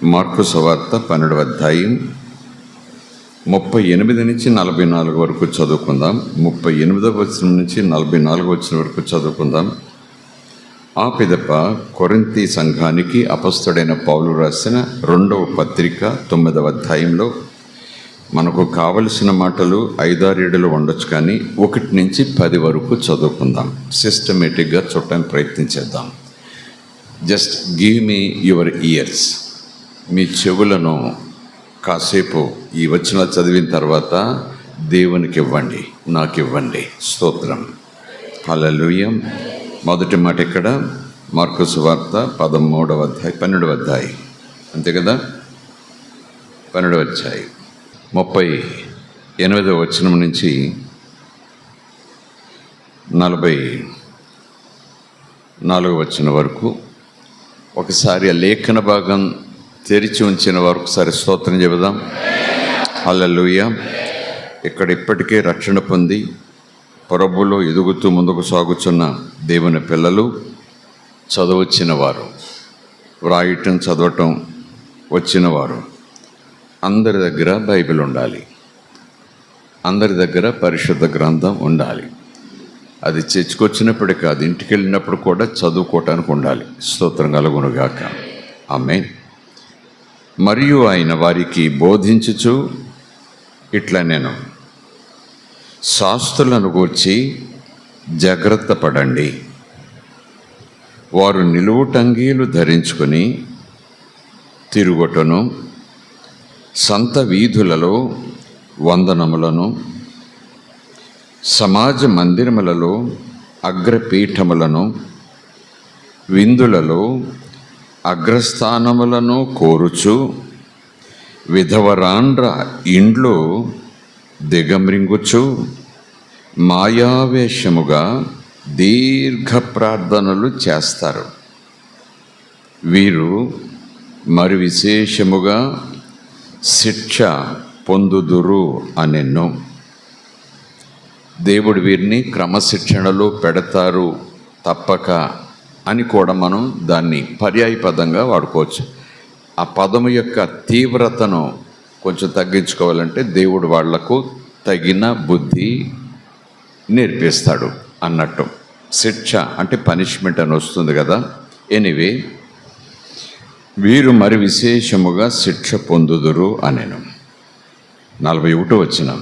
Mark సువార్త 12వ అధ్యాయం 38 నుంచి 44 వరకు చదువుకుందాం. 38వ వచనం నుంచి 44వ వచనం వరకు చదువుకుందాం. ఆ పిదప కొరింథీ సంఘానికి అపొస్తలుడైన పౌలు రాసిన 2వ పత్రిక 9వ అధ్యాయంలో మనకు కావలసిన మాటలు 5-6 ఉండొచ్చు, కానీ 1 నుంచి 10 వరకు చదువుకుందాం. సిస్టమేటిక్గా చూడటానికి ప్రయత్నించేద్దాం. Just give me your ears. మీ చెవులను కాసేపు ఈ వచనం చదివిన తర్వాత దేవునికి ఇవ్వండి, నాకు ఇవ్వండి. స్తోత్రం. హల్లెలూయా. మొదటి మాట ఇక్కడ మార్కు సువార్త 12వ అధ్యాయం అంతే కదా, 12వ అధ్యాయం 38వ వచనం నుంచి 44వ వచనం వరకు ఒకసారి ఆ లేఖన భాగం తెరిచి ఉంచిన వారు ఒకసారి స్తోత్రం చెబుదాం. హల్లెలూయా. ఇక్కడ ఇప్పటికే రక్షణ పొంది ప్రభువులో ఎదుగుతూ ముందుకు సాగుతున్న దేవుని పిల్లలు, చదవచ్చిన వారు, వ్రాయటం చదవటం వచ్చిన వారు, అందరి దగ్గర బైబిల్ ఉండాలి, అందరి దగ్గర పరిశుద్ధ గ్రంథం ఉండాలి. అది చర్చకొచ్చినప్పుడు కాదు, ఇంటికి వెళ్ళినప్పుడు కూడా చదువుకోవటానికి ఉండాలి. స్తోత్రం కలుగునుగాక. ఆమేన్. మరియు ఆయన వారికి బోధించుచు ఇట్లా, నేను శాస్త్రులను గూర్చి జాగ్రత్త పడండి. వారు నిలువుటంగీలు ధరించుకొని తిరుగుటను, సంత వీధులలో వందనములను, సమాజ మందిరములలో అగ్రపీఠములను, విందులలో అగ్రస్థానములను కోరుచు విధవరాండ్ర ఇండ్లు దిగమ్రింగుచు మాయావేశముగా దీర్ఘ ప్రార్థనలు చేస్తారు. వీరు మరి విశేషముగా శిక్ష పొందుదురు అనెను. దేవుడు వీరిని క్రమశిక్షణలో పెడతారు తప్పక అని కూడా మనం దాన్ని పర్యాయ పదంగా వాడుకోవచ్చు. ఆ పదము యొక్క తీవ్రతను కొంచెం తగ్గించుకోవాలంటే దేవుడు వాళ్లకు తగిన బుద్ధి నేర్పిస్తాడు అన్నట్టు. శిక్ష అంటే పనిష్మెంట్ అని వస్తుంది కదా. ఎనీవే, వీరు మరి విశేషముగా శిక్ష పొందుదురు అనెను. 41 వచనం.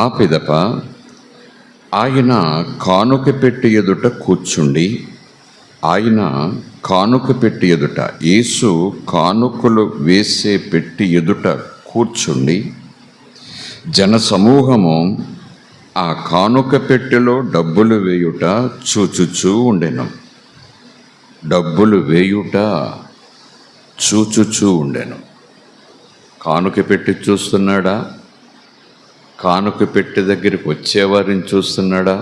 ఆ పిదప ఆయన కానుక పెట్టి ఎదుట కూర్చుండి, ఆయన కానుక పెట్టి ఎదుట, యేసు కానుకలు వేసే పెట్టి ఎదుట కూర్చుండి, జనసమూహము ఆ కానుక పెట్టెలో డబ్బులు వేయుట చూచుచూ ఉండెను. డబ్బులు వేయుట చూచుచూ ఉండెను. కానుక పెట్టి చూస్తున్నాడా? కానుక పెట్టె దగ్గరికి వచ్చేవారిని చూస్తున్నాడా?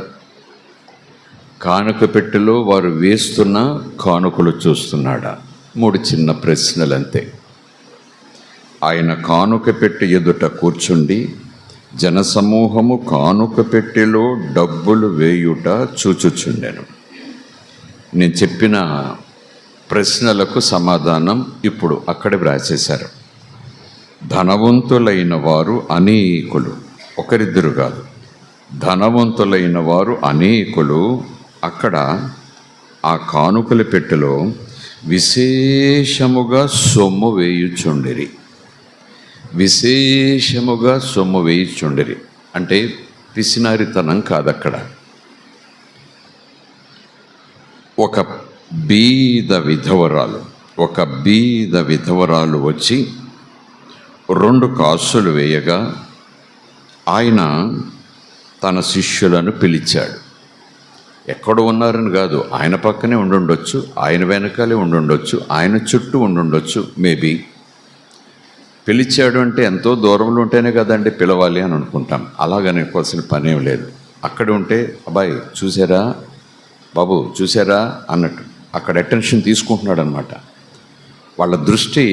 కానుక పెట్టెలో వారు వేస్తున్న కానుకలు చూస్తున్నాడా? 3 చిన్న ప్రశ్నలు అంతే. ఆయన కానుక పెట్టె ఎదుట కూర్చుండి, జనసమూహము కానుక పెట్టెలో డబ్బులు వేయుట చూచుచుండెను. నేను చెప్పిన ప్రశ్నలకు సమాధానం ఇప్పుడు అక్కడే వ్రాసేశారు. ధనవంతులైన వారు అనేకులు, ఒకరిద్దరు కాదు, ధనవంతులైన వారు అనేకులు అక్కడ ఆ కానుకల పెట్టెలో విశేషముగా సొమ్ము వేయుచుండిరి. విశేషముగా సొమ్ము వేయుచుండిరి అంటే పిసినారితనం కాదు. అక్కడ ఒక బీద విధవరాలు వచ్చి 2 కాసులు వేయగా ఆయన తన శిష్యులను పిలిచాడు. ఎక్కడో ఉన్నారని కాదు, ఆయన పక్కనే ఉండుండొచ్చు, ఆయన వెనకాలే ఉండుండొచ్చు, ఆయన చుట్టూ ఉండుండొచ్చు. మేబీ పిలిచాడు అంటే ఎంతో దూరంలో ఉంటేనే కదండి పిలవాలి అని అనుకుంటాం. అలాగనుకోవాల్సిన పనేం లేదు. అక్కడ ఉంటే అబ్బాయి చూసారా, బాబు చూసారా అన్నట్టు అక్కడ అటెన్షన్ తీసుకుంటున్నాడు అనమాట. వాళ్ళ దృష్టి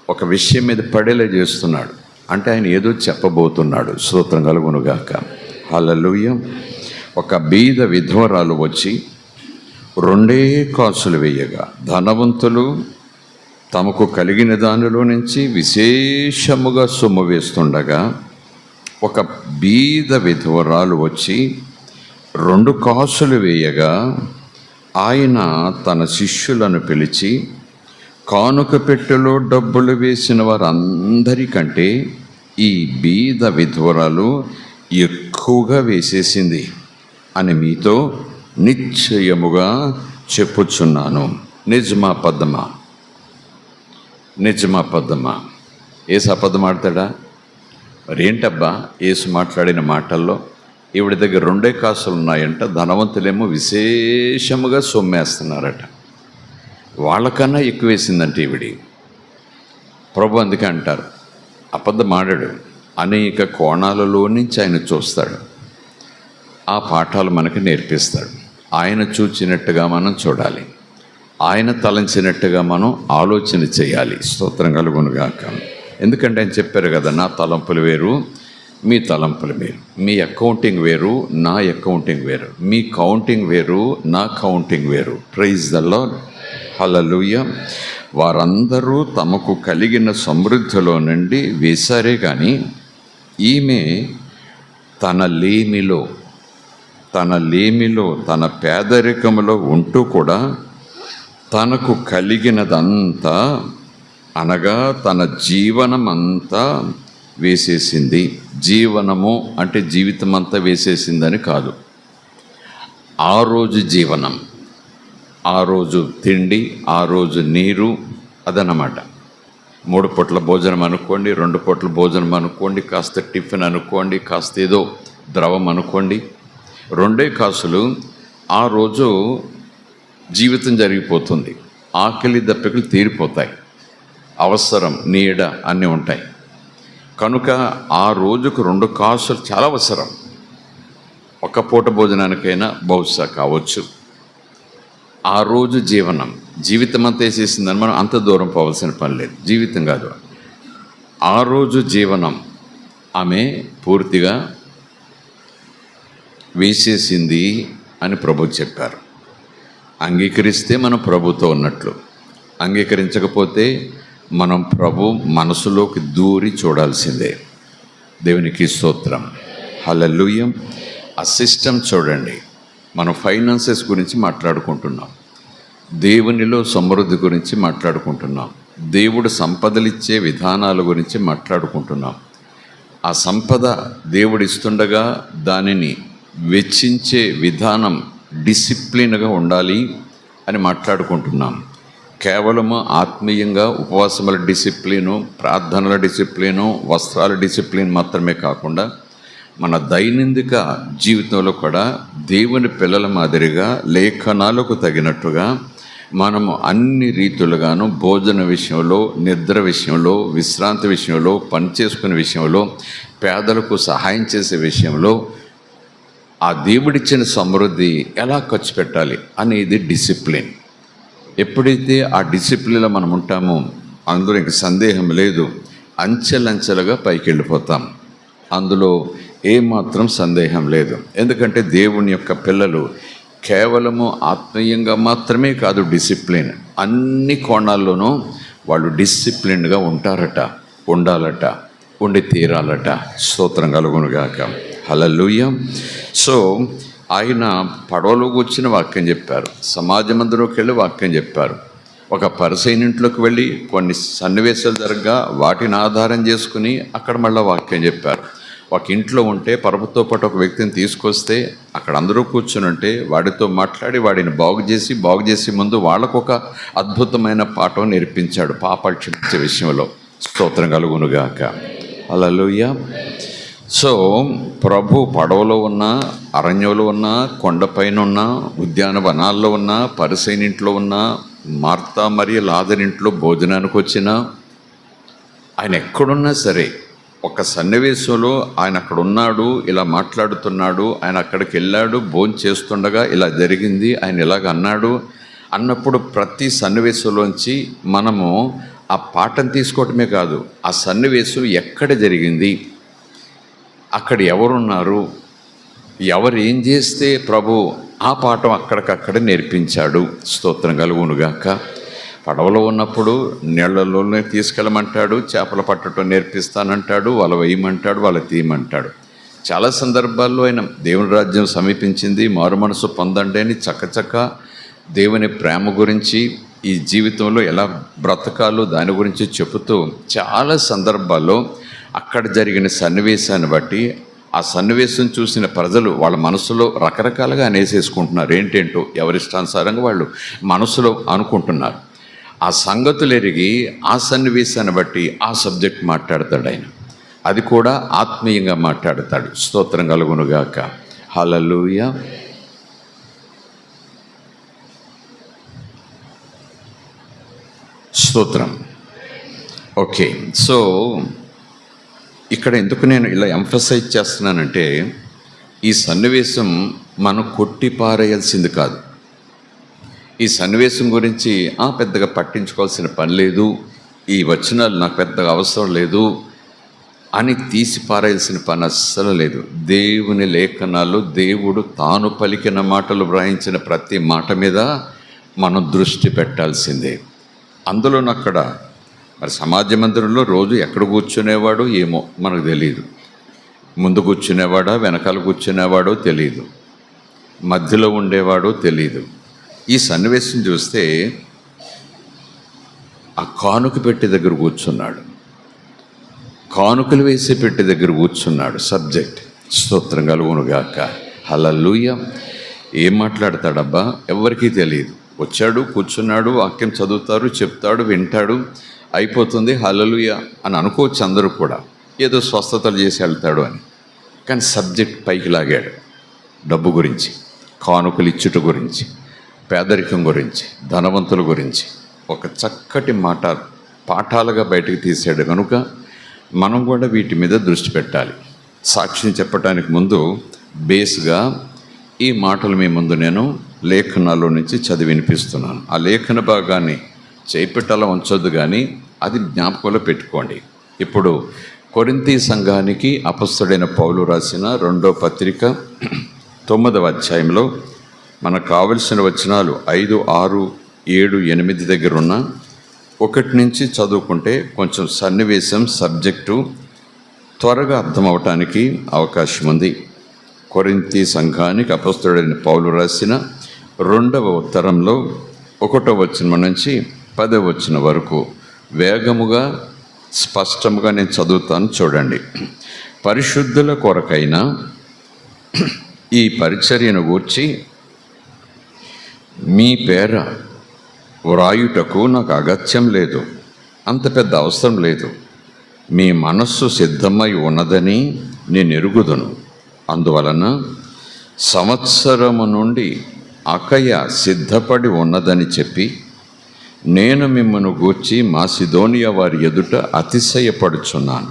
ఒక విషయం మీద పడేలా చేస్తున్నాడు. అంటే ఆయన ఏదో చెప్పబోతున్నాడు. స్తోత్రం కలుగునుగాక. హల్లెలూయా. ఒక బీద విధవరాలు వచ్చి 2 కాసులు వేయగా, ధనవంతులు తమకు కలిగిన దానిలో నుంచి విశేషముగా సొమ్ము వేస్తుండగా ఒక బీద విధవరాలు వచ్చి 2 కాసులు వేయగా ఆయన తన శిష్యులను పిలిచి, కానుక పెట్టెలో డబ్బులు వేసిన వారందరికంటే ఈ బీద విధవరాలు ఎక్కువగా వేసేసింది అని మీతో నిశ్చయముగా చెప్పుచున్నాను. నిజమా అబద్ధమా? నిజమా అబద్ధమా? యేసు అబద్ధం ఆడతాడా? మరి ఏంటబ్బా యేసు మాట్లాడిన మాటల్లో? ఈవిడ దగ్గర 2 కాసులు ఉన్నాయంట, ధనవంతులేమో విశేషముగా సొమ్మేస్తున్నారట. వాళ్ళకన్నా ఎక్కువ వేసిందంటే ఈవిడి. ప్రభు అందుకే అంటారు, అబద్ధం ఆడాడు. అనేక కోణాలలో నుంచి ఆయన చూస్తాడు, ఆ పాఠాలు మనకు నేర్పిస్తాడు. ఆయన చూచినట్టుగా మనం చూడాలి, ఆయన తలంచినట్టుగా మనం ఆలోచన చేయాలి. స్తోత్రం కలుగునుగాక. ఎందుకంటే ఆయన చెప్పారు కదా, నా తలంపులు వేరు, మీ తలంపులు వేరు, మీ అకౌంటింగ్ వేరు, నా అకౌంటింగ్ వేరు, మీ కౌంటింగ్ వేరు, నా కౌంటింగ్ వేరు. Praise the Lord. హల్లెలూయా. వారందరూ తమకు కలిగిన సమృద్ధిలో నుండి వేశారే కానీ ఈమె తన లేమిలో తన పేదరికములో ఉంటూ కూడా తనకు కలిగినదంతా, అనగా తన జీవనం అంతా వేసేసింది. జీవనము అంటే జీవితం అంతా వేసేసిందని కాదు, ఆ రోజు జీవనం, ఆ రోజు తిండి, ఆ రోజు నీరు, అదన్నమాట. 3 పూట్ల భోజనం అనుకోండి, 2 పూట్ల భోజనం అనుకోండి, కాస్త టిఫిన్ అనుకోండి, కాస్త ఏదో ద్రవం అనుకోండి, 2 కాసులు ఆ రోజు జీవితం జరిగిపోతుంది. ఆకలి దప్పికలు తీరిపోతాయి, అవసరం, నీడ అన్నీ ఉంటాయి. కనుక ఆ రోజుకు 2 కాసులు చాలా అవసరం. ఒక పూట భోజనానికైనా బహుశా కావచ్చు. ఆ రోజు జీవితం అంతా వేసేసిందని మనం అంత దూరం పోవాల్సిన పని లేదు. జీవితం కాదు, ఆ రోజు జీవనం ఆమె పూర్తిగా వేసేసింది అని ప్రభు చెప్పారు. అంగీకరిస్తే మనం ప్రభుతో ఉన్నట్లు, అంగీకరించకపోతే మనం ప్రభు మనసులోకి దూరి చూడాల్సిందే. దేవునికి స్తోత్రం. హల్లెలూయా. ఆ సిస్టమ్ చూడండి. మనం ఫైనాన్సెస్ గురించి మాట్లాడుకుంటున్నాం, దేవునిలో సమృద్ధి గురించి మాట్లాడుకుంటున్నాం, దేవుడు సంపదలిచ్చే విధానాల గురించి మాట్లాడుకుంటున్నాం. ఆ సంపద దేవుడు ఇస్తుండగా దానిని వెచ్చించే విధానం డిసిప్లిన్గా ఉండాలి అని మాట్లాడుకుంటున్నాం. కేవలము ఆత్మీయంగా ఉపవాసముల డిసిప్లిను, ప్రార్థనల డిసిప్లిను, వస్త్రాల డిసిప్లిన్ మాత్రమే కాకుండా మన దైనందిక జీవితంలో కూడా దేవుని పిల్లల మాదిరిగా లేఖనాలకు తగినట్టుగా మనము అన్ని రీతులుగాను భోజన విషయంలో, నిద్ర విషయంలో, విశ్రాంతి విషయంలో, పనిచేసుకునే విషయంలో, పేదలకు సహాయం చేసే విషయంలో ఆ దేవుడిచ్చిన సమృద్ధి ఎలా ఖర్చు పెట్టాలి అనేది డిసిప్లిన్. ఎప్పుడైతే ఆ డిసిప్లిన్లో మనం ఉంటామో అందులో ఇంక సందేహం లేదు, అంచెలంచెలుగా పైకి వెళ్ళిపోతాం. అందులో ఏమాత్రం సందేహం లేదు. ఎందుకంటే దేవుని యొక్క పిల్లలు కేవలము ఆత్మీయంగా మాత్రమే కాదు డిసిప్లిన్, అన్ని కోణాల్లోనూ వాళ్ళు డిసిప్లిన్గా ఉంటారట, ఉండాలట, ఉండి తీరాలట. స్తోత్రం కలుగునుగాక. హల్లెలూయా. సో ఆయన పడవలోకి వచ్చిన వాక్యం చెప్పారు, సమాజ మందిరంలోకి వెళ్ళి వాక్యం చెప్పారు, ఒక పరిసైనింట్లోకి వెళ్ళి కొన్ని సన్నివేశాలు జరగగా వాటిని ఆధారం చేసుకుని అక్కడ మళ్ళీ వాక్యం చెప్పారు. ఒక ఇంట్లో ఉంటే పరపుతో పాటు ఒక వ్యక్తిని తీసుకొస్తే అక్కడ అందరూ కూర్చుని ఉంటే వాడితో మాట్లాడి వాడిని బాగు చేసి ముందు వాళ్ళకు ఒక అద్భుతమైన పాఠం నేర్పించాడు పాపాలు క్షమించే విషయంలో. స్తోత్రం కలుగునుగాక. హల్లెలూయా. సో ప్రభు పడవలో ఉన్నా, అరణ్యంలో ఉన్నా, కొండపైన ఉన్నా, ఉద్యానవనాల్లో ఉన్నా, పరిసైనింట్లో ఉన్నా, మార్తా మరియు లాజరునింట్లో భోజనానికి వచ్చినా, ఆయన ఎక్కడున్నా సరే ఒక సన్నివేశంలో ఆయన అక్కడ ఉన్నాడు, ఇలా మాట్లాడుతున్నాడు, ఆయన అక్కడికి వెళ్ళాడు, భోజనం చేస్తుండగా ఇలా జరిగింది, ఆయన ఇలాగ అన్నాడు అన్నప్పుడు ప్రతి సన్నివేశంలోంచి మనము ఆ పాఠం తీసుకోవటమే కాదు, ఆ సన్నివేశం ఎక్కడ జరిగింది, అక్కడ ఎవరున్నారు, ఎవరు ఏం చేస్తే ప్రభు ఆ పాఠం అక్కడికక్కడ నేర్పించాడు. స్తోత్రం కలుగునుగాక. పడవలో ఉన్నప్పుడు నీళ్లలోనే తీసుకెళ్ళమంటాడు, చేపలు పట్టడం నేర్పిస్తానంటాడు, వల వేయమంటాడు, వల తీయమంటాడు. చాలా సందర్భాల్లో ఆయన దేవుని రాజ్యం సమీపించింది, మారు మనసు పొందండి అని చక్కచక్క దేవుని ప్రేమ గురించి, ఈ జీవితంలో ఎలా బ్రతకాలో దాని గురించి చెబుతూ చాలా సందర్భాల్లో అక్కడ జరిగిన సన్నివేశాన్ని బట్టి ఆ సన్నివేశం చూసిన ప్రజలు వాళ్ళ మనసులో రకరకాలుగా అనేసేసుకుంటున్నారు. ఏంటేంటో ఎవరిష్టానుసారంగా వాళ్ళు మనసులో అనుకుంటున్నారు. ఆ సంగతులు ఎరిగి ఆ సన్నివేశాన్ని బట్టి ఆ సబ్జెక్ట్ మాట్లాడతాడు ఆయన. అది కూడా ఆత్మీయంగా మాట్లాడతాడు. స్తోత్రం కలుగునుగాక. హల్లెలూయా. స్తోత్రం. ఓకే, సో ఇక్కడ ఎందుకు నేను ఇలా ఎంఫసైజ్ చేస్తున్నానంటే, ఈ సన్నివేశం మనం కొట్టి పారేయాల్సింది కాదు. ఈ సన్నివేశం గురించి పెద్దగా పట్టించుకోవాల్సిన పని లేదు, ఈ వచనాలు నాకు పెద్దగా అవసరం లేదు అని తీసి పారేయాల్సిన పని అస్సలు లేదు. దేవుని లేఖనాలు, దేవుడు తాను పలికిన మాటలు వ్రాయించిన ప్రతి మాట మీద మనం దృష్టి పెట్టాల్సిందే. అందులోనక్కడ మరి సమాజ మందిరంలో రోజు ఎక్కడ కూర్చునేవాడో ఏమో మనకు తెలియదు. ముందు కూర్చునేవాడా, వెనకాల కూర్చునేవాడో తెలియదు, మధ్యలో ఉండేవాడో తెలియదు. ఈ సన్నివేశం చూస్తే ఆ కానుక పెట్టి దగ్గర కూర్చున్నాడు, కానుకలు వేసే పెట్టి దగ్గర కూర్చున్నాడు. సబ్జెక్ట్ స్తోత్రం కలుగునుగాక. హల్లెలూయా. ఏం మాట్లాడతాడబ్బా ఎవరికీ తెలియదు. వచ్చాడు, కూర్చున్నాడు, వాక్యం చదువుతారు, చెప్తాడు, వింటాడు, అయిపోతుంది, హల్లెలూయా అని అనుకోవచ్చు అందరూ కూడా, ఏదో స్వస్థతలు చేసి వెళ్తాడు అని. కానీ సబ్జెక్ట్ పైకి లాగాడు. డబ్బు గురించి, కానుకలు ఇచ్చుట గురించి, పేదరికం గురించి, ధనవంతుల గురించి ఒక చక్కటి మాట పాఠాలుగా బయటకు తీసాడు. కనుక మనం కూడా వీటి మీద దృష్టి పెట్టాలి. సాక్ష్యం చెప్పడానికి ముందు బేస్గా ఈ మాటలు మీ ముందు నేను లేఖనాల్లో నుంచి చదివి వినిపిస్తున్నాను. ఆ లేఖన భాగాన్ని చేపెట్టాలో ఉంచొద్దు, కానీ అది జ్ఞాపకంలో పెట్టుకోండి. ఇప్పుడు కొరింథీ సంఘానికి అపొస్తలుడైన పౌలు రాసిన 2వ పత్రిక 9వ అధ్యాయంలో మనకు కావలసిన వచనాలు 5, 6, 7, 8 దగ్గర ఉన్న 1 నుంచి చదువుకుంటే కొంచెం సన్నివేశం, సబ్జెక్టు త్వరగా అర్థం అవటానికి అవకాశం ఉంది. కొరింథీ సంఘానికి అపొస్తలుడైన పౌలు రాసిన 2వ ఉత్తరంలో 1వ వచనం నుంచి 10వ వచనం వరకు వేగముగా స్పష్టంగా నేను చదువుతాను, చూడండి. పరిశుద్ధుల కొరకైన ఈ పరిచర్యను గూర్చి మీ పేర వ్రాయుటకు నాకు అగత్యం లేదు, అంత పెద్ద అవసరం లేదు. మీ మనస్సు సిద్ధమై ఉన్నదని నేను ఎరుగుదును. అందువలన సంవత్సరము నుండి అకయ సిద్ధపడి ఉన్నదని చెప్పి నేను మిమ్మను గూర్చి మాసిదోనియా వారి ఎదుట అతిశయపడుచున్నాను.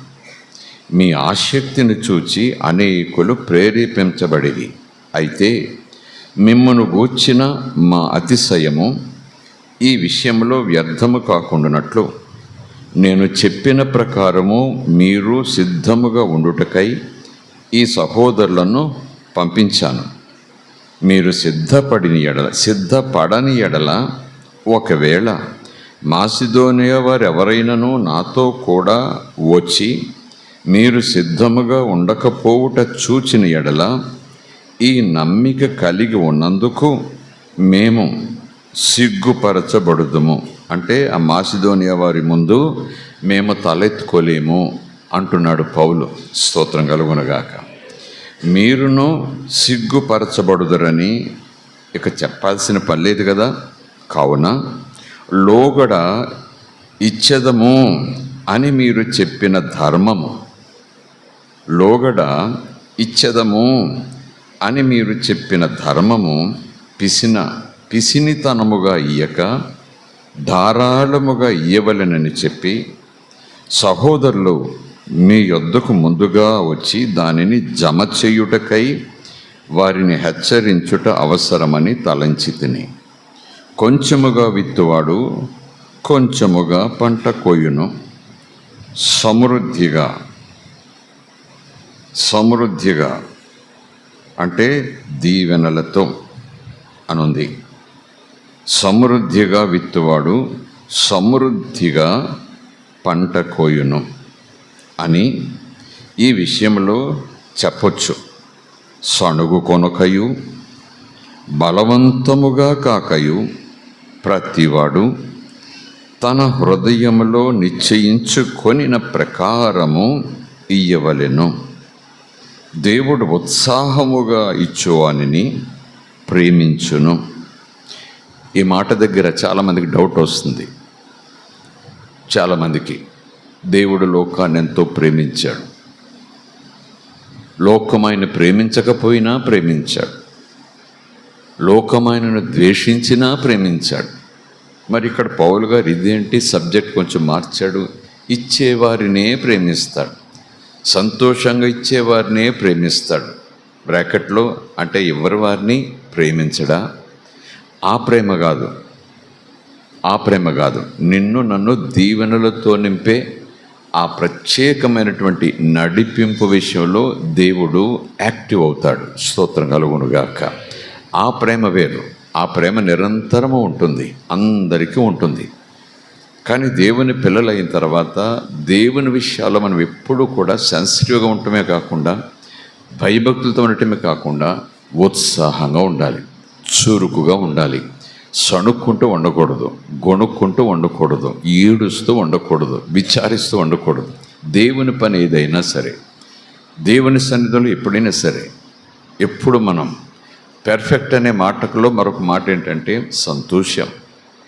మీ ఆసక్తిని చూచి అనేకులు ప్రేరేపించబడిరి. అయితే మిమ్మను గూర్చిన మా అతిశయము ఈ విషయంలో వ్యర్థము కాకుండానట్లు నేను చెప్పిన ప్రకారము మీరు సిద్ధముగా ఉండుటకై ఈ సహోదరులను పంపించాను. మీరు సిద్ధపడని ఎడల ఒకవేళ మాసిదోనియా వారెవరైనను నాతో కూడా వచ్చి మీరు సిద్ధముగా ఉండకపోవుట చూచిన ఎడల ఈ నమ్మిక కలిగి ఉన్నందుకు మేము సిగ్గుపరచబడుదుము. అంటే ఆ మాసిదోనియా వారి ముందు మేము తలెత్తుకోలేము అంటున్నాడు పౌలు. స్తోత్రం కలుగునుగాక. మీరును సిగ్గుపరచబడుదురని ఇక చెప్పాల్సిన పని లేదు కదా. కావున లోగడ ఇచ్చెదము అని మీరు చెప్పిన ధర్మము, లోగడ ఇచ్చెదము అని మీరు చెప్పిన ధర్మము పిసినితనముగా ఇయ్యక ధారాళముగా ఇయ్యవలెనని చెప్పి సహోదరులు మీ యొద్దకు ముందుగా వచ్చి దానిని జమ చేయుటకై వారిని హెచ్చరించుట అవసరమని తలంచితిని. కొంచెముగా విత్తువాడు కొంచెముగా పంట కోయును, సమృద్ధిగా అంటే దీవెనలతో అనుంది. సమృద్ధిగా విత్తువాడు సమృద్ధిగా పంట కోయును అని ఈ విషయంలో చెప్పొచ్చు. సణుగు కొనకయు బలవంతముగా కాకయు ప్రతివాడు తన హృదయములో నిశ్చయించుకొనిన ప్రకారము ఇయ్యవలెను. దేవుడు ఉత్సాహముగా ఇచ్చువానిని ప్రేమించును. ఈ మాట దగ్గర చాలామందికి డౌట్ వస్తుంది. చాలామందికి దేవుడు లోకాన్ని ఎంతో ప్రేమించాడు, లోకమాయను ప్రేమించకపోయినా ప్రేమించాడు, లోకమాయనను ద్వేషించినా ప్రేమించాడు. మరి ఇక్కడ పౌలు గారు ఇదేంటి సబ్జెక్ట్ కొంచెం మార్చాడు. ఇచ్చేవారినే ప్రేమిస్తాడు, సంతోషంగా ఇచ్చేవారినే ప్రేమిస్తాడు. బ్రాకెట్లో అంటే ఎవరి వారిని ప్రేమించడా? ఆ ప్రేమ కాదు, నిన్ను నన్ను దీవెనలతో నింపే ఆ ప్రత్యేకమైనటువంటి నడిపింపు విషయంలో దేవుడు యాక్టివ్ అవుతాడు. స్తోత్రం కలుగునుగాక. ఆ ప్రేమ వేరు. ఆ ప్రేమ నిరంతరము ఉంటుంది, అందరికీ ఉంటుంది. కానీ దేవుని పిల్లలైన తర్వాత దేవుని విషయాల్లో మనం ఎప్పుడూ కూడా సెన్సిటివ్గా ఉండటమే కాకుండా, భయభక్తులతో ఉండటమే కాకుండా ఉత్సాహంగా ఉండాలి, చురుకుగా ఉండాలి. సణుక్కుంటూ ఉండకూడదు, గొణుక్కుంటూ ఉండకూడదు, ఈడుస్తూ ఉండకూడదు, విచారిస్తూ ఉండకూడదు. దేవుని పని ఏదైనా సరే, దేవుని సన్నిధిలో ఎప్పుడైనా సరే, ఎప్పుడు మనం పెర్ఫెక్ట్ అనే మాటకులో మరొక మాట ఏంటంటే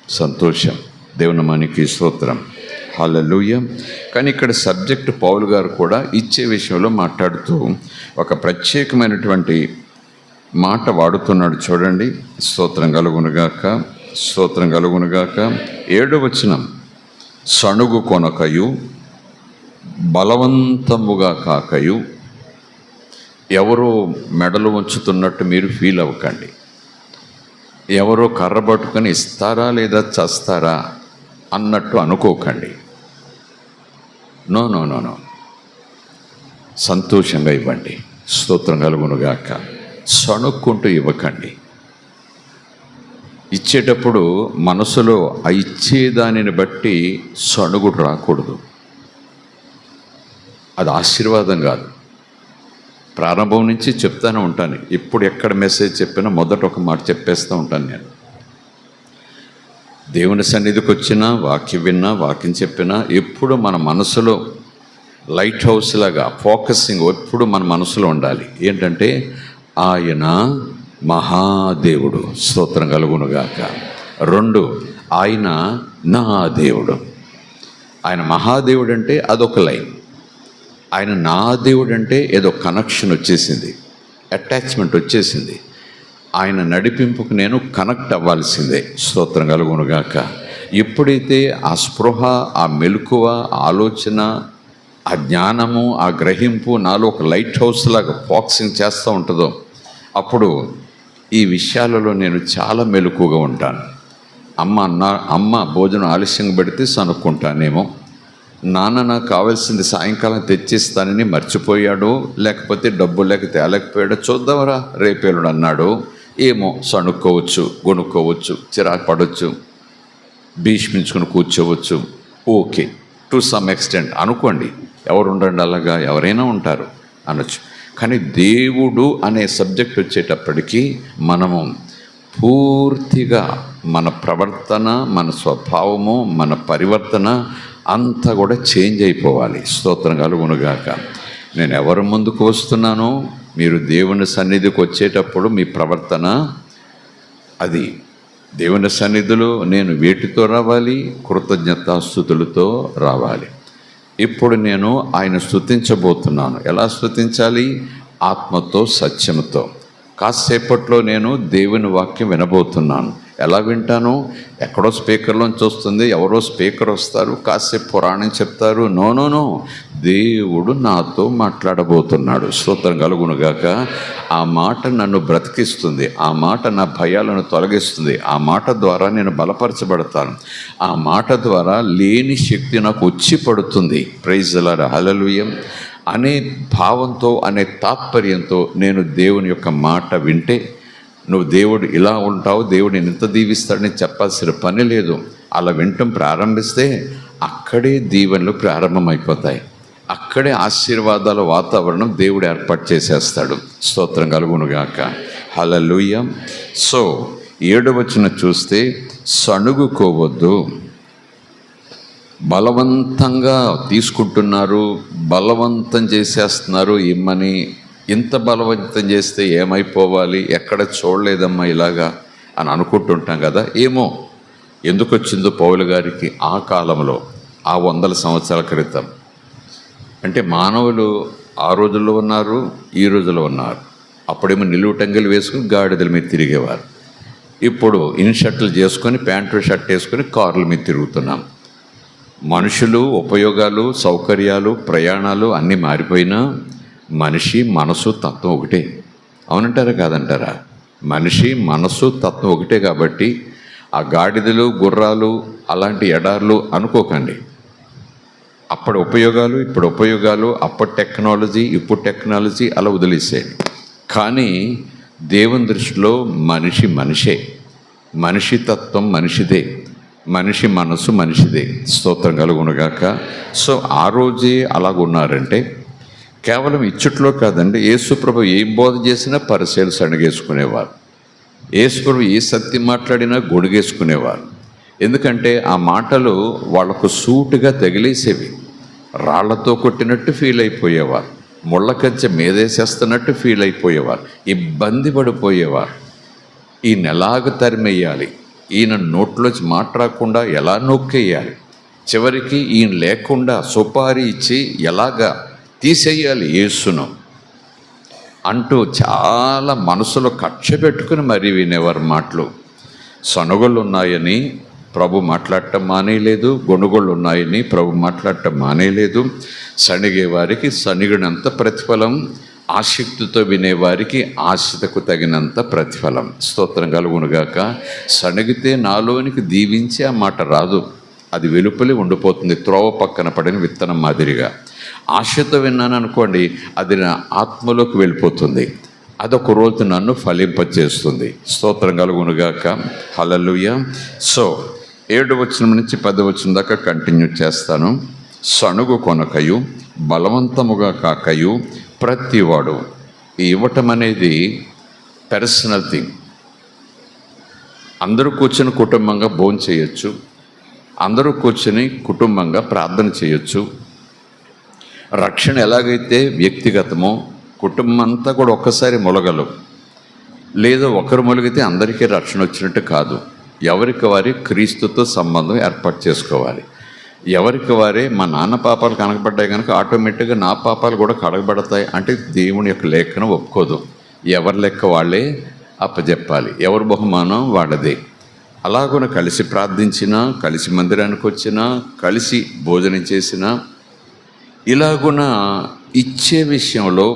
సంతోషం. దేవుని మనకి స్తోత్రం, హల్లెలూయా. కానీ ఇక్కడ సబ్జెక్ట్ పౌలు గారు కూడా ఇచ్చే విషయంలో మాట్లాడుతూ ఒక ప్రత్యేకమైనటువంటి మాట వాడుతున్నాడు. చూడండి, స్తోత్రం కలుగునుగాక. 7వ వచనం, సణుగు కొనకయు బలవంతముగా కాకయు. ఎవరో మెడలు ఉంచుతున్నట్టు మీరు ఫీల్ అవ్వకండి. ఎవరో కర్ర పట్టుకొని ఇస్తారా లేదా చస్తారా అన్నట్టు అనుకోకండి. నో, సంతోషంగా ఇవ్వండి. స్తోత్రం కలుగునుగాక. సణుక్కుంటూ ఇవ్వకండి. ఇచ్చేటప్పుడు మనసులో ఆ ఇచ్చేదానిని బట్టి సణుగుడు రాకూడదు. అది ఆశీర్వాదం కాదు. ప్రారంభం నుంచి చెప్తానే ఉంటాను. ఇప్పుడు ఎక్కడ మెసేజ్ చెప్పినా మొదట ఒక మాట చెప్పేస్తూ ఉంటాను. నేను దేవుని సన్నిధికి వచ్చినా, వాక్యం విన్నా, వాక్యం చెప్పినా ఎప్పుడు మన మనసులో లైట్ హౌస్ లాగా ఫోకసింగ్ ఎప్పుడు మన మనసులో ఉండాలి. ఏంటంటే ఆయన మహాదేవుడు. స్తోత్రం కలుగునుగాక. 2, ఆయన నా దేవుడు. ఆయన మహాదేవుడు అంటే అదొక లైన్. ఆయన నా దేవుడు అంటే ఏదో కనెక్షన్ వచ్చేసింది, అటాచ్మెంట్ వచ్చేసింది. ఆయన నడిపింపుకు నేను కనెక్ట్ అవ్వాల్సిందే. స్తోత్రం కలుగునుగాక. ఎప్పుడైతే ఆ స్పృహ, ఆ మెలకువ, ఆలోచన, ఆ జ్ఞానము, ఆ గ్రహింపు నాలో ఒక లైట్ హౌస్ లాగా ఫోకసింగ్ చేస్తూ ఉంటుందో అప్పుడు ఈ విషయాలలో నేను చాలా మెలకుగా ఉంటాను. అమ్మ భోజనం ఆలస్యంగా పెడితే సనుక్కుంటానేమో, నాన్న నాకు కావాల్సింది సాయంకాలం తెచ్చిస్తానని మర్చిపోయాడు, లేకపోతే డబ్బు లేక తేలేకపోయాడో, చూద్దామరా రేపేలుడు అన్నాడు, ఏమో సణుక్కోవచ్చు, గొనుక్కోవచ్చు, చిరాకు పడవచ్చు, భీష్మించుకుని కూర్చోవచ్చు. ఓకే, టు సమ్ ఎక్స్టెంట్ అనుకోండి. ఎవరు ఉండండి, అలాగా ఎవరైనా ఉంటారు అనొచ్చు. కానీ దేవుడు అనే సబ్జెక్ట్ వచ్చేటప్పటికీ మనము పూర్తిగా మన ప్రవర్తన, మన స్వభావము, మన పరివర్తన అంతా కూడా చేంజ్ అయిపోవాలి. స్తోత్రం కలుగునుగాక. నేను ఎవరి ముందుకు వస్తున్నానో, మీరు దేవుని సన్నిధికి వచ్చేటప్పుడు మీ ప్రవర్తన అది దేవుని సన్నిధిలో నేను వేటితో రావాలి? కృతజ్ఞతాస్తుతులతో రావాలి. ఇప్పుడు నేను ఆయన స్తుతించబోతున్నాను. ఎలా స్తుతించాలి? ఆత్మతో, సత్యముతో. కాసేపట్లో నేను దేవుని వాక్యం వినబోతున్నాను. ఎలా వింటాను? ఎక్కడో స్పీకర్లోంచి వస్తుంది, ఎవరో స్పీకర్ వస్తారు, కాసేపు పురాణం చెప్తారు. నో, దేవుడు నాతో మాట్లాడబోతున్నాడు. స్తోత్రం కలుగునుగాక. ఆ మాట నన్ను బ్రతికిస్తుంది, ఆ మాట నా భయాలను తొలగిస్తుంది, ఆ మాట ద్వారా నేను బలపరచబడతాను, ఆ మాట ద్వారా లేని శక్తి నాకు వచ్చి పడుతుంది. ప్రైజ్ ది లార్డ్, హల్లెలూయా అనే భావంతో, అనే తాత్పర్యంతో నేను దేవుని యొక్క మాట వింటే నువ్వు దేవుడు ఇలా ఉంటావు, దేవుడు నేను ఇంత దీవిస్తాడని చెప్పాల్సిన పని లేదు. అలా వినటం ప్రారంభిస్తే అక్కడే దీవెనలు ప్రారంభమైపోతాయి. అక్కడే ఆశీర్వాదాల వాతావరణం దేవుడు ఏర్పాటు చేసేస్తాడు. స్తోత్రం కలుగునుగాక. హల్లెలూయా. సో 7వ వచనం చూస్తే, సణుగుకోవద్దు. బలవంతంగా తీసుకుంటున్నారు, బలవంతం చేసేస్తున్నారు ఇమ్మని. ఇంత బలవంతం చేస్తే ఏమైపోవాలి, ఎక్కడ చూడలేదమ్మా ఇలాగా అని అనుకుంటుంటాం కదా. ఏమో ఎందుకు వచ్చిందో పౌలు గారికి ఆ కాలంలో, ఆ 100 సంవత్సరాల క్రితం. అంటే మానవులు ఆ రోజుల్లో ఉన్నారు, ఈ రోజుల్లో ఉన్నారు. అప్పుడేమో నిలువుటంగిలు వేసుకుని గాడిదల మీద తిరిగేవారు. ఇప్పుడు ఇన్షర్ట్లు చేసుకొని, ప్యాంటు షర్ట్ వేసుకొని కార్ల మీద తిరుగుతున్నాం. మనుషులు, ఉపయోగాలు, సౌకర్యాలు, ప్రయాణాలు అన్నీ మారిపోయినా మనిషి మనసు తత్వం ఒకటే. అవునంటారా కాదంటారా? మనిషి మనసు తత్వం ఒకటే. కాబట్టి ఆ గాడిదలు, గుర్రాలు, అలాంటి ఎడార్లు అనుకోకండి. అప్పటి ఉపయోగాలు, ఇప్పుడు ఉపయోగాలు, అప్పటి టెక్నాలజీ, ఇప్పుడు టెక్నాలజీ అలా వదిలేసేది. కానీ దేవుని దృష్టిలో మనిషి మనిషే, మనిషి తత్వం మనిషిదే, మనిషి మనసు మనిషిదే. స్తోత్రం కలుగునుగాక. సో ఆ రోజే అలాగున్నారంటే కేవలం ఇచ్చుట్లో కాదండి. యేసుప్రభు ఏం బోధ చేసినా పరిశీలు సణగేసుకునేవారు. యేసుప్రభు ఏ సత్యం మాట్లాడినా గొడుగేసుకునేవారు. ఎందుకంటే ఆ మాటలు వాళ్లకు సూటుగా తగిలేసేవి. రాళ్లతో కొట్టినట్టు ఫీల్ అయిపోయేవారు, ముళ్ళ కంచె మీదేసేస్తున్నట్టు ఫీల్ అయిపోయేవారు, ఇబ్బంది పడిపోయేవారు. ఈయన ఎలాగ తరిమెయ్యాలి, ఈయన నోట్లోంచి మాట రాకుండా ఎలా నొక్కేయాలి, చివరికి ఈయన లేకుండా సుపారీ ఇచ్చి ఎలాగా తీసేయాలి యేసును అంటూ చాలా మనసులో కక్ష పెట్టుకుని మరీ వినేవారు మాటలు. సనుగులు ఉన్నాయని ప్రభు మాట్లాడటం మానేయలేదు, గొనుగోళ్ళు ఉన్నాయని ప్రభు మాట్లాడటం మానేయలేదు. సణిగే వారికి సణిగినంత ప్రతిఫలం, ఆసక్తితో వినేవారికి ఆశతకు తగినంత ప్రతిఫలం. స్తోత్రం కలుగునుగాక. సణిగితే నాలోనికి దీవించి ఆ మాట రాదు, అది వెలుపలి ఉండిపోతుంది, త్రోవ పక్కన పడిన విత్తనం మాదిరిగా. ఆశతో విన్నాను అనుకోండి, అది నా ఆత్మలోకి వెళ్ళిపోతుంది, అదొక రోజు నన్ను ఫలింపచేస్తుంది. స్తోత్రం కలుగునుగాక. హల్లెలూయా. సో 7వ వచనం నుంచి 10వ వచనం దాకా కంటిన్యూ చేస్తాను. సణుగు కొనకయు, బలవంతముగా కాకయు ప్రతివాడు. ఈ ఇవ్వటం అనేది పర్సనల్ థింగ్. అందరూ కూర్చొని కుటుంబంగా భోజనం చేయొచ్చు, అందరూ కూర్చొని కుటుంబంగా ప్రార్థన చేయొచ్చు. రక్షణ ఎలాగైతే వ్యక్తిగతమో, కుటుంబం అంతా కూడా ఒక్కసారి మొలగలవు. లేదా ఒకరు మొలిగితే అందరికీ రక్షణ వచ్చినట్టు కాదు. ఎవరికి వారి క్రీస్తుతో సంబంధం ఏర్పాటు చేసుకోవాలి. ఎవరికి వారే మా నాన్న పాపాలు కనకబడ్డాయి కనుక ఆటోమేటిక్గా నా పాపాలు కూడా కడగబడతాయి అంటే దేవుని యొక్క లేఖనం ఒప్పుకోదు. ఎవరి లెక్క వాళ్ళే అప్పచెప్పాలి, ఎవరి బహుమానం వాళ్ళదే. అలాగున కలిసి ప్రార్థించినా, కలిసి మందిరానికి వచ్చినా, కలిసి భోజనం చేసినా, ఇలాగున ఇచ్చే విషయంలో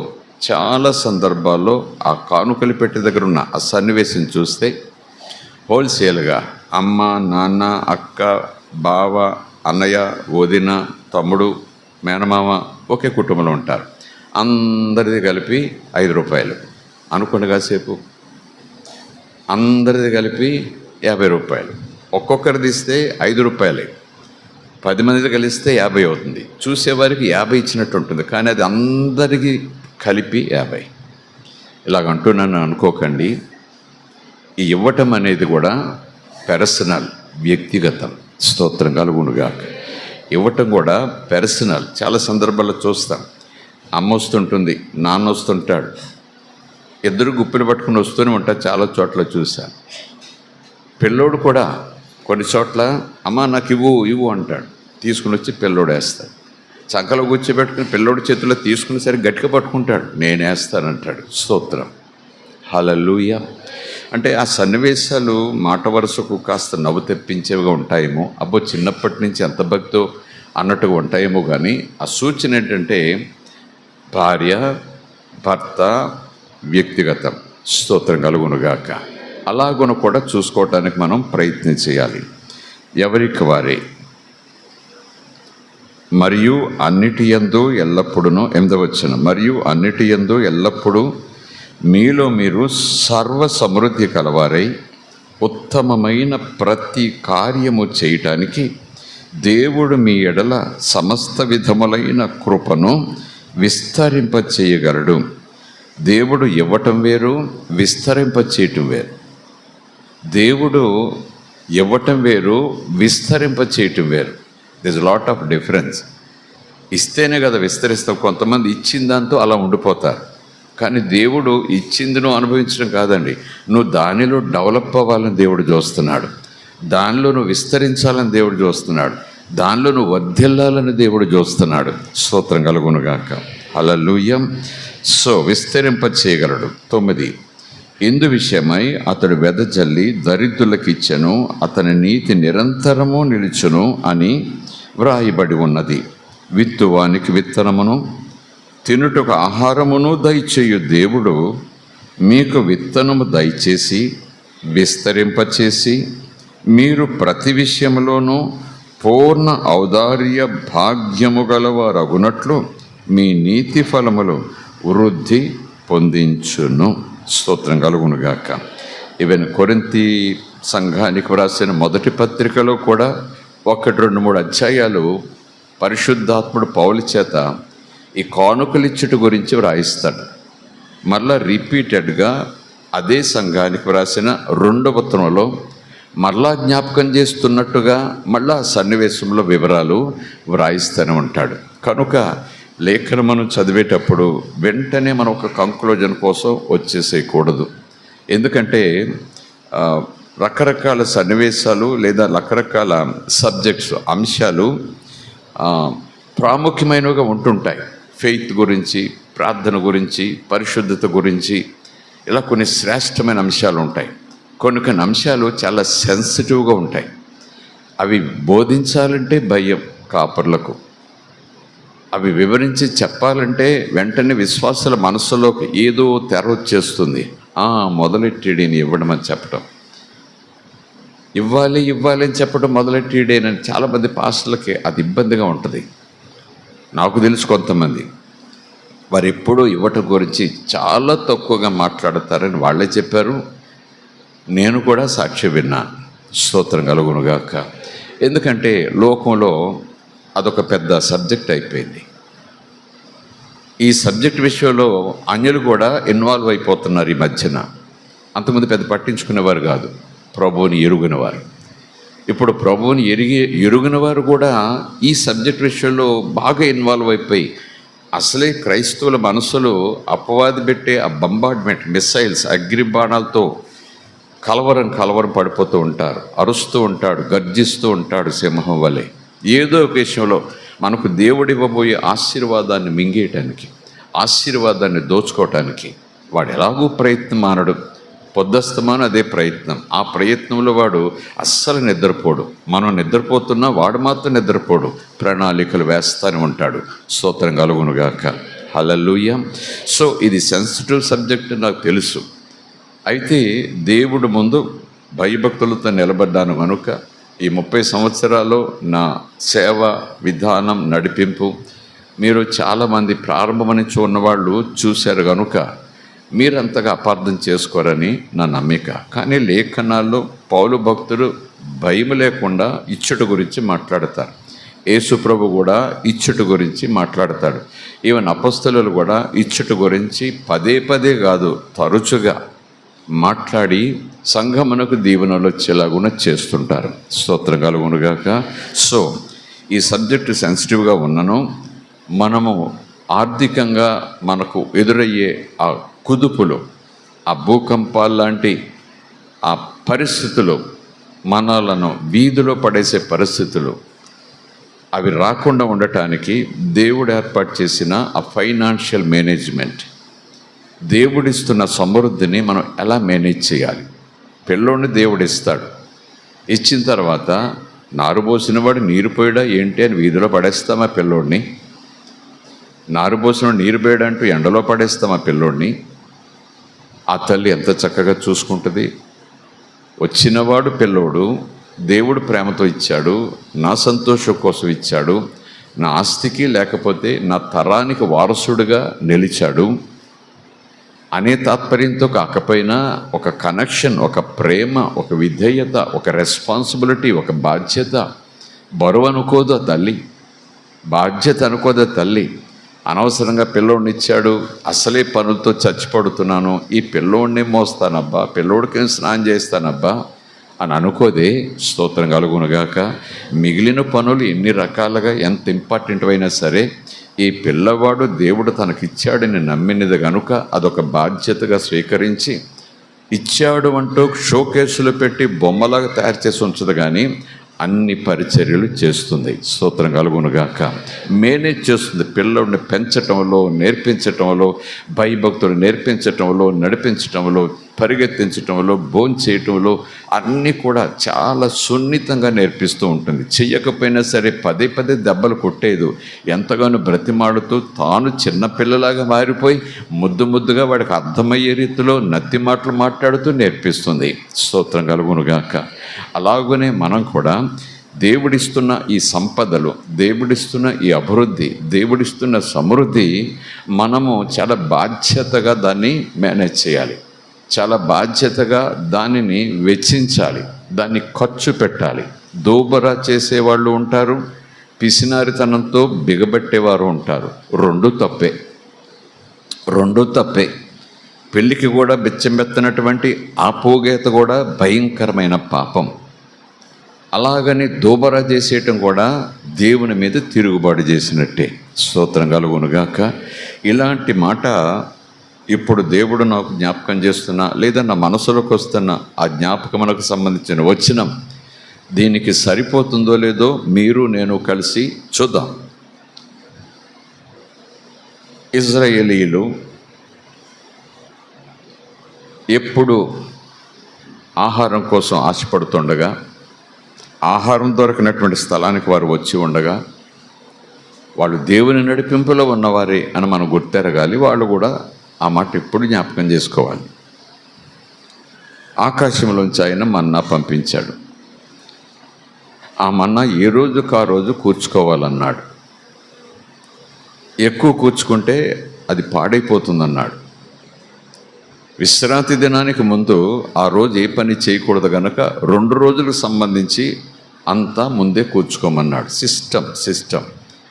చాలా సందర్భాల్లో ఆ కానుకలు పెట్టే దగ్గర ఉన్న ఆ సన్నివేశం చూస్తే హోల్సేల్గా అమ్మ, నాన్న, అక్క, బావ, అన్నయ్య, వదిన, తమ్ముడు, మేనమామ ఒకే కుటుంబంలో ఉంటారు. అందరిది కలిపి 5 రూపాయలు అనుకోండి. కాసేపు అందరిది కలిపి 50 రూపాయలు. ఒక్కొక్కరిది ఇస్తే 5 రూపాయలే. 10 మందితో కలిస్తే 50 అవుతుంది. చూసేవారికి 50 ఇచ్చినట్టు ఉంటుంది, కానీ అది అందరికీ కలిపి 50. ఇలాగంటున్నాను అనుకోకండి. ఈ ఇవ్వటం అనేది కూడా పర్సనల్, వ్యక్తిగతం. స్తోత్రం కలుగునుగాక. ఇవ్వటం కూడా పర్సనల్. చాలా సందర్భాల్లో చూస్తాం. అమ్మ వస్తుంటుంది, నాన్న వస్తుంటాడు, ఇద్దరు గుప్పిలు పట్టుకుని వస్తూనే ఉంటారు. చాలా చోట్ల చూశాను. పిల్లోడు కూడా కొన్ని చోట్ల అమ్మ నాకు ఇవ్వు అంటాడు, తీసుకుని వచ్చి పిల్లోడు వేస్తాడు. చంకలో కూర్చోబెట్టుకుని పిల్లోడి చేతిలో తీసుకుని సరే గట్టిగా పట్టుకుంటాడు, నేను వేస్తానంటాడు. స్తోత్రం. హల్లెలూయా. అంటే ఆ సన్నివేశాలు మాట వరుసకు కాస్త నవ్వు తెప్పించేవిగా ఉంటాయేమో, అబ్బో చిన్నప్పటి నుంచి ఎంత భక్తో అన్నట్టుగా ఉంటాయేమో. కానీ ఆ సూచన ఏంటంటే భార్య, భర్త, వ్యక్తిగతం. స్తోత్రం కలుగునుగాక. అలాగున కూడా చూసుకోవటానికి మనం ప్రయత్నం చేయాలి. ఎవరికి వారే మరియు అన్నిటి యందు ఎల్లప్పుడూ 8వ వచనం, మరియు అన్నిటి యందు ఎల్లప్పుడూ మీలో మీరు సర్వ సమృద్ధి కలవారై ఉత్తమమైన ప్రతి కార్యము చేయటానికి దేవుడు మీ ఎడల సమస్త విధములైన కృపను విస్తరింపచేయగలడు. దేవుడు ఇవ్వటం వేరు, విస్తరింపచేయటం వేరు. దేవుడు ఇవ్వటం వేరు, విస్తరింపచేయటం వేరు. This lot of difference. ఇస్తేనే కదా విస్తరిస్తాం. కొంతమంది ఇచ్చిన దాంతో అలా ఉండిపోతారు. కానీ దేవుడు ఇచ్చింది నువ్వు అనుభవించడం కాదండి, నువ్వు దానిలో డెవలప్ అవ్వాలని దేవుడు చూస్తున్నాడు. దానిలో నువ్వు విస్తరించాలని దేవుడు చూస్తున్నాడు. దానిలో నువ్వు వర్ధిల్లాలని దేవుడు చూస్తున్నాడు. స్తోత్రం కలుగునుగాక. హల్లెలూయా. సో విస్తరింప చేయగలడు. 9, ఇందు విషయమై అతడు వెదజల్లి దరిద్రులకు ఇచ్చెను, అతని నీతి నిరంతరము నిలుచును అని వ్రాయబడి ఉన్నది. విత్తువానికి విత్తనమును, తినుటకు ఆహారమును దయచేయు దేవుడు మీకు విత్తనము దయచేసి విస్తరింపచేసి మీరు ప్రతి విషయంలోనూ పూర్ణ ఔదార్య భాగ్యము గలవారగునట్లు మీ నీతి ఫలములు వృద్ధి పొందించును. స్తోత్రం కలుగునుగాక. ఈవెన్ కొరింథీ సంఘానికి వ్రాసిన మొదటి పత్రికలో కూడా 1, 2, 3 అధ్యాయాలు పరిశుద్ధాత్ముడు పౌలు చేత ఈ కానుకలిచ్చుట గురించి వ్రాయిస్తాడు. మళ్ళా రిపీటెడ్గా అదే సంఘానికి వ్రాసిన 2వ ఉత్తరంలో మళ్ళా జ్ఞాపకం చేస్తున్నట్టుగా మళ్ళా సన్నివేశంలో వివరాలు వ్రాయిస్తూనే ఉంటాడు. కనుక లేఖనమును చదివేటప్పుడు వెంటనే మనం ఒక కంక్లూజన్ కోసం వచ్చేసేయకూడదు. ఎందుకంటే రకరకాల సన్నివేశాలు లేదా రకరకాల సబ్జెక్ట్స్, అంశాలు ప్రాముఖ్యమైనవిగా ఉంటుంటాయి. ఫెయిత్ గురించి, ప్రార్థన గురించి, పరిశుద్ధత గురించి, ఇలా కొన్ని శ్రేష్టమైన అంశాలు ఉంటాయి. కొన్ని అంశాలు చాలా సెన్సిటివ్గా ఉంటాయి. అవి బోధించాలంటే భయం కాపర్లకు, అవి వివరించి చెప్పాలంటే వెంటనే విశ్వాసుల మనసులోకి ఏదో తెర వచ్చేస్తుంది. మొదలెట్టిడేని ఇవ్వడం అని చెప్పడం, ఇవ్వాలి అని చెప్పడం మొదలెట్టిడేనని చాలామంది పాస్టర్లకి అది ఇబ్బందిగా ఉంటుంది. నాకు తెలుసు కొంతమంది వారు ఎప్పుడూ ఇవ్వటం గురించి చాలా తక్కువగా మాట్లాడతారని వాళ్ళే చెప్పారు. నేను కూడా సాక్షి విన్నాను. స్తోత్రం కలుగునుగాక. ఎందుకంటే లోకంలో అదొక పెద్ద సబ్జెక్ట్ అయిపోయింది. ఈ సబ్జెక్ట్ విషయంలో అన్యులు కూడా ఇన్వాల్వ్ అయిపోతున్నారు ఈ మధ్యన. అంతకుముందు పెద్ద పట్టించుకునేవారు కాదు, ప్రభువుని ఎరుగునవారు. ఇప్పుడు ప్రభువుని ఎరుగున వారు కూడా ఈ సబ్జెక్ట్ విషయంలో బాగా ఇన్వాల్వ్ అయిపోయి అసలే క్రైస్తవుల మనసులో అపవాది పెట్టే ఆ బంబార్డ్మెంట్ మిస్సైల్స్, అగ్నిబాణాలతో కలవరం పడిపోతూ ఉంటారు. అరుస్తూ ఉంటాడు, గర్జిస్తూ ఉంటాడు సింహం వలె. ఏదో ఒక విషయంలో మనకు దేవుడు ఇవ్వబోయే ఆశీర్వాదాన్ని మింగేయటానికి, ఆశీర్వాదాన్ని దోచుకోవటానికి వాడు ఎలాగూ ప్రయత్నం మానడు. పొద్దస్తమానం అదే ప్రయత్నం. ఆ ప్రయత్నంలో వాడు అస్సలు నిద్రపోడు. మనం నిద్రపోతున్నా వాడు మాత్రం నిద్రపోడు, ప్రణాళికలు వేస్తూనే ఉంటాడు. స్తోత్రం కలుగునుగాక. హల్లెలూయా. సో ఇది సెన్సిటివ్ సబ్జెక్ట్ నాకు తెలుసు. అయితే దేవుడు ముందు భయభక్తులతో నిలబడ్డాను కనుక ఈ 30 సంవత్సరాలు నా సేవ విధానం, నడిపింపు మీరు చాలామంది ప్రారంభం నుంచి ఉన్నవాళ్ళు చూశారు కనుక మీరంతగా అపార్థం చేసుకోరని నా నమ్మిక. కానీ లేఖనాల్లో పౌలు భక్తుడు భయం లేకుండా ఇచ్చుట గురించి మాట్లాడతారు. యేసు ప్రభు కూడా ఇచ్చుట గురించి మాట్లాడతాడు. ఈవెన్ అపొస్తలులు కూడా ఇచ్చుట గురించి పదే కాదు, తరచుగా మాట్లాడి సంఘమునకు దీవెనలు వచ్చేలాగున చేస్తుంటారు. స్తోత్రం కలుగునుగాక. సో ఈ సబ్జెక్టు సెన్సిటివ్గా ఉన్నను, మనము ఆర్థికంగా మనకు ఎదురయ్యే ఆ కుదుపులు, ఆ భూకంపాలు లాంటి ఆ పరిస్థితులు, మనలను వీధిలో పడేసే పరిస్థితులు, అవి రాకుండా ఉండటానికి దేవుడు ఏర్పాటు చేసిన ఆ ఫైనాన్షియల్ మేనేజ్మెంట్, దేవుడిస్తున్న సమృద్ధిని మనం ఎలా మేనేజ్ చేయాలి. పిల్లోడిని దేవుడు ఇస్తాడు. ఇచ్చిన తర్వాత నారుబోసిన వాడు నీరు పోయడా ఏంటి అని వీధిలో పడేస్తామా పిల్లోడిని? నారుబోసిన నీరు పోయడంటూ ఎండలో పడేస్తామా పిల్లోడిని? ఆ తల్లి ఎంత చక్కగా చూసుకుంటుంది. వచ్చినవాడు పిల్లోడు దేవుడు ప్రేమతో ఇచ్చాడు, నా సంతోషం కోసం ఇచ్చాడు, నా ఆస్తికి లేకపోతే నా తరానికి వారసుడుగా నిలిచాడు. అనే తాత్పర్యంతో కాకపోయినా ఒక కనెక్షన్, ఒక ప్రేమ, ఒక విధేయత, ఒక రెస్పాన్సిబిలిటీ, ఒక బాధ్యత. బరువు అనుకోదు ఆ తల్లి, బాధ్యత అనుకోదు ఆ తల్లి. అనవసరంగా పిల్లోడిని ఇచ్చాడు, అసలే పనులతో చచ్చిపడుతున్నాను, ఈ పిల్లోడిని మోస్తానబ్బా, పిల్లోడికి స్నానం చేస్తానబ్బా అని అనుకోదే. స్తోత్రం కలుగునుగాక. మిగిలిన పనులు ఎన్ని రకాలుగా ఎంత ఇంపార్టెంట్ అయినా సరే, ఈ పిల్లవాడు దేవుడు తనకిచ్చాడని నమ్మినది కనుక అదొక బాధ్యతగా స్వీకరించి ఇచ్చాడు అంటూ షోకేసులు పెట్టి బొమ్మలాగా తయారు చేసి ఉంచదు, కానీ అన్ని పరిచర్యలు చేస్తుంది. స్తోత్రం కలుగునుగాక. మేనేజ్ చేస్తుంది. పిల్లల్ని పెంచటంలో, నేర్పించటంలో, భయభక్తులు నేర్పించటంలో, నడిపించటంలో, పరిగెత్తించటంలో, భోంచేయటంలో అన్నీ కూడా చాలా సున్నితంగా నేర్పిస్తూ ఉంటుంది. చెయ్యకపోయినా సరే పదే పదే దెబ్బలు కొట్టేదు. ఎంతగానో బ్రతిమాడుతూ తాను చిన్నపిల్లలాగా మారిపోయి ముద్దుగా వాడికి అర్థమయ్యే రీతిలో నత్తి మాటలు మాట్లాడుతూ నేర్పిస్తుంది. స్తోత్రం కలుగునుగాక. అలాగనే మనం కూడా దేవుడిస్తున్న ఈ సంపదలు, దేవుడిస్తున్న ఈ అభివృద్ధి, దేవుడిస్తున్న సమృద్ధి మనము చాలా బాధ్యతగా దాన్ని మేనేజ్ చేయాలి. చాలా బాధ్యతగా దానిని వెచ్చించాలి, దాన్ని ఖర్చు పెట్టాలి. దోబరా చేసేవాళ్ళు ఉంటారు, పిసినారితనంతో బిగబెట్టేవారు ఉంటారు. రెండు తప్పే. పెళ్ళికి కూడా బెచ్చమెత్తనటువంటి ఆపోగేత కూడా భయంకరమైన పాపం. అలాగని దోబరా చేసేయటం కూడా దేవుని మీద తిరుగుబాటు చేసినట్టే. స్తోత్రం కలుగునుగాక. ఇలాంటి మాట ఇప్పుడు దేవుడు నాకు జ్ఞాపకం చేస్తున్నా, లేదా నా మనసులోకి వస్తున్న ఆ జ్ఞాపకమునకు సంబంధించిన వచనం దీనికి సరిపోతుందో లేదో మీరు నేను కలిసి చూద్దాం. ఇశ్రాయేలీయులు ఎప్పుడు ఆహారం కోసం ఆశపడుతుండగా, ఆహారం దొరకనటువంటి స్థలానికి వారు వచ్చి ఉండగా, వాళ్ళు దేవుని నడిపింపులో ఉన్నవారే అని మనం గుర్తెరగాలి. వాళ్ళు కూడా ఆ మాట ఎప్పుడు జ్ఞాపకం చేసుకోవాలి. ఆకాశంలోంచి ఆయన మన్నా పంపించాడు. ఆ మన్నా ఏ రోజుకు ఆ రోజు కూర్చుకోవాలన్నాడు. ఎక్కువ కూర్చుకుంటే అది పాడైపోతుందన్నాడు. విశ్రాంతి దినానికి ముందు ఆ రోజు ఏ పని చేయకూడదు కనుక 2 రోజులకు సంబంధించి అంతా ముందే కూర్చుకోమన్నాడు. సిస్టమ్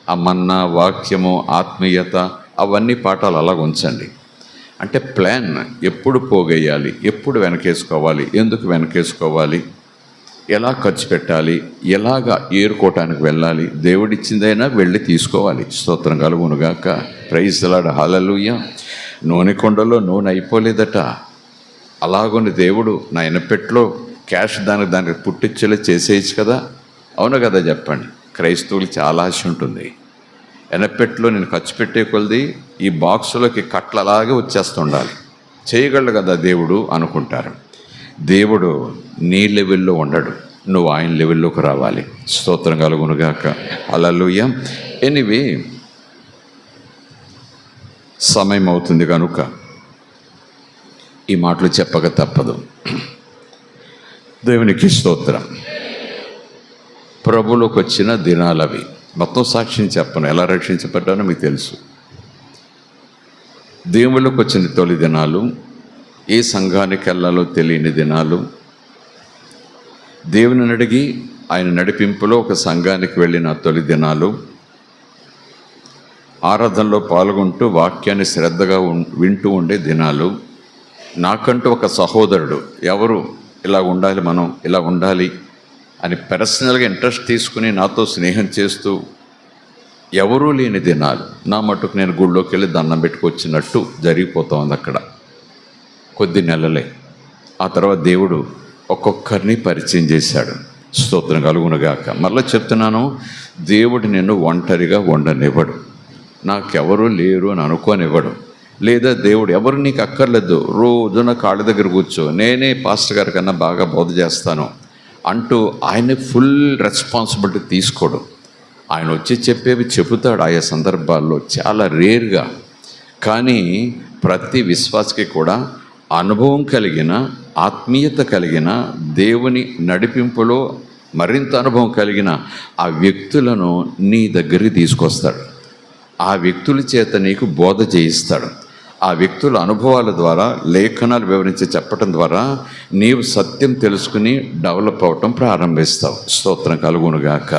ఆ మన్నా, వాక్యము, ఆత్మీయత అవన్నీ పాఠాలు అలా ఉంచండి. అంటే ప్లాన్, ఎప్పుడు పోగేయాలి, ఎప్పుడు వెనకేసుకోవాలి, ఎందుకు వెనకేసుకోవాలి, ఎలా ఖర్చు పెట్టాలి, ఎలాగా ఏరుకోవటానికి వెళ్ళాలి, దేవుడిచ్చిందైనా వెళ్ళి తీసుకోవాలి. స్తోత్రం కలుగునుగాక. Praise the lord. హల్లెలూయా. నూనె కొండలో నూనె అయిపోలేదట. అలాగని దేవుడు నా ఎనపెట్లో క్యాష్ దానికి పుట్టించేలా చేసేయచ్చు కదా. అవును కదా, చెప్పండి. క్రైస్తవులకు చాలా ఆశ ఉంటుంది. ఎనపెట్లో నేను ఖర్చు పెట్టే కొలది ఈ బాక్సులోకి కట్లు అలాగే వచ్చేస్తుండాలి, చేయగలడు కదా దేవుడు అనుకుంటారు. దేవుడు నీ లెవెల్లో ఉండడు, నువ్వు ఆయన లెవెల్లోకి రావాలి. స్తోత్రం కలుగునుగాక. హల్లెలూయా. ఎనీవే, సమయం అవుతుంది కనుక ఈ మాటలు చెప్పక తప్పదు. దేవునికి స్తోత్రం. ప్రభులోకి వచ్చిన దినాలవి. మొత్తం సాక్ష్యం చెప్పను, ఎలా రక్షించబడ్డానో మీకు తెలుసు. దేవుళ్ళకి వచ్చిన తొలి దినాలు, ఏ సంఘానికి వెళ్ళాలో తెలియని దినాలు, దేవుని అడిగి ఆయన నడిపింపులో ఒక సంఘానికి వెళ్ళిన తొలి దినాలు, ఆరాధనలో పాల్గొంటూ వాక్యాన్ని శ్రద్ధగా వింటూ ఉండే దినాలు, నాకంటూ ఒక సహోదరుడు, ఎవరు ఇలా ఉండాలి, మనం ఇలా ఉండాలి అని పర్సనల్గా ఇంట్రెస్ట్ తీసుకుని నాతో స్నేహం చేస్తూ ఎవరూ లేని దినాలు. నా మటుకు నేను గుళ్ళోకి వెళ్ళి దండం పెట్టుకొచ్చినట్టు జరిగిపోతా ఉంది అక్కడ. కొద్ది నెలలే. ఆ తర్వాత దేవుడు ఒక్కొక్కరిని పరిచయం చేశాడు. స్తోత్రం కలుగునుగాక. మళ్ళీ చెప్తున్నాను, దేవుడు నిన్ను ఒంటరిగా ఉండనివ్వడు, నాకెవరూ లేరు అని అనుకోనివ్వడు. లేదా దేవుడు ఎవరు నీకు అక్కర్లేదు, రోజున కాళ్ళ దగ్గర కూర్చో, నేనే పాస్టర్ గారి కన్నా బాగా బోధ చేస్తాను అంటూ ఆయన ఫుల్ రెస్పాన్సిబిలిటీ తీసుకోడు. ఆయన వచ్చి చెప్పేవి చెబుతాడు ఆయా సందర్భాల్లో, చాలా రేర్గా. కానీ ప్రతి విశ్వాసకి కూడా అనుభవం కలిగిన, ఆత్మీయత కలిగిన, దేవుని నడిపింపులో మరింత అనుభవం కలిగిన ఆ వ్యక్తులను నీ దగ్గరికి తీసుకొస్తాడు. ఆ వ్యక్తుల చేత నీకు బోధ చేయిస్తాడు. ఆ వ్యక్తుల అనుభవాల ద్వారా, లేఖనాలు వివరించి చెప్పటం ద్వారా నీవు సత్యం తెలుసుకుని డెవలప్ అవటం ప్రారంభిస్తావు. స్తోత్రం కలుగునుగాక.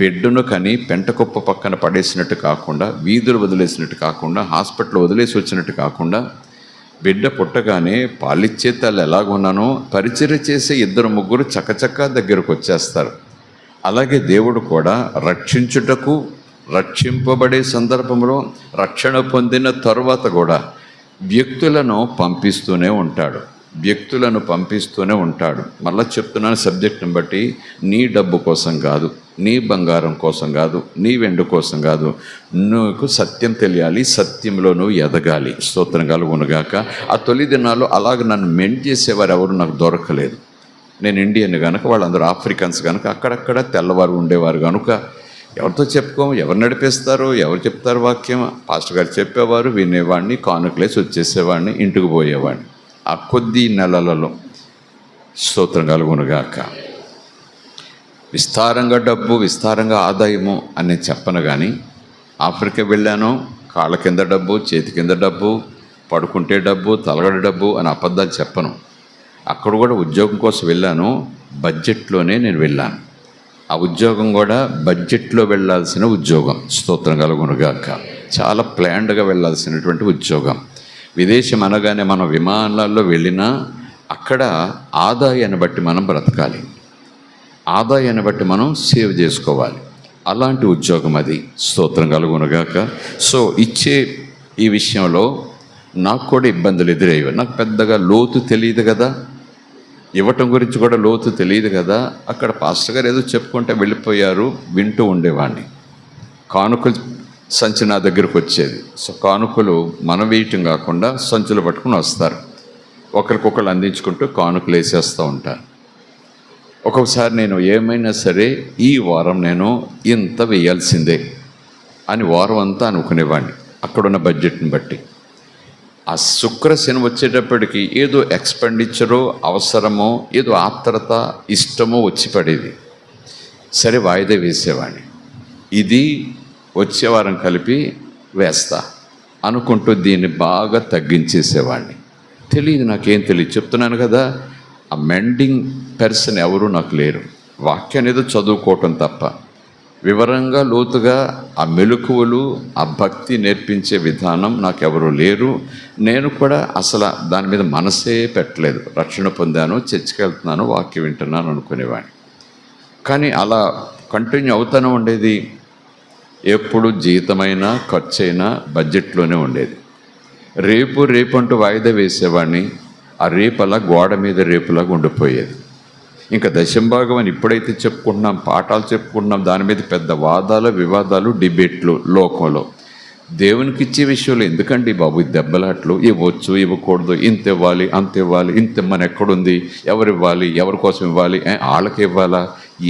బిడ్డను కని పెంటకుప్ప పక్కన పడేసినట్టు కాకుండా, వీధులు వదిలేసినట్టు కాకుండా, హాస్పిటల్ వదిలేసి వచ్చినట్టు కాకుండా, బిడ్డ పుట్టగానే పాలిచ్చే తల్లి ఎలాగున్నానో పరిచర్య చేసే 2-3 చకచకా దగ్గరకు వచ్చేస్తారు. అలాగే దేవుడు కూడా రక్షించుటకు, రక్షింపబడే సందర్భంలో, రక్షణ పొందిన తరువాత కూడా వ్యక్తులను పంపిస్తూనే ఉంటాడు. మళ్ళీ చెప్తున్నాను సబ్జెక్ట్ని బట్టి, నీ డబ్బు కోసం కాదు, నీ బంగారం కోసం కాదు, నీ వెండి కోసం కాదు, నువ్వు సత్యం తెలియాలి, సత్యంలో నువ్వు ఎదగాలి. స్తోత్రం కలుగునుగాక. ఆ తొలి దినాల్లో అలాగ నన్ను మెంట్ చేసేవారు ఎవరు నాకు దొరకలేదు. నేను ఇండియన్ కనుక, వాళ్ళందరూ ఆఫ్రికన్స్ కనుక, అక్కడక్కడ తెల్లవారు ఉండేవారు కనుక ఎవరితో చెప్పుకోము, ఎవరు నడిపిస్తారు, ఎవరు చెప్తారు వాక్యం, పాస్టర్ గారు చెప్పేవారు, వినేవాడిని, కానుకలేసి వచ్చేసేవాడిని, ఇంటికి పోయేవాడిని. ఆ కొద్ది నెలలలో స్తోత్రం కలుగునుగాక. విస్తారంగా డబ్బు, విస్తారంగా ఆదాయము అని నేను చెప్పను, కానీ ఆఫ్రికా వెళ్ళాను, కాళ్ళ కింద డబ్బు, చేతి కింద డబ్బు, పడుకుంటే డబ్బు, తలగడ డబ్బు అని అబద్ధాలు చెప్పను. అక్కడ కూడా ఉద్యోగం కోసం వెళ్ళాను, బడ్జెట్లోనే నేను వెళ్ళాను. ఆ ఉద్యోగం కూడా బడ్జెట్లో వెళ్ళాల్సిన ఉద్యోగం. స్తోత్రం కలుగునుగాక. చాలా ప్లాన్డ్గా వెళ్ళాల్సినటువంటి ఉద్యోగం. విదేశం అనగానే మనం విమానాల్లో వెళ్ళినా అక్కడ ఆదాయాన్ని బట్టి మనం బ్రతకాలి, ఆదాయాన్ని బట్టి మనం సేవ్ చేసుకోవాలి. అలాంటి ఉద్యోగం అది. స్తోత్రం కలుగునుగాక. సో ఇచ్చే ఈ విషయంలో నాకు కూడా ఇబ్బందులు ఎదురయ్యేవి. నాకు పెద్దగా లోతు తెలియదు కదా, ఇవ్వటం గురించి కూడా లోతు తెలియదు కదా. అక్కడ పాస్టర్ గారు ఏదో చెప్పుకుంటే వెళ్ళిపోయారు, వింటూ ఉండేవాడిని. కానుకలు సంచి నా దగ్గరకు వచ్చేది. సో కానుకలు మనం వేయటం కాకుండా సంచులు పట్టుకుని వస్తారు, ఒకరికొకరు అందించుకుంటూ కానుకలు వేసేస్తూ ఉంటారు. ఒక్కొక్కసారి నేను ఏమైనా సరే ఈ వారం నేను ఇంత వేయాల్సిందే అని వారం అంతా అనుకునేవాడిని, అక్కడున్న బడ్జెట్ని బట్టి. ఆ శుక్రశని వచ్చేటప్పటికి ఏదో ఎక్స్పెండిచరో, అవసరమో, ఏదో ఆత్రత, ఇష్టమో వచ్చి పడేది. సరే వాయిదా వేసేవాడిని. ఇది వచ్చే వారం కలిపి వేస్తా అనుకుంటూ దీన్ని బాగా తగ్గించేసేవాడిని. తెలియదు, నాకేం తెలియదు. చెప్తున్నాను కదా, ఆ మెండింగ్ పర్సన్ ఎవరు నాకు లేరు. వాక్యాన్ని ఏదో చదువుకోవటం తప్ప వివరంగా లోతుగా ఆ మెలకువలు, ఆ భక్తి నేర్పించే విధానం నాకెవరూ లేరు. నేను కూడా అసలు దాని మీద మనసే పెట్టలేదు. రక్షణ పొందాను, చర్చికి వెళ్తున్నాను, వాక్యం వింటున్నాను అనుకునేవాడిని. కానీ అలా కంటిన్యూ అవుతూనే ఉండేది. ఎప్పుడు జీతమైనా ఖర్చైనా బడ్జెట్లోనే ఉండేది. రేపు అంటూ వాయిదా వేసేవాడిని. ఆ రేపు అలా గోడ మీద రేపులాగా ఉండిపోయేది. ఇంకా దశంభాగం అని ఇప్పుడైతే చెప్పుకుంటున్నాం, పాఠాలు చెప్పుకుంటున్నాం, దాని మీద పెద్ద వాదాలు, వివాదాలు, డిబేట్లు లోకంలో. దేవునికి ఇచ్చే విషయంలో ఎందుకండి బాబు ఈ దెబ్బలాట్లు? ఇవ్వచ్చు, ఇవ్వకూడదు, ఇంత ఇవ్వాలి, అంత ఇవ్వాలి, ఇంత ఇమ్మని ఎక్కడుంది, ఎవరు ఇవ్వాలి, ఎవరి కోసం ఇవ్వాలి, వాళ్ళకి ఇవ్వాలా,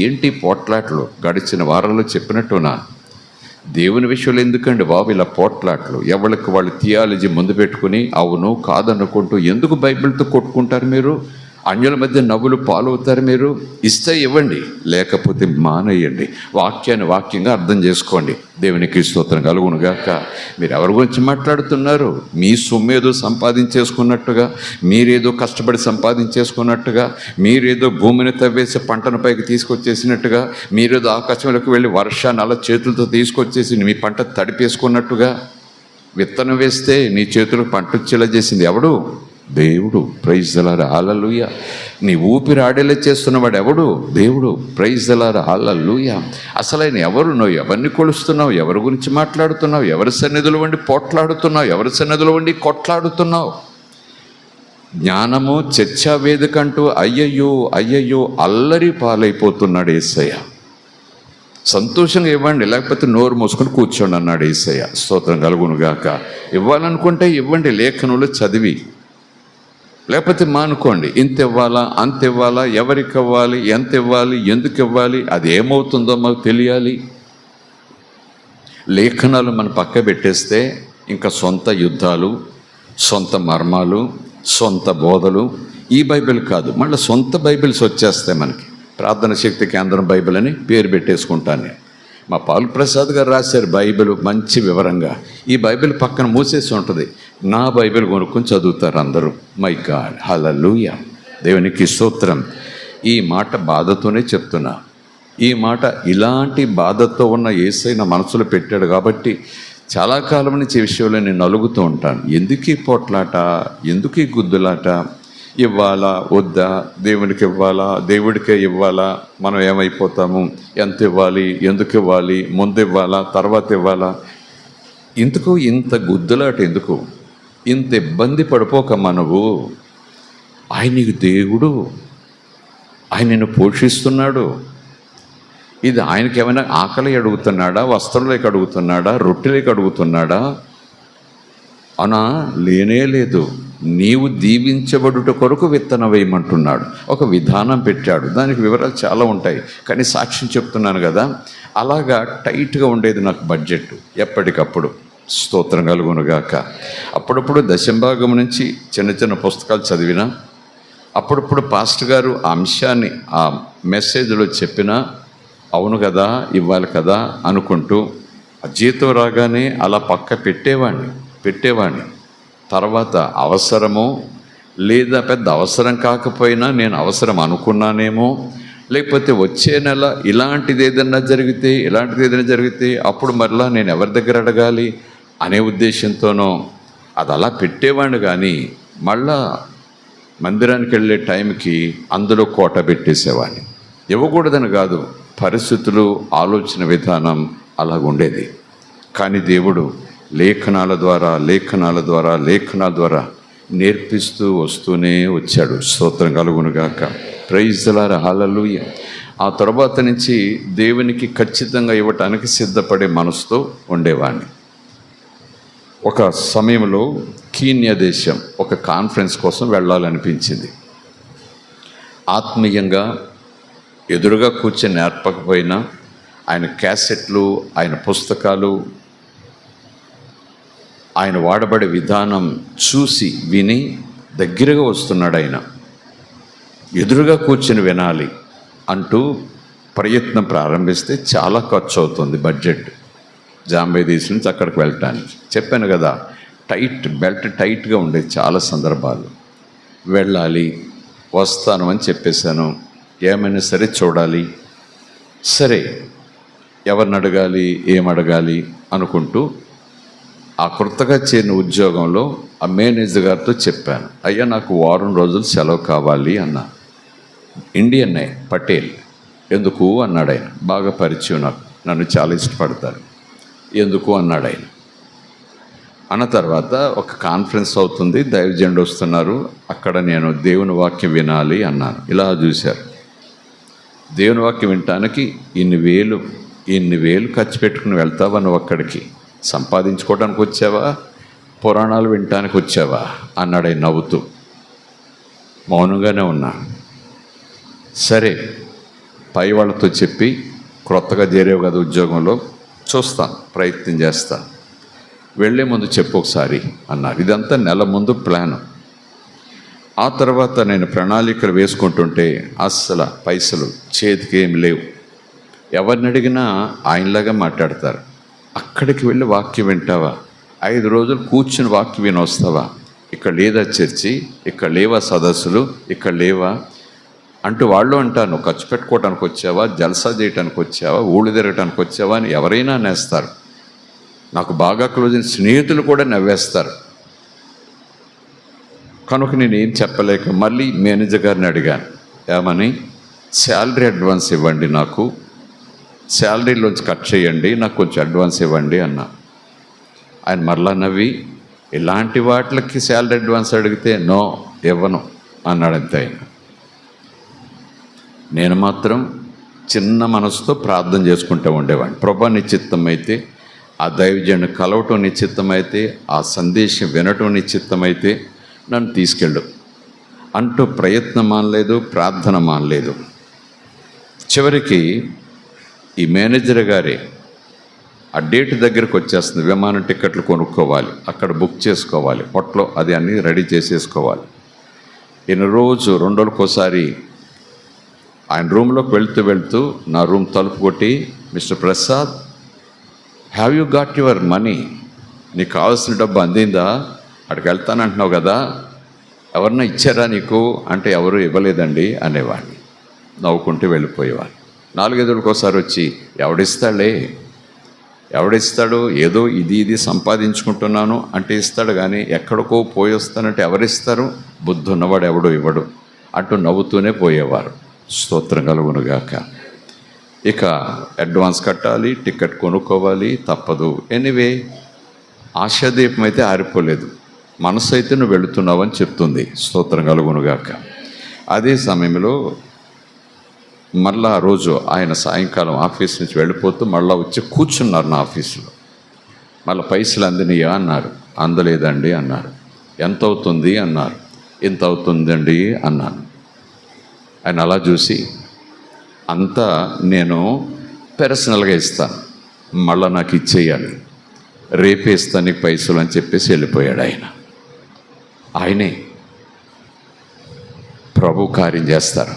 ఏంటి పోట్లాట్లు? గడిచిన వారాల్లో చెప్పినట్టునా దేవుని విషయంలో ఎందుకండి బాబు ఇలా పోట్లాట్లు? ఎవరికి వాళ్ళు థియాలజీ ముందు పెట్టుకుని అవును కాదనుకుంటూ ఎందుకు బైబిల్తో కొట్టుకుంటారు మీరు? అన్యుల మధ్య నవ్వులు పాలవుతారు మీరు. ఇస్తే ఇవ్వండి, లేకపోతే మానేయండి. వాక్యాన్ని వాక్యంగా అర్థం చేసుకోండి. దేవునికి స్తోత్రం కలుగునుగాక. మీరు ఎవరి గురించి మాట్లాడుతున్నారు? మీ సొమ్మేదో సంపాదించేసుకున్నట్టుగా, మీరేదో కష్టపడి సంపాదించేసుకున్నట్టుగా, మీరేదో భూమిని తవ్వేసి పంటను పైకి తీసుకొచ్చేసినట్టుగా, మీరేదో ఆకాశంలోకి వెళ్ళి వర్షాన్ని అలా చేతులతో తీసుకొచ్చేసి మీ పంట తడిపేసుకున్నట్టుగా. విత్తనం వేస్తే నీ చేతులకు పంట వచ్చేలా చేసింది ఎవడు? దేవుడు. ప్రైజ్ ద లార్డ్, హల్లెలూయా. నీ ఊపిరి ఆడేలా చేస్తున్నవాడు ఎవడు? దేవుడు. ప్రైజ్ ద లార్డ్, హల్లెలూయా. అసలు ఆయన ఎవరు? నువ్వు ఎవరిని కొలుస్తున్నావు? ఎవరి గురించి మాట్లాడుతున్నావు? ఎవరి సన్నిధిలో ఉండి పోట్లాడుతున్నావు? ఎవరి సన్నిధిలో ఉండి కొట్లాడుతున్నావు? జ్ఞానము చర్చా వేదికంటూ అయ్యయ్యో అల్లరి పాలైపోతున్నాడు యేసయ్య. సంతోషంగా ఇవ్వండి, లేకపోతే నోరు మూసుకొని కూర్చోండి అన్నాడు యేసయ్య. స్తోత్రం కలుగునుగాక. ఇవ్వాలనుకుంటే ఇవ్వండి, లేఖనంలో చదివి. లేకపోతే మానుకోండి. ఇంత ఇవ్వాలా, అంత ఇవ్వాలా, ఎవరికి ఇవ్వాలి, ఎంత ఇవ్వాలి, ఎందుకు ఇవ్వాలి, అది ఏమవుతుందో మాకు తెలియాలి. లేఖనాలు మన పక్క పెట్టేస్తే ఇంకా సొంత యుద్ధాలు, సొంత మర్మాలు, సొంత బోధలు. ఈ బైబిల్ కాదు, మళ్ళీ సొంత బైబిల్స్ వచ్చేస్తాయి మనకి. ప్రార్థన శక్తి కేంద్రం బైబిల్ అని పేరు పెట్టేసుకుంటాను నేను. మా పాల్ ప్రసాద్ గారు రాశారు బైబిల్ మంచి వివరంగా. ఈ బైబిల్ పక్కన మూసేసి ఉంటుంది, నా బైబిల్ కొనుక్కొని చదువుతారు అందరూ. మై గాడ్, హల్లెలూయా, దేవునికి స్తోత్రం. ఈ మాట బాధతోనే చెప్తున్నా. ఈ మాట ఇలాంటి బాధతో ఉన్న యేసయ్య నా మనసులో పెట్టాడు కాబట్టి చాలా కాలం నుంచి ఈ విషయంలో నేను అలుగుతూ ఉంటాను. ఎందుకు ఈ పోట్లాట, ఎందుకు ఈ గుద్దులాట? ఇవ్వాలా వద్దా, దేవునికి ఇవ్వాలా, దేవుడికే ఇవ్వాలా, మనం ఏమైపోతాము, ఎంత ఇవ్వాలి, ఎందుకు ఇవ్వాలి, ముందు ఇవ్వాలా, తర్వాత ఇవ్వాలా, ఎందుకు ఇంత గుద్దులాట? ఎందుకు ఇంత ఇబ్బంది పడిపోకమ్మా నువ్వు. ఆయన నీకు దేవుడు, ఆయన నిన్ను పోషిస్తున్నాడు. ఇది ఆయనకి ఏమైనా ఆకలి అడుగుతున్నాడా, వస్త్రంలోకి అడుగుతున్నాడా, రొట్టెలోకి అడుగుతున్నాడా? అనా లేనే లేదు. నీవు దీవించబడుట కొరకు విత్తనం వేయమంటున్నాడు. ఒక విధానం పెట్టాడు, దానికి వివరాలు చాలా ఉంటాయి, కానీ సాక్ష్యం చెప్తున్నాను కదా. అలాగా టైట్గా ఉండేది నాకు బడ్జెట్ ఎప్పటికప్పుడు. స్తోత్రం కలుగునుగాక. అప్పుడప్పుడు దశంభాగం నుంచి చిన్న చిన్న పుస్తకాలు చదివినా, అప్పుడప్పుడు పాస్టర్ గారు ఆ అంశాన్ని ఆ మెసేజ్లో చెప్పినా అవును కదా, ఇవ్వాలి కదా అనుకుంటూ జీతం రాగానే అలా పక్క పెట్టేవాడిని. తర్వాత అవసరమో లేదా పెద్ద అవసరం కాకపోయినా నేను అవసరం అనుకున్నానేమో, లేకపోతే వచ్చే నెల ఇలాంటిది ఏదైనా జరిగితే అప్పుడు మరలా నేను ఎవరి దగ్గర అడగాలి అనే ఉద్దేశంతోనో అది అలా పెట్టేవాడిని. కానీ మళ్ళా మందిరానికి వెళ్ళే టైంకి అందులో కోట పెట్టేసేవాడిని. ఇవ్వకూడదని కాదు, పరిస్థితులు, ఆలోచన విధానం అలాగుండేది. కానీ దేవుడు లేఖనాల ద్వారా నేర్పిస్తూ వస్తూనే వచ్చాడు. స్తోత్రం కలుగునుగాక. ప్రైజ్ ది లార్డ్, హల్లెలూయా. ఆ తర్వాత నుంచి దేవునికి ఖచ్చితంగా ఇవ్వటానికి సిద్ధపడే మనసుతో ఉండేవాడిని. ఒక సమయంలో కీన్యా దేశం ఒక కాన్ఫరెన్స్ కోసం వెళ్ళాలనిపించింది. ఆత్మీయంగా ఎదురుగా కూర్చొని నేర్పకపోయినా ఆయన క్యాసెట్లు, ఆయన పుస్తకాలు, ఆయన వాడబడే విధానం చూసి విని దగ్గరగా వస్తున్నాడు. ఆయన ఎదురుగా కూర్చొని వినాలి అంటూ ప్రయత్నం ప్రారంభిస్తే చాలా ఖర్చు అవుతుంది బడ్జెట్. జాంబే దేశం నుంచి అక్కడికి వెళ్ళటానికి చెప్పాను కదా, బెల్ట్ టైట్గా ఉండేది చాలా సందర్భాలు. వెళ్ళాలి, వస్తాను అని చెప్పేశాను. ఏమైనా సరే చూడాలి. సరే, ఎవరిని అడగాలి, ఏమడగాలి అనుకుంటూ ఆ కొత్తగా చేరిన ఉద్యోగంలో ఆ మేనేజర్ గారితో చెప్పాను, అయ్యా నాకు వారం రోజులు సెలవు కావాలి అన్నా. ఇండియన్నే, పటేల్. ఎందుకు అన్నాడు ఆయన. బాగా పరిచయం, నన్ను చాలా ఇష్టపడతారు. ఎందుకు అన్నాడు ఆయన. అన్న తర్వాత ఒక కాన్ఫరెన్స్ అవుతుంది, దైవజనుడు వస్తున్నారు, అక్కడ నేను దేవుని వాక్యం వినాలి అన్నాను. ఇలా చూశారు, దేవుని వాక్యం వినటానికి ఇన్ని వేలు ఖర్చు పెట్టుకుని వెళ్తావా నువ్వు అక్కడికి? సంపాదించుకోవడానికి వచ్చావా, పురాణాలు వినటానికి వచ్చావా అన్నాడు ఆయన నవ్వుతూ. మౌనంగానే ఉన్నా. సరే, పై వాళ్ళతో చెప్పి క్రొత్తగా చేరేవు కదా ఉద్యోగంలో, చూస్తాను, ప్రయత్నం చేస్తాను, వెళ్ళే ముందు చెప్పు ఒకసారి అన్నారు. ఇదంతా నెల ముందు ప్లాను. ఆ తర్వాత నేను ప్రణాళికలు వేసుకుంటుంటే అస్సలు పైసలు చేతికి ఏమి లేవు. ఎవరిని అడిగినా ఆయనలాగా మాట్లాడతారు. అక్కడికి వెళ్ళి వాక్యం వింటావా, 5 రోజులు కూర్చుని వాక్యం విని వస్తావా, ఇక్కడ లేదా చర్చి, ఇక్కడ లేవా సదస్సులు, ఇక్కడ లేవా అంటూ వాళ్ళు అంటాను, ఖర్చు పెట్టుకోవటానికి వచ్చావా, జల్సా చేయటానికి వచ్చావా, ఊళ్ళు తిరగటానికి వచ్చావా అని ఎవరైనా నేస్తారు. నాకు బాగా క్లోజ్ అయిన స్నేహితులు కూడా నవ్వేస్తారు. కనుక నేను ఏం చెప్పలేక మళ్ళీ మేనేజర్ గారిని అడిగాను, ఏమని, శాలరీ అడ్వాన్స్ ఇవ్వండి, నాకు శాలరీలోంచి కట్ చేయండి, నాకు కొంచెం అడ్వాన్స్ ఇవ్వండి అన్నా. ఆయన మరలా నవ్వి, ఇలాంటి వాటికి శాలరీ అడ్వాన్స్ అడిగితే నో ఇవ్వను అన్నాడంతే ఆయన. నేను మాత్రం చిన్న మనసుతో ప్రార్థన చేసుకుంటూ ఉండేవాడిని. ప్రభా నిశ్చిత్తమైతే, ఆ దైవజనుని కలవటం నిశ్చిత్తమైతే, ఆ సందేశం వినటం నిశ్చిత్తమైతే నన్ను తీసుకెళ్ళు అంటూ ప్రయత్నం మానలేదు, ప్రార్థన మానలేదు. చివరికి ఈ మేనేజర్ గారే ఆ డేట్ దగ్గరకు వచ్చేస్తుంది, విమానం టికెట్లు కొనుక్కోవాలి, అక్కడ బుక్ చేసుకోవాలి, పొట్లో అది అన్నీ రెడీ చేసేసుకోవాలి. ఈయన రోజు 2 రోజులకోసారి ఆయన రూమ్లోకి వెళ్తూ నా రూమ్ తలుపు కొట్టి mister Prasad, have you got your money? నీకు కావాల్సిన డబ్బు అందిందా? అక్కడికి వెళ్తానంటున్నావు కదా, ఎవరన్నా ఇచ్చారా నీకు అంటే ఎవరు ఇవ్వలేదండి అనేవాడిని. నవ్వుకుంటూ వెళ్ళిపోయేవాడు. 4-5 రోజులకోసారి వచ్చి ఎవడిస్తాడు, ఏదో ఇది సంపాదించుకుంటున్నాను అంటే ఇస్తాడు, కానీ ఎక్కడికో పోయి వస్తానంటే ఎవరిస్తారు? బుద్ధి ఉన్నవాడు ఎవడో ఇవ్వడు అంటూ నవ్వుతూనే పోయేవారు. స్తోత్రం కలుగునుగాక. ఇక అడ్వాన్స్ కట్టాలి, టికెట్ కొనుక్కోవాలి, తప్పదు. ఎనీవే, ఆశాదీపం అయితే ఆరిపోలేదు, మనసు అయితే నువ్వు వెళుతున్నావు అని చెప్తుంది. స్తోత్రం కలుగునుగాక. అదే సమయంలో మళ్ళా ఆ రోజు ఆయన సాయంకాలం ఆఫీస్ నుంచి వెళ్ళిపోతూ మళ్ళీ వచ్చి కూర్చున్నారు నా ఆఫీసులో. మళ్ళీ పైసలు అందినయా అన్నారు. అందలేదండి అన్నారు. ఎంత అవుతుంది అన్నారు. ఇంత అవుతుందండి అన్నాను. ఆయన అలా చూసి, అంతా నేను పర్సనల్గా ఇస్తాను, మళ్ళీ నాకు ఇచ్చేయాలి, రేపే ఇస్తాను నీకు పైసలు అని చెప్పేసి వెళ్ళిపోయాడు ఆయన. ఆయనే ప్రభు కార్యం చేస్తారు.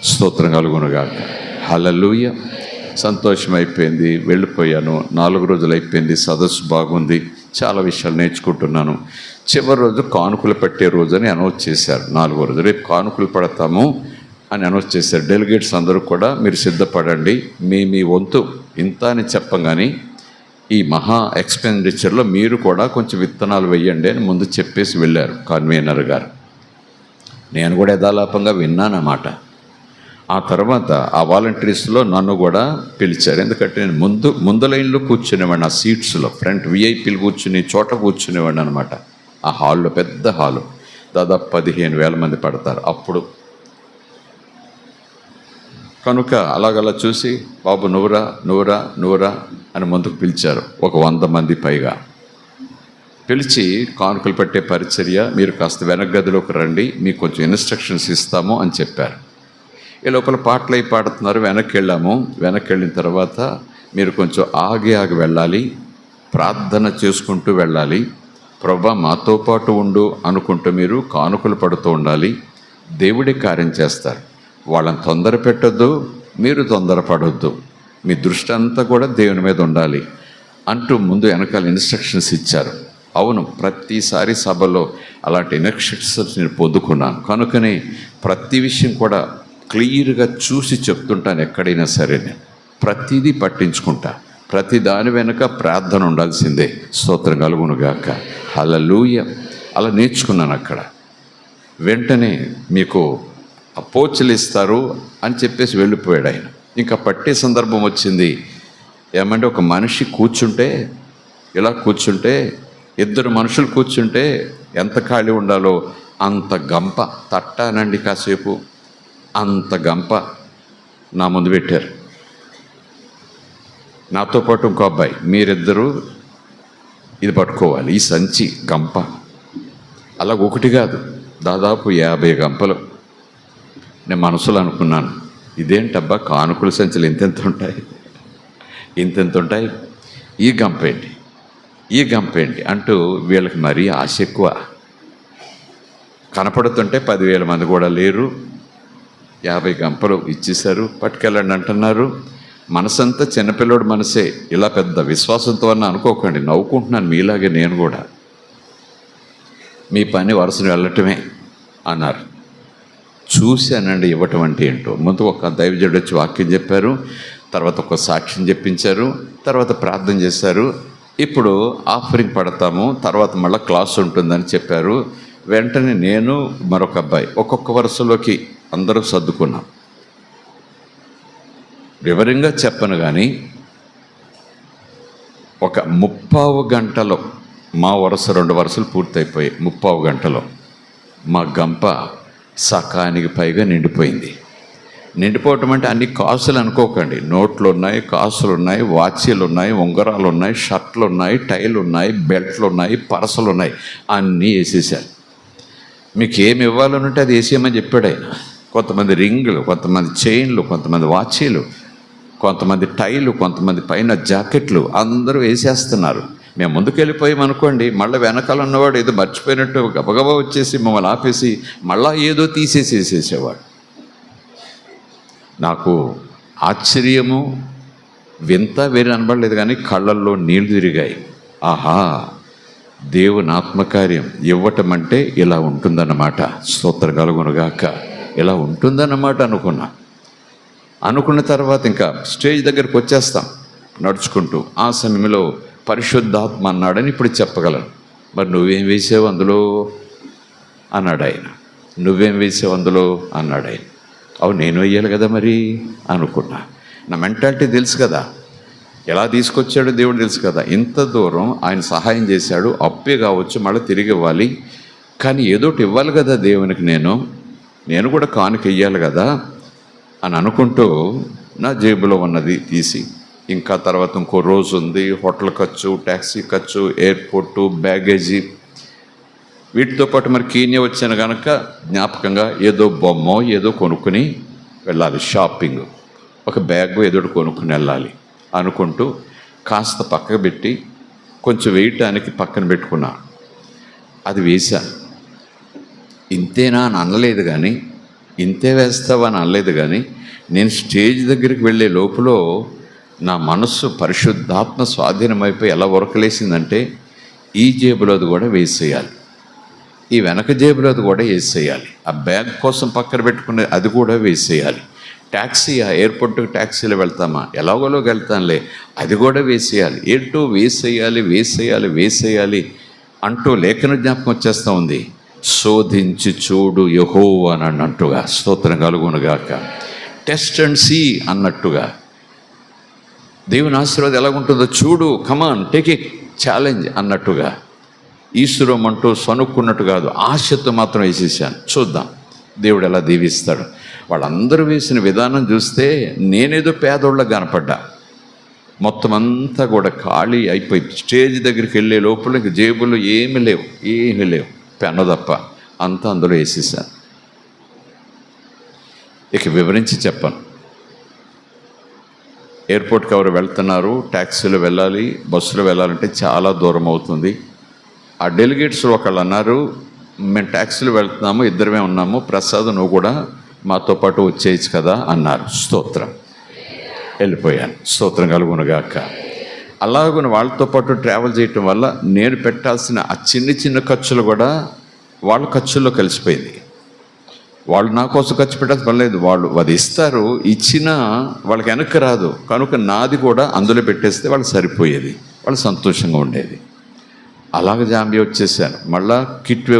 స్తోత్రం కలుగునుగాక. హల్లెలూయా. సంతోషం అయిపోయింది, వెళ్ళిపోయాను. 4 రోజులు అయిపోయింది, సదస్సు బాగుంది, చాలా విషయాలు నేర్చుకుంటున్నాను. చివరి రోజు కానుకలు పెట్టే రోజు అని అనౌన్స్ చేశారు. 4వ రోజు రేపు కానుకలు పడతాము అని అనౌన్స్ చేశారు. డెలిగేట్స్ అందరూ కూడా మీరు సిద్ధపడండి, మీ వంతు ఇంత అని చెప్పగానే ఈ మహా ఎక్స్పెండిచర్లో మీరు కూడా కొంచెం విత్తనాలు వేయండి అని ముందు చెప్పేసి వెళ్ళారు కన్వీనర్ గారు. నేను కూడా యథాలాపంగా విన్నానన్నమాట. ఆ తర్వాత ఆ వాలంటీర్స్లో నన్ను కూడా పిలిచారు. ఎందుకంటే నేను ముందు లైన్లో కూర్చునేవాడిని, ఆ సీట్స్లో ఫ్రంట్ విఐపీలు కూర్చుని చోట కూర్చునేవాడిని అనమాట. ఆ హాల్లో, పెద్ద హాలు, దాదాపు 15,000 మంది పడతారు అప్పుడు. కనుక అలాగలా చూసి, బాబు నువ్వురా అని ముందుకు పిలిచారు. ఒక 100 మంది పైగా పిలిచి, కానుకలు పెట్టే పరిచర్య, మీరు కాస్త వెనక గదిలోకి రండి, మీకు కొంచెం ఇన్స్ట్రక్షన్స్ ఇస్తాము అని చెప్పారు. ఈ లోపల పాటలు అయి పాడుతున్నారు. వెనక్కి వెళ్ళిన తర్వాత మీరు కొంచెం ఆగి వెళ్ళాలి, ప్రార్థన చేసుకుంటూ వెళ్ళాలి, ప్రభా మాతో పాటు ఉండు అనుకుంటూ మీరు కానుకలు పడుతూ ఉండాలి, దేవుడి కార్యం చేస్తారు, వాళ్ళని తొందర పెట్టొద్దు, మీరు తొందరపడొద్దు, మీ దృష్టి అంతా కూడా దేవుని మీద ఉండాలి అంటూ ముందు వెనకాల ఇన్స్ట్రక్షన్స్ ఇచ్చారు. అవును, ప్రతిసారి సభలో అలాంటి ఇన్స్ట్రక్షన్స్ నేను పొందుకున్నాను. కనుకనే ప్రతి విషయం కూడా క్లియర్గా చూసి చెప్తుంటాను. ఎక్కడైనా సరే నేను ప్రతిదీ పట్టించుకుంటా. ప్రతి దాని వెనుక ప్రార్థన ఉండాల్సిందే. స్తోత్రం కలుగునుగాక. హల్లెలూయా. అలా నేర్చుకున్నాను అక్కడ. వెంటనే మీకు పోచలు ఇస్తారు అని చెప్పేసి వెళ్ళిపోయాడు ఆయన. ఇంకా పట్టే సందర్భం వచ్చింది. ఏమంటే ఒక మనిషి కూర్చుంటే, ఇలా కూర్చుంటే, 2 మనుషులు కూర్చుంటే ఎంత ఖాళీ ఉండాలో అంత గంప తట్టానండి. కాసేపు అంత గంప నా ముందు పెట్టారు. నాతో పాటు ఇంకో అబ్బాయి, మీరిద్దరూ ఇది పట్టుకోవాలి, ఈ సంచి గంప. అలా ఒకటి కాదు, దాదాపు 50 గంపలు. నేను మనసులో అనుకున్నాను, ఇదేంటబ్బా, కానుకల సంచులు ఇంతెంత ఉంటాయి, ఈ గంప ఏంటి అంటూ వీళ్ళకి మరీ ఆశ ఎక్కువ. కనపడుతుంటే 10,000 మంది కూడా లేరు, 50 గంపలు ఇచ్చేశారు, పట్టుకెళ్ళండి అంటున్నారు. మనసంతా చిన్నపిల్లడు మనసే. ఇలా పెద్ద విశ్వాసంతో అన్న అనుకోకండి, నవ్వుకుంటున్నాను మీలాగే నేను కూడా. మీ పని వరుసను వెళ్ళటమే అన్నారు. చూశానండి ఇవ్వటం అంటే ఏంటో. ముందు ఒక దైవజనుడు వచ్చి వాక్యం చెప్పారు, తర్వాత ఒక సాక్ష్యం చెప్పించారు, తర్వాత ప్రార్థన చేశారు. ఇప్పుడు ఆఫరింగ్ పడతాము, తర్వాత మళ్ళీ క్లాస్ ఉంటుందని చెప్పారు. వెంటనే నేను మరొక అబ్బాయి ఒక్కొక్క వరుసలోకి అందరూ సర్దుకున్నాం. వివరంగా చెప్పను కానీ ఒక 30 గంటలో మా వరుస 2 వరుసలు పూర్తయిపోయాయి. 30 గంటలో మా గంప సకానికి పైగా నిండిపోయింది. నిండిపోవటం అంటే అన్ని కాసులు అనుకోకండి. నోట్లు ఉన్నాయి, కాసులు ఉన్నాయి, వాచీలు ఉన్నాయి, ఉంగరాలు ఉన్నాయి, షర్ట్లు ఉన్నాయి, టైలు ఉన్నాయి, బెల్ట్లు ఉన్నాయి, పరసలు ఉన్నాయి, అన్నీ వేసేసారు. మీకు ఏమి ఇవ్వాలనుంటే అది వేసేయమని చెప్పాడు ఆయన. కొంతమంది రింగులు, కొంతమంది చైన్లు, కొంతమంది వాచీలు, కొంతమంది టైలు, కొంతమంది పైన జాకెట్లు, అందరూ వేసేస్తున్నారు. మేము ముందుకు వెళ్ళిపోయామనుకోండి, మళ్ళీ వెనకాల ఉన్నవాడు ఏదో మర్చిపోయినట్టు గబగబా వచ్చేసి మమ్మల్ని ఆపేసి మళ్ళా ఏదో తీసేసేసేసేవాడు. నాకు ఆశ్చర్యము, వింత వేరే అనబడలేదు, కానీ కళ్ళల్లో నీళ్లు తిరిగాయి. ఆహా, దేవుని ఆత్మకార్యం ఇవ్వటం అంటే ఇలా ఉంటుందన్నమాట. స్తోత్రం కలుగునుగాక. ఇలా ఉంటుందన్నమాట అనుకున్న తర్వాత ఇంకా స్టేజ్ దగ్గరికి వచ్చేస్తాం నడుచుకుంటూ. ఆ సమయంలో పరిశుద్ధాత్మ అన్నాడని ఇప్పుడు చెప్పగలను. మరి నువ్వేం వేసావు అందులో అన్నాడు ఆయన. నువ్వేం వేసావు అందులో అన్నాడు ఆయన. అవును, నేను వేయాలి కదా మరి అనుకున్నా. నా మెంటాలిటీ తెలుసు కదా, ఎలా తీసుకొచ్చాడో దేవుడు తెలుసు కదా. ఇంత దూరం ఆయన సహాయం చేశాడు, అప్పే కావచ్చు, మళ్ళీ తిరిగి ఇవ్వాలి, కానీ ఏదోటి ఇవ్వాలి కదా దేవునికి. నేను కూడా కానుక ఇవ్వాలి కదా అని అనుకుంటూ నా జేబులో ఉన్నది తీసి, ఇంకా తర్వాత ఇంకో రోజు ఉంది, హోటల్ ఖర్చు, ట్యాక్సీ ఖర్చు, ఎయిర్పోర్టు, బ్యాగేజీ, వీటితో పాటు మరి కీన్యా వచ్చాను కనుక జ్ఞాపకంగా ఏదో బొమ్మో ఏదో కొనుక్కుని వెళ్ళాలి, షాపింగ్, ఒక బ్యాగ్ ఏదో కొనుక్కుని వెళ్ళాలి అనుకుంటూ కాస్త పక్కకు పెట్టి కొంచెం వేయటానికి పక్కన పెట్టుకున్నా. అది వేశాను. ఇంతేనా అని అనలేదు, కానీ ఇంతే వేస్తావా అని అనలేదు, కానీ నేను స్టేజ్ దగ్గరికి వెళ్ళే లోపల నా మనస్సు పరిశుద్ధాత్మ స్వాధీనమైపోయి ఎలా ఉరకలేసిందంటే, ఈ జేబులోది కూడా వేసేయాలి, ఈ వెనక జేబులోది కూడా వేసేయాలి, ఆ బ్యాగ్ కోసం పక్కన పెట్టుకునే అది కూడా వేసేయాలి, ట్యాక్సీ, ఆ ఎయిర్పోర్ట్కి ట్యాక్సీలో వెళ్తామా, ఎలాగోలోకి వెళ్తానులే, అది కూడా వేసేయాలి, ఏంటో వేసేయాలి అంటూ లేఖన జ్ఞాపకం వచ్చేస్తూ ఉంది. శోధించి చూడు యెహోవా అని అన్నట్టుగా, స్తోత్రం కలుగునుగాక. టెస్ట్ అండ్ సీ అన్నట్టుగా, దేవుని ఆశీర్వాదం ఎలాగుంటుందో చూడు, కమాన్ టేక్ ఏ ఛాలెంజ్ అన్నట్టుగా, ఈశ్వరం అంటూ సనుక్కున్నట్టు కాదు, ఆశతో మాత్రం వేసేసాను. చూద్దాం దేవుడు ఎలా దీవిస్తాడు. వాళ్ళందరూ వేసిన విధానం చూస్తే నేనేదో పేదోళ్ళ కనపడ్డా. మొత్తం అంతా కూడా ఖాళీ అయిపోయి స్టేజ్ దగ్గరికి వెళ్ళే లోపల ఇంక జేబులు ఏమీ లేవు, పెన్ను తప్ప అంతా అందులో వేసేసాను. ఇక వివరించి చెప్పను. ఎయిర్పోర్ట్కి ఎవరు వెళ్తున్నారు, ట్యాక్సీలో వెళ్ళాలి, బస్సులో వెళ్ళాలంటే చాలా దూరం అవుతుంది. ఆ డెలిగేట్స్ ఒకళ్ళు అన్నారు, మేము ట్యాక్సీలో వెళ్తున్నాము, ఇద్దరమే ఉన్నాము, ప్రసాద్ నువ్వు కూడా మాతో పాటు వచ్చేయచ్చు కదా అన్నారు. స్తోత్రం. వెళ్ళిపోయాను. స్తోత్రం కలుగునుగాక. అలాగున వాళ్ళతో పాటు ట్రావెల్ చేయటం వల్ల నేను పెట్టాల్సిన ఆ చిన్న ఖర్చులు కూడా వాళ్ళ ఖర్చుల్లో కలిసిపోయింది. వాళ్ళు నా కోసం ఖర్చు పెట్టాల్సిన పని లేదు, వాళ్ళు అది ఇస్తారు, ఇచ్చినా వాళ్ళకి వెనక్కి రాదు కనుక నాది కూడా అందులో పెట్టేస్తే వాళ్ళకి సరిపోయేది, వాళ్ళు సంతోషంగా ఉండేది. అలాగ జాంబియా వచ్చేసాను. మళ్ళా కిట్వే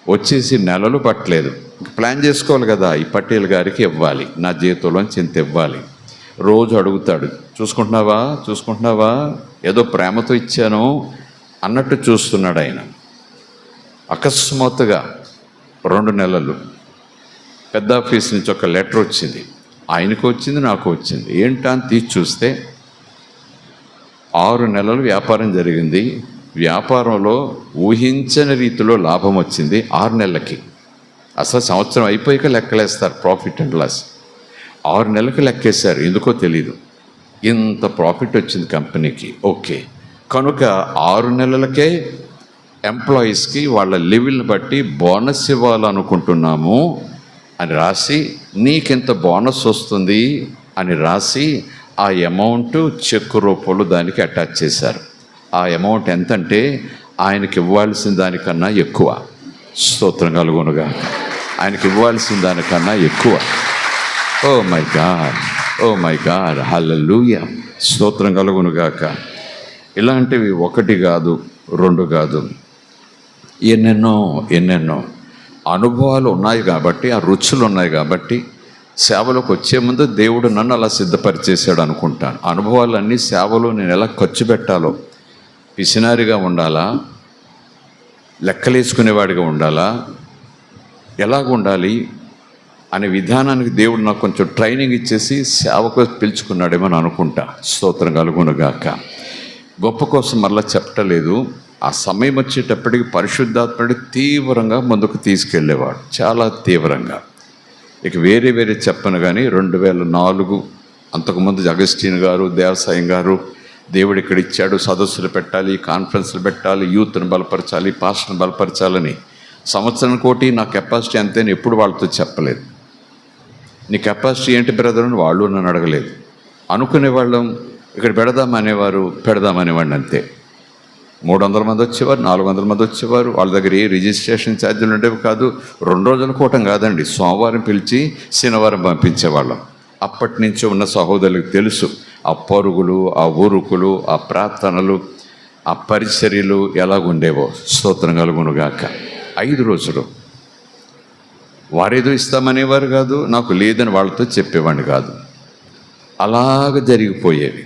వచ్చేసి నెలలు పట్టలేదు. ప్లాన్ చేసుకోవాలి కదా, ఈ పటేల్ గారికి ఇవ్వాలి, నా జీతంలోంచి ఇంత ఇవ్వాలి. రోజు అడుగుతాడు, చూసుకుంటున్నావా, ఏదో ప్రేమతో ఇచ్చాను అన్నట్టు చూస్తున్నాడు ఆయన. అకస్మాత్తుగా 2 నెలలు పెద్ద ఆఫీస్ నుంచి ఒక లెటర్ వచ్చింది. ఆయనకు వచ్చింది, నాకు వచ్చింది. ఏంటా అని తీసి చూస్తే 6 నెలలు వ్యాపారం జరిగింది. వ్యాపారంలో ఊహించని రీతిలో లాభం వచ్చింది 6 నెలలకి. అసలు సంవత్సరం అయిపోయాక లెక్కలేస్తారు ప్రాఫిట్ అండ్ లాస్. 6 నెలలకు లెక్కేశారు, ఎందుకో తెలీదు. ఇంత ప్రాఫిట్ వచ్చింది కంపెనీకి. ఓకే, కనుక 6 నెలలకే ఎంప్లాయీస్కి వాళ్ళ లెవెల్ని బట్టి బోనస్ ఇవ్వాలనుకుంటున్నాము అని రాసి, నీకింత బోనస్ వస్తుంది అని రాసి ఆ అమౌంట్ చెక్ రూపంలో దానికి అటాచ్ చేశారు. ఆ అమౌంట్ ఎంతంటే ఆయనకి ఇవ్వాల్సిన దానికన్నా ఎక్కువ. స్తోత్రం కలుగునుగా. ఆయనకి ఇవ్వాల్సిన దానికన్నా ఎక్కువ. Oh my god hallelujah. స్తోత్రం కలుగునుగాక. ఇలాంటివి 1 కాదు 2 కాదు, ఎన్నెన్నో అనుభవాలు ఉన్నాయి కాబట్టి, ఆ రుచులు ఉన్నాయి కాబట్టి సేవలోకి వచ్చే ముందు దేవుడు నన్ను అలా సిద్ధపరిచేశాడు అనుకుంటాను. అనుభవాలన్నీ సేవలో నేను ఎలా ఖర్చు పెట్టాలో, పిసినారిగా ఉండాలా, లెక్కలేసుకునేవాడిగా ఉండాలా, ఎలాగ ఉండాలి అనే విధానానికి దేవుడు నాకు కొంచెం ట్రైనింగ్ ఇచ్చేసి సేవకు పిలుచుకున్నాడేమో అని అనుకుంటా. స్తోత్రం కలుగునుగాక. గొప్ప కోసం మరలా చెప్పటలేదు. ఆ సమయం వచ్చేటప్పటికి పరిశుద్ధాత్ముడు తీవ్రంగా ముందుకు తీసుకెళ్ళేవాడు, చాలా తీవ్రంగా. ఇక వేరే చెప్పను కానీ 2004 అంతకుముందు అగస్టిన్ గారు, దేవసాయం గారు, దేవుడు ఇక్కడ ఇచ్చాడు, సదస్సులు పెట్టాలి, కాన్ఫరెన్స్లు పెట్టాలి, యూత్ని బలపరచాలి, పాస్టర్ని బలపరచాలని. సంవత్సరానికి ఒకటి నా కెపాసిటీ అంతేని ఎప్పుడు వాళ్ళతో చెప్పలేదు. నీ కెపాసిటీ ఏంటి బ్రదర్ అని వాళ్ళు నన్ను అడగలేదు. అనుకునేవాళ్ళం, ఇక్కడ పెడదామనేవారు, పెడదామనేవాడిని అంతే. 300 మంది వచ్చేవారు, 400 మంది వచ్చేవారు. వాళ్ళ దగ్గర ఏ రిజిస్ట్రేషన్ ఛార్జీలు ఉండేవి కాదు. 2 రోజుల కూటం కాదండి, సోమవారం పిలిచి శనివారం పంపించేవాళ్ళం. అప్పటి నుంచి ఉన్న సహోదరులకు తెలుసు ఆ పరుగులు, ఆ ఊరుకులు, ఆ ప్రార్థనలు, ఆ పరిచర్యలు ఎలాగుండేవో. స్తోత్రం కలుగునుగాక. 5 రోజులు వారేదో ఇస్తామనేవారు కాదు, నాకు లేదని వాళ్ళతో చెప్పేవాడిని కాదు. అలాగ జరిగిపోయేవి.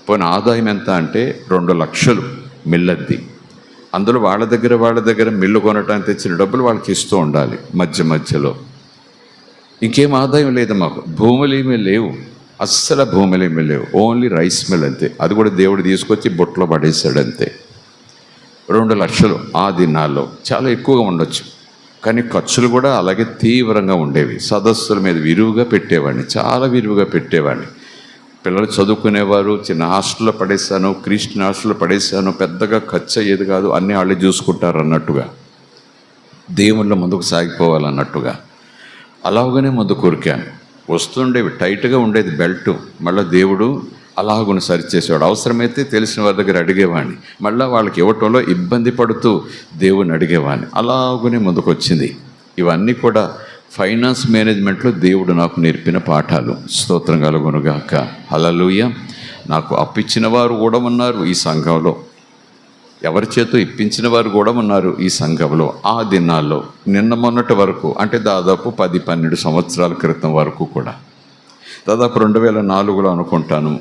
పోయిన ఆదాయం ఎంత అంటే 2 లక్షలు మిల్లద్ది. అందులో వాళ్ళ దగ్గర మిల్లు కొనటానికి తెచ్చిన డబ్బులు వాళ్ళకి ఇస్తూ ఉండాలి మధ్యలో. ఇంకేం ఆదాయం లేదు మాకు. భూములు ఏమీ లేవు, అస్సలు భూములు ఏమీ లేవు. ఓన్లీ రైస్ మిల్ అంతే. అది కూడా దేవుడు తీసుకొచ్చి బొట్లో పడేసాడు అంతే. 2 లక్షలు ఆ దినాల్లో. చాలా ఎక్కువగా ఉండొచ్చు, కానీ ఖర్చులు కూడా అలాగే తీవ్రంగా ఉండేవి. సదస్సుల మీద విరివిగా పెట్టేవాడిని, చాలా విరివిగా పెట్టేవాడిని. పిల్లలు చదువుకునేవారు. చిన్న హాస్టల్లో పడేశాను, క్రిస్టియన్ హాస్టల్లో పడేశాను. పెద్దగా ఖర్చు అయ్యేది కాదు, అన్నీ వాళ్ళే చూసుకుంటారు అన్నట్టుగా, దేవుళ్ళ ముందుకు సాగిపోవాలన్నట్టుగా అలాగనే ముందు కొరికాను. వస్తుండేవి, టైట్గా ఉండేది బెల్ట్. మళ్ళీ దేవుడు అలాగుని సరిచేసేవాడు. అవసరమైతే తెలిసిన వారి దగ్గర అడిగేవాడిని, మళ్ళీ వాళ్ళకి ఇవ్వటంలో ఇబ్బంది పడుతూ దేవుని అడిగేవాడిని. అలాగునే ముందుకు వచ్చింది. ఇవన్నీ కూడా ఫైనాన్స్ మేనేజ్మెంట్లో దేవుడు నాకు నేర్పిన పాఠాలు. స్తోత్రం కలుగునుగాక. హల్లెలూయా. నాకు అప్పిచ్చిన వారు కూడా ఉన్నారు ఈ సంఘంలో, ఎవరి చేతో ఇప్పించిన వారు కూడా ఉన్నారు ఈ సంఘంలో. ఆ దినాల్లో నిన్న మొన్నటి వరకు, అంటే దాదాపు 10-12 సంవత్సరాల క్రితం వరకు కూడా, దాదాపు 2004లో అనుకుంటాను,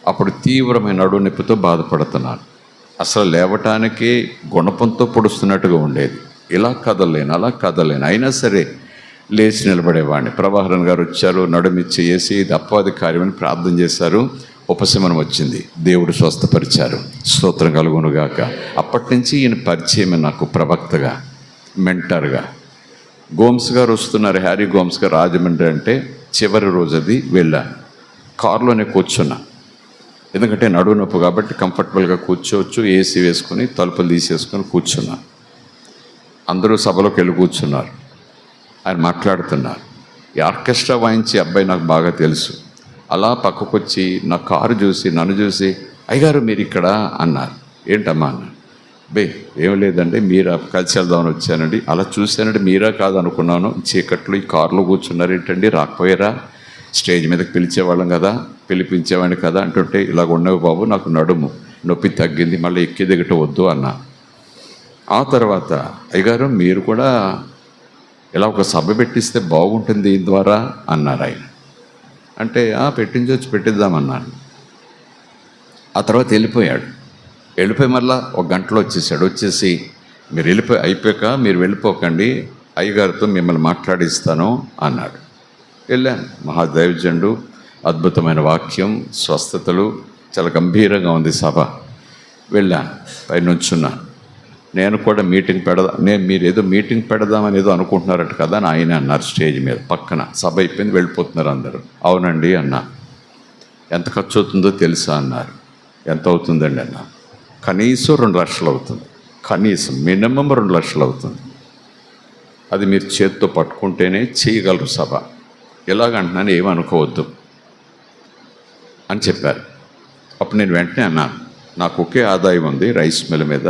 అప్పుడు తీవ్రమైన నడుము నొప్పితో బాధపడుతున్నాను. అసలు లేవటానికి గుణపంతో పొడుస్తున్నట్టుగా ఉండేది. ఇలా కదలేను, అలా కదలేను. అయినా సరే లేచి నిలబడేవాడిని. ప్రభాకరన్ గారు వచ్చారు, నడుమిచ్చి వేసి ఇది అపవాది కార్యమని ప్రార్థన చేశారు. ఉపశమనం వచ్చింది, దేవుడు స్వస్థపరిచారు. స్తోత్రం కలుగునుగాక. అప్పటి నుంచి ఈయన పరిచయమే నాకు, ప్రవక్తగా, మెంటర్గా. గోమ్స్ గారు వస్తున్నారు, హ్యారీ గోమ్స్ గారు రాజమండ్రి అంటే చివరి రోజు అది వెళ్ళాను. కారులోనే కూర్చున్నా, ఎందుకంటే నడుము నొప్పి కాబట్టి కంఫర్టబుల్గా కూర్చోవచ్చు. ఏసీ వేసుకొని తలుపులు తీసేసుకొని కూర్చున్నా. అందరూ సభలోకి వెళ్ళి కూర్చున్నారు. ఆయన మాట్లాడుతున్నారు. ఈ ఆర్కెస్ట్రా వాయించే అబ్బాయి నాకు బాగా తెలుసు. అలా పక్కకు వచ్చి నా కారు చూసి, నన్ను చూసి, అయ్యగారు మీరు ఇక్కడ అన్నారు. ఏంటమ్మా అన్న. ఏం లేదండి, మీరు కలిసి వెళ్దామని వచ్చానండి. అలా చూశానండి, మీరా కాదు అనుకున్నాను. చీకట్లో ఈ కారులో కూర్చున్నారు ఏంటండి, రాకపోయారా? స్టేజ్ మీదకి పిలిచేవాళ్ళం కదా, పిలిపించేవాడిని కదా అంటుంటే, ఇలాగ ఉన్నవి బాబు, నాకు నడుము నొప్పి తగ్గింది, మళ్ళీ ఎక్కి దిగట వద్దు అన్నా. ఆ తర్వాత అయ్యగారు మీరు కూడా ఇలా ఒక సభ పెట్టిస్తే బాగుంటుంది దీని ద్వారా అన్నారు ఆయన. అంటే పెట్టిద్దామన్నాను. ఆ తర్వాత వెళ్ళిపోయి మళ్ళీ 1 గంటలో వచ్చేసాడు. వచ్చేసి మీరు అయిపోయాక మీరు వెళ్ళిపోకండి, అయ్యగారితో మిమ్మల్ని మాట్లాడిస్తాను అన్నాడు. వెళ్ళాను. మహాదైవజనుడు, అద్భుతమైన వాక్యం, స్వస్థతలు, చాలా గంభీరంగా ఉంది సభ. వెళ్ళాను, పైనుంచున్నాను. నేను కూడా మీరు ఏదో మీటింగ్ పెడదామని ఏదో అనుకుంటున్నారట కదా అని ఆయన అన్నారు. స్టేజ్ మీద పక్కన సభ అయిపోయింది, వెళ్ళిపోతున్నారు అందరూ. అవునండి అన్నా. ఎంత ఖర్చు అవుతుందో తెలుసా అన్నారు. ఎంత అవుతుందండి అన్నా. కనీసం 2 లక్షలు అవుతుంది, కనీసం మినిమం 2 లక్షలు అవుతుంది. అది మీరు చేత్తో పట్టుకుంటేనే చేయగలరు సభ. ఎలాగంటున్నాను, ఏమనుకోవద్దు అని చెప్పారు. అప్పుడు నేను వెంటనే అన్నాను, నాకు ఒకే ఆదాయం ఉంది రైస్ మిల్ మీద,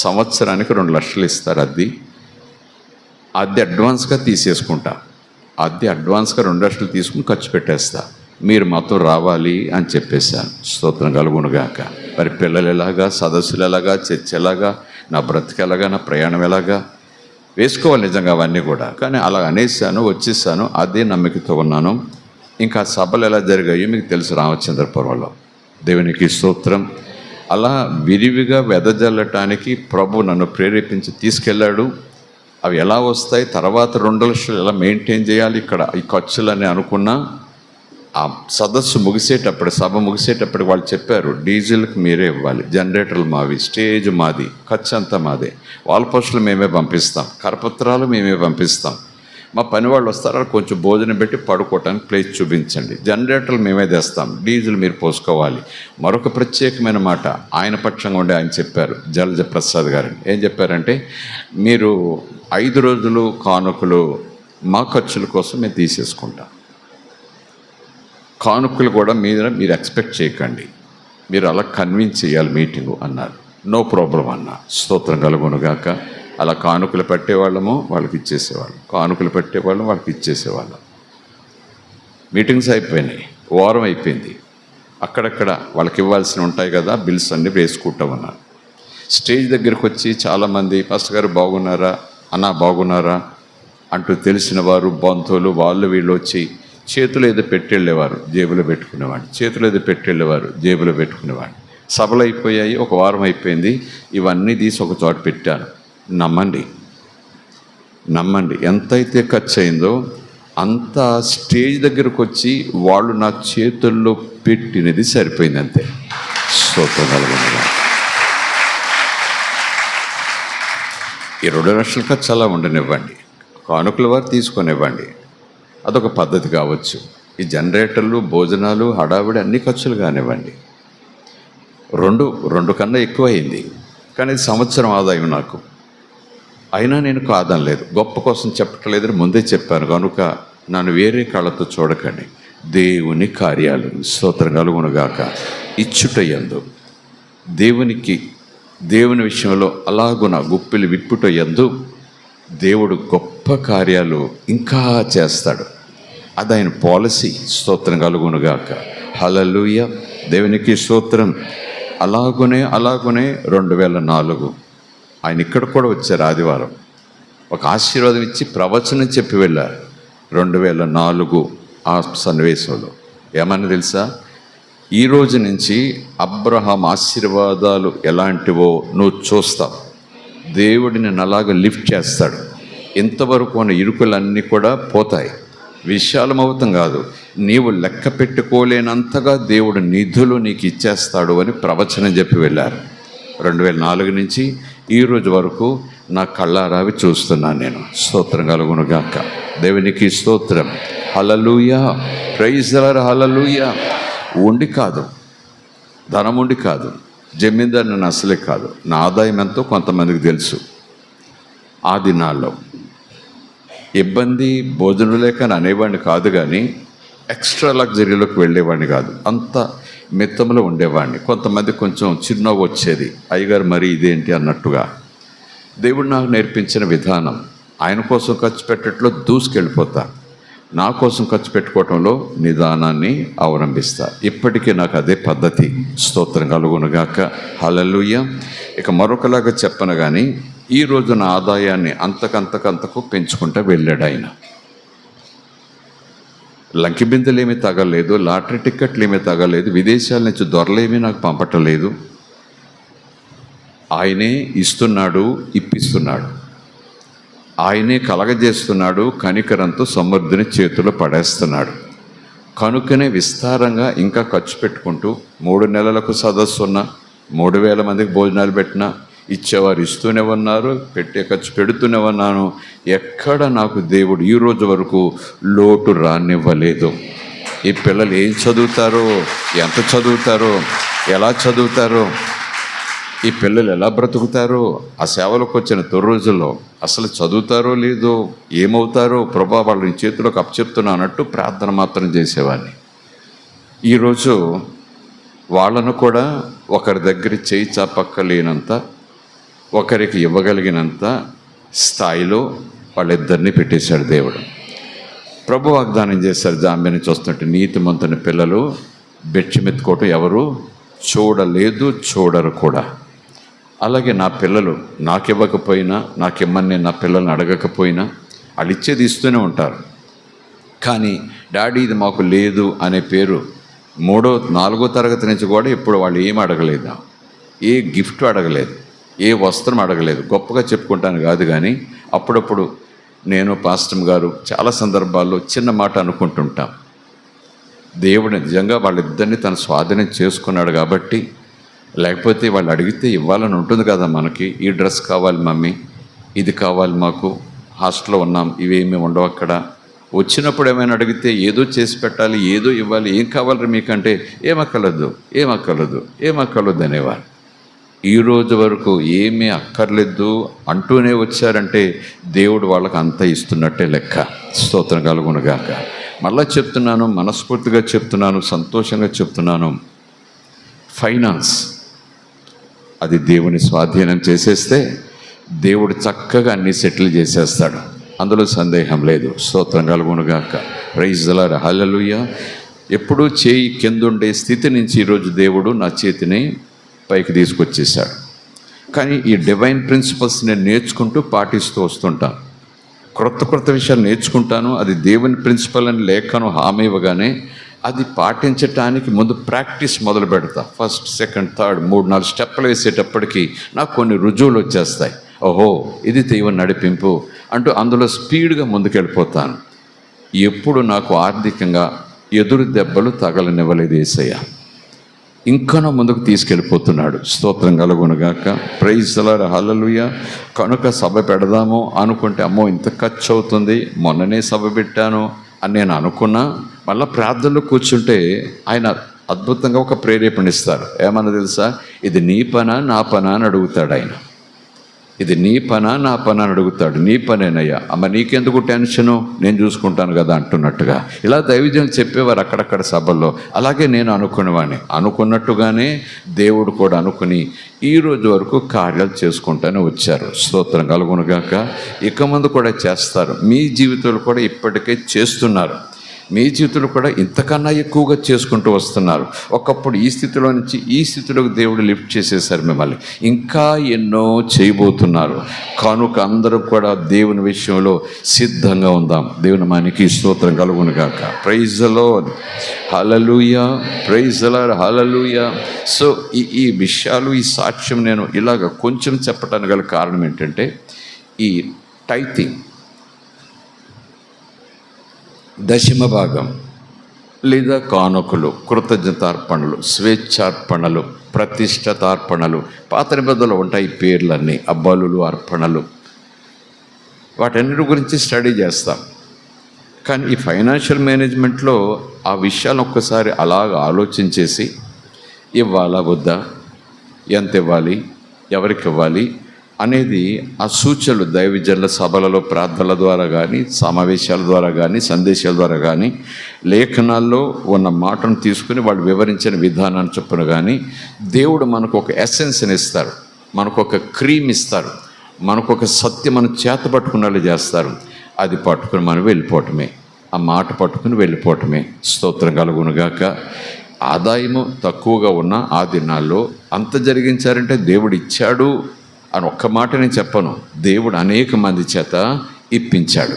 సంవత్సరానికి 2 లక్షలు ఇస్తారు అద్దె అడ్వాన్స్గా తీసేసుకుంటా. అడ్వాన్స్గా 2 లక్షలు తీసుకుని ఖర్చు పెట్టేస్తా, మీరు మాతో రావాలి అని చెప్పేశాను. స్తోత్రం కలుగునుగాక. మరి పిల్లలు ఎలాగా, సదస్సులు ఎలాగా, చర్చ ఎలాగా, నా బ్రతికి ఎలాగా, నా ప్రయాణం ఎలాగా వేసుకోవాలి నిజంగా అవన్నీ కూడా. కానీ అలా అనేసాను, వచ్చేసాను. అదే నమ్మకతో ఉన్నాను. ఇంకా సభలు ఎలా జరిగాయో మీకు తెలుసు రామచంద్రపురంలో. దేవునికి స్తోత్రం. అలా విరివిగా వెదజల్లటానికి ప్రభు నన్ను ప్రేరేపించి తీసుకెళ్ళాడు. అవి ఎలా వస్తాయి, తర్వాత 2 లక్షలు ఎలా మెయింటైన్ చేయాలి ఇక్కడ ఈ ఖర్చులని అనుకున్నా. ఆ సదస్సు ముగిసేటప్పుడు, సభ ముగిసేటప్పుడు వాళ్ళు చెప్పారు, డీజిల్కి మీరే ఇవ్వాలి, జనరేటర్లు మావి, స్టేజ్ మాది, ఖర్చు అంతా మాదే, వాల్ పోస్టులు మేమే పంపిస్తాం, కరపత్రాలు మేమే పంపిస్తాం, మా పని వాళ్ళు వస్తారు, కొంచెం భోజనం పెట్టి పడుకోవటానికి ప్లేస్ చూపించండి, జనరేటర్లు మేమే తెస్తాం, డీజిల్ మీరు పోసుకోవాలి. మరొక ప్రత్యేకమైన మాట ఆయన పక్షంగా ఉండే ఆయన చెప్పారు, జలజ ప్రసాద్ గారు. ఏం చెప్పారంటే, మీరు 5 రోజులు కానుకలు మా ఖర్చుల కోసం మేము తీసేసుకుంటాం, కానుకలు కూడా మీరు ఎక్స్పెక్ట్ చేయకండి, మీరు అలా కన్విన్స్ చేయాలి మీటింగు అన్నారు. నో ప్రాబ్లం అన్న. స్తోత్రం కలుగునుగాక. అలా కానుకలు పెట్టేవాళ్ళము, వాళ్ళకి ఇచ్చేసేవాళ్ళం, కానుకలు పెట్టేవాళ్ళం, వాళ్ళకి ఇచ్చేసేవాళ్ళం. మీటింగ్స్ అయిపోయినాయి, వారం అయిపోయింది. అక్కడక్కడ వాళ్ళకి ఇవ్వాల్సినవి ఉంటాయి కదా, బిల్స్ అన్నీ వేసుకుంటా ఉన్నాను. స్టేజ్ దగ్గరికి వచ్చి చాలామంది పాస్టర్ గారు బాగున్నారా, అన్నా బాగున్నారా అంటూ తెలిసిన వారు, బంధువులు, వాళ్ళు వీళ్ళు వచ్చి చేతులు ఏదో పెట్టెళ్ళేవారు, జేబులో పెట్టుకునేవాడిని, చేతులు ఏదో పెట్టెళ్ళేవారు, జేబులో పెట్టుకునేవాడిని. సభలు అయిపోయాయి, ఒక వారం అయిపోయింది. ఇవన్నీ తీసి ఒక చోట పెట్టాను. నమ్మండి ఎంతైతే ఖర్చు అయిందో అంత స్టేజ్ దగ్గరకు వచ్చి వాళ్ళు నా చేతుల్లో పెట్టినది సరిపోయింది అంతే. స్తోత్రం కలుగునుగాక. ఈ 2 లక్షల ఖర్చు అలా ఉండనివ్వండి, కానుకల వారు తీసుకొనివ్వండి, అదొక పద్ధతి కావచ్చు. ఈ జనరేటర్లు, భోజనాలు, హడావిడి అన్ని ఖర్చులు కానివ్వండి. రెండు కన్నా ఎక్కువ అయింది, కానీ ఇది సంవత్సరం ఆదాయం నాకు. అయినా నేను కాదనలేదు, గొప్ప కోసం చెప్పట్లేదని ముందే చెప్పాను. కనుక నన్ను వేరే కళ్ళతో చూడకండి. దేవుని కార్యాలు, స్తోత్రం కలుగునుగాక, ఇచ్చుటయందు దేవుని విషయంలో అలాగున గుప్పిలు విప్పుటయందు దేవుడు గొప్ప కార్యాలు ఇంకా చేస్తాడు. అది ఆయన పాలసీ. స్తోత్రం కలుగునుగాక. హల్లెలూయా. దేవునికి స్తోత్రం. అలాగునే 2004 ఆయన ఇక్కడ కూడా వచ్చారు. ఆదివారం ఒక ఆశీర్వాదం ఇచ్చి ప్రవచనం చెప్పి వెళ్ళారు. 2004 ఆ సన్నివేశంలో ఏమని తెలుసా, ఈ రోజు నుంచి అబ్రహాం ఆశీర్వాదాలు ఎలాంటివో నువ్వు చూస్తావు. దేవుడిని అలాగా లిఫ్ట్ చేస్తాడు. ఇంతవరకు ఉన్న ఇరుకులన్నీ కూడా పోతాయి. విశాలమవుతం కాదు, నీవు లెక్క పెట్టుకోలేనంతగా దేవుడు నిధులు నీకు ఇచ్చేస్తాడు అని ప్రవచనం చెప్పి వెళ్ళారు. 2004 నుంచి ఈ రోజు వరకు నా కళ్ళారావి చూస్తున్నాను నేను. స్తోత్రం కలుగునుగాక. దేవునికి స్తోత్రం. Hallelujah. Praise the lord. Hallelujah. ఉండి కాదు, ధనం ఉండి కాదు, జమీందారు నన్ను అసలే కాదు. నా ఆదాయం ఎంతో కొంతమందికి తెలుసు. ఆ దినాల్లో ఇబ్బంది, భోజనం లేక అనేవాడిని కాదు, కానీ ఎక్స్ట్రా లగ్జరీలోకి వెళ్ళేవాడిని కాదు. అంత మిత్తంలో ఉండేవాడిని. కొంతమంది కొంచెం చిరునవ్వు వచ్చేది, అయ్యగారు మరి ఇదేంటి అన్నట్టుగా. దేవుడు నాకు నేర్పించిన విధానం, ఆయన కోసం ఖర్చు పెట్టడంలో దూసుకెళ్ళిపోతా, నా కోసం ఖర్చు పెట్టుకోవటంలో నిదానాన్ని అవలంబిస్తా. ఇప్పటికీ నాకు అదే పద్ధతి. స్తోత్రం కలుగునుగాక. హల్లెలూయా. ఇక మరొకలాగా చెప్పను కానీ ఈరోజు నా ఆదాయాన్ని అంతకంతకు పెంచుకుంటూ వెళ్ళాడు ఆయన. లంకి బిందెలు ఏమీ తగలేదు, లాటరీ టిక్కెట్లు ఏమీ తగలేదు, విదేశాల నుంచి దొరలేమీ నాకు పంపటలేదు. ఆయనే ఇస్తున్నాడు, ఇప్పిస్తున్నాడు. ఆయనే కలగజేస్తున్నాడు, కనికరంతో సమృద్ధిని చేతిలో పడేస్తున్నాడు. కనుకనే విస్తారంగా ఇంకా ఖర్చు పెట్టుకుంటూ 3 నెలలకు సదస్సు ఉన్న 3000 మందికి భోజనాలు పెట్టినా ఇచ్చేవారు ఇస్తూనే ఉన్నారు, పెట్టే ఖర్చు పెడుతూనే ఉన్నాను. ఎక్కడ నాకు దేవుడు ఈ రోజు వరకు లోటు రానివ్వలేదు. ఈ పిల్లలు ఏం చదువుతారో, ఎంత చదువుతారో, ఎలా చదువుతారో, ఈ పిల్లలు ఎలా బ్రతుకుతారో, ఆ సేవలకు వచ్చిన 9 రోజుల్లో అసలు చదువుతారో లేదో, ఏమవుతారో ప్రభా వాళ్ళని చేతిలోకి అప్పచెప్తున్నా అన్నట్టు ప్రార్థన మాత్రం చేసేవాడిని. ఈరోజు వాళ్ళను కూడా ఒకరి దగ్గర చేయి చాపక్కలేనంత, ఒకరికి ఇవ్వగలిగినంత స్థాయిలో వాళ్ళిద్దరినీ పెట్టేశాడు దేవుడు. ప్రభు వాగ్దానం చేశారు, జాంబిని చూస్తుంటే నీతిమంతుని పిల్లలు బెచ్చిమెత్తుకోవటం ఎవరు చూడలేదు, చూడరు కూడా. అలాగే నా పిల్లలు నాకు ఇవ్వకపోయినా, నాకిమ్మని నా పిల్లల్ని అడగకపోయినా వాళ్ళు ఇచ్చేది ఇస్తూనే ఉంటారు. కానీ డాడీ ఇది మాకు లేదు అనే పేరు 3వ 4వ తరగతి నుంచి కూడా ఇప్పుడు వాళ్ళు ఏం అడగలేదు, ఏ గిఫ్ట్ అడగలేదు, ఏ వస్త్రం అడగలేదు. గొప్పగా చెప్పుకుంటాను కాదు, కానీ అప్పుడప్పుడు నేను పాస్టర్ గారు చాలా సందర్భాల్లో చిన్న మాట అనుకుంటుంటాం. దేవుడు నిజంగా వాళ్ళిద్దరిని తన స్వాధీనం చేసుకున్నాడు కాబట్టి, లేకపోతే వాళ్ళు అడిగితే ఇవ్వాలని ఉంటుంది కదా మనకి. ఈ డ్రెస్ కావాలి మమ్మీ, ఇది కావాలి మాకు, హాస్టల్లో ఉన్నాం, ఇవేమీ ఉండవు అక్కడ. వచ్చినప్పుడు ఏమైనా అడిగితే ఏదో చేసి పెట్టాలి, ఏదో ఇవ్వాలి. ఏం కావాలి మీకంటే ఏమక్కర్లేదు అనేవారు. ఈ రోజు వరకు ఏమీ అక్కర్లేదు అంటూనే వచ్చారంటే దేవుడు వాళ్ళకి అంత ఇస్తున్నట్టే లెక్క. స్తోత్రం కలుగునుగాక. మళ్ళా చెప్తున్నాను, మనస్ఫూర్తిగా చెప్తున్నాను, సంతోషంగా చెప్తున్నాను, ఫైనాన్స్ అది దేవుని స్వాధీనం చేసేస్తే దేవుడు చక్కగా అన్ని సెటిల్ చేసేస్తాడు, అందులో సందేహం లేదు. స్తోత్రం కలుగునుగాక. Praise the lord. హల్లెలూయా. ఎప్పుడూ చేయి కిందుండే స్థితి నుంచి ఈరోజు దేవుడు నా చేతిని పైకి తీసుకొచ్చేసాడు. కానీ ఈ డివైన్ ప్రిన్సిపల్స్ నేను నేర్చుకుంటూ పాటిస్తూ వస్తుంటాను. క్రొత్త విషయాలు నేర్చుకుంటాను. అది దేవుని ప్రిన్సిపల్ అని లేఖను హామీ ఇవ్వగానే అది పాటించటానికి ముందు ప్రాక్టీస్ మొదలు పెడతా. ఫస్ట్, సెకండ్, థర్డ్ 3-4 స్టెప్పులు వేసేటప్పటికి నాకు కొన్ని రుజువులు వచ్చేస్తాయి. ఓహో, ఇది దేవుని నడిపింపు అంటూ అందులో స్పీడ్గా ముందుకెళ్ళిపోతాను. ఎప్పుడు నాకు ఆర్థికంగా ఎదురు దెబ్బలు తగలనివ్వలేదు యేసయ్య. ఇంకనూ ముందుకు తీసుకెళ్ళిపోతున్నాడు. స్తోత్రం కలుగునుగాక. Praise the lord. హల్లెలూయా. కనుక సభ పెడదాము అనుకుంటే అమ్మో ఇంత ఖర్చు అవుతుంది, మొన్ననే సభ పెట్టాను అని నేను అనుకున్నా. మళ్ళీ ప్రార్థనలో కూర్చుంటే ఆయన అద్భుతంగా ఒక ప్రేరేపణ ఇస్తారు. ఏమన్నా తెలుసా? ఇది నీ పనా నా పనా అని అడుగుతాడు ఆయన. ఇది నీ పనా నా పనా అని అడుగుతాడు. నీ పనేనయ్యా. అమ్మ నీకెందుకు టెన్షను, నేను చూసుకుంటాను కదా అంటున్నట్టుగా ఇలా దైవజనులు చెప్పేవారు అక్కడక్కడ సభల్లో. అలాగే నేను అనుకునేవాడిని. అనుకున్నట్టుగానే దేవుడు కూడా అనుకుని ఈ రోజు వరకు కార్యాలు చేసుకుంటూనే వచ్చారు. స్తోత్రం కలుగునుగాక. ఇక ముందు కూడా చేస్తారు. మీ జీవితంలో కూడా ఇప్పటికే చేస్తున్నారు. మీ జీవితంలో కూడా ఇంతకన్నా ఎక్కువగా చేసుకుంటూ వస్తున్నారు. ఒకప్పుడు ఈ స్థితిలో నుంచి ఈ స్థితిలోకి దేవుడు లిఫ్ట్ చేసేసారు మిమ్మల్ని. ఇంకా ఎన్నో చేయబోతున్నారు. కనుక అందరూ కూడా దేవుని విషయంలో సిద్ధంగా ఉందాం. దేవుని మనకి స్తోత్రం కలుగునుగాక. Praise the lord. Hallelujah. Praise the lord. Hallelujah. So ఈ విషయాలు, ఈ సాక్ష్యం నేను ఇలాగ కొంచెం చెప్పడానికి గల కారణం ఏంటంటే, ఈ టైతింగ్, దశమ భాగం లేదా కానుకలు, కృతజ్ఞతార్పణలు, స్వేచ్ఛార్పణలు, ప్రతిష్ఠతార్పణలు, పాత నిబంధనలు ఉంటాయి పేర్లన్నీ, బలులు, అర్పణలు, వాటన్నిటి గురించి స్టడీ చేస్తాం. కానీ ఈ ఫైనాన్షియల్ మేనేజ్మెంట్లో ఆ విషయాలను ఒక్కసారి అలాగ ఆలోచించేసి ఇవ్వాలా వద్దా, ఎంత ఇవ్వాలి, ఎవరికి ఇవ్వాలి అనేది ఆ సూచనలు దైవజనుల సభలలో ప్రార్థనల ద్వారా కానీ, సమావేశాల ద్వారా కానీ, సందేశాల ద్వారా కానీ, లేఖనాల్లో ఉన్న మాటను తీసుకుని వాళ్ళు వివరించిన విధానాన్ని చొప్పున కానీ దేవుడు మనకు ఒక ఎసెన్స్ని ఇస్తారు, మనకు ఒక క్రీమ్ ఇస్తారు, మనకు ఒక సత్యం మనం చేత పట్టుకునేలా చేస్తారు. అది పట్టుకుని మనం వెళ్ళిపోవటమే, ఆ మాట పట్టుకుని వెళ్ళిపోవటమే. స్తోత్రం కలుగునుగాక. ఆదాయము తక్కువగా ఉన్న ఆ దినాల్లో అంత జరిగించారంటే దేవుడు ఇచ్చాడు అని ఒక్క మాట నేను చెప్పను. దేవుడు అనేక మంది చేత ఇప్పించాడు.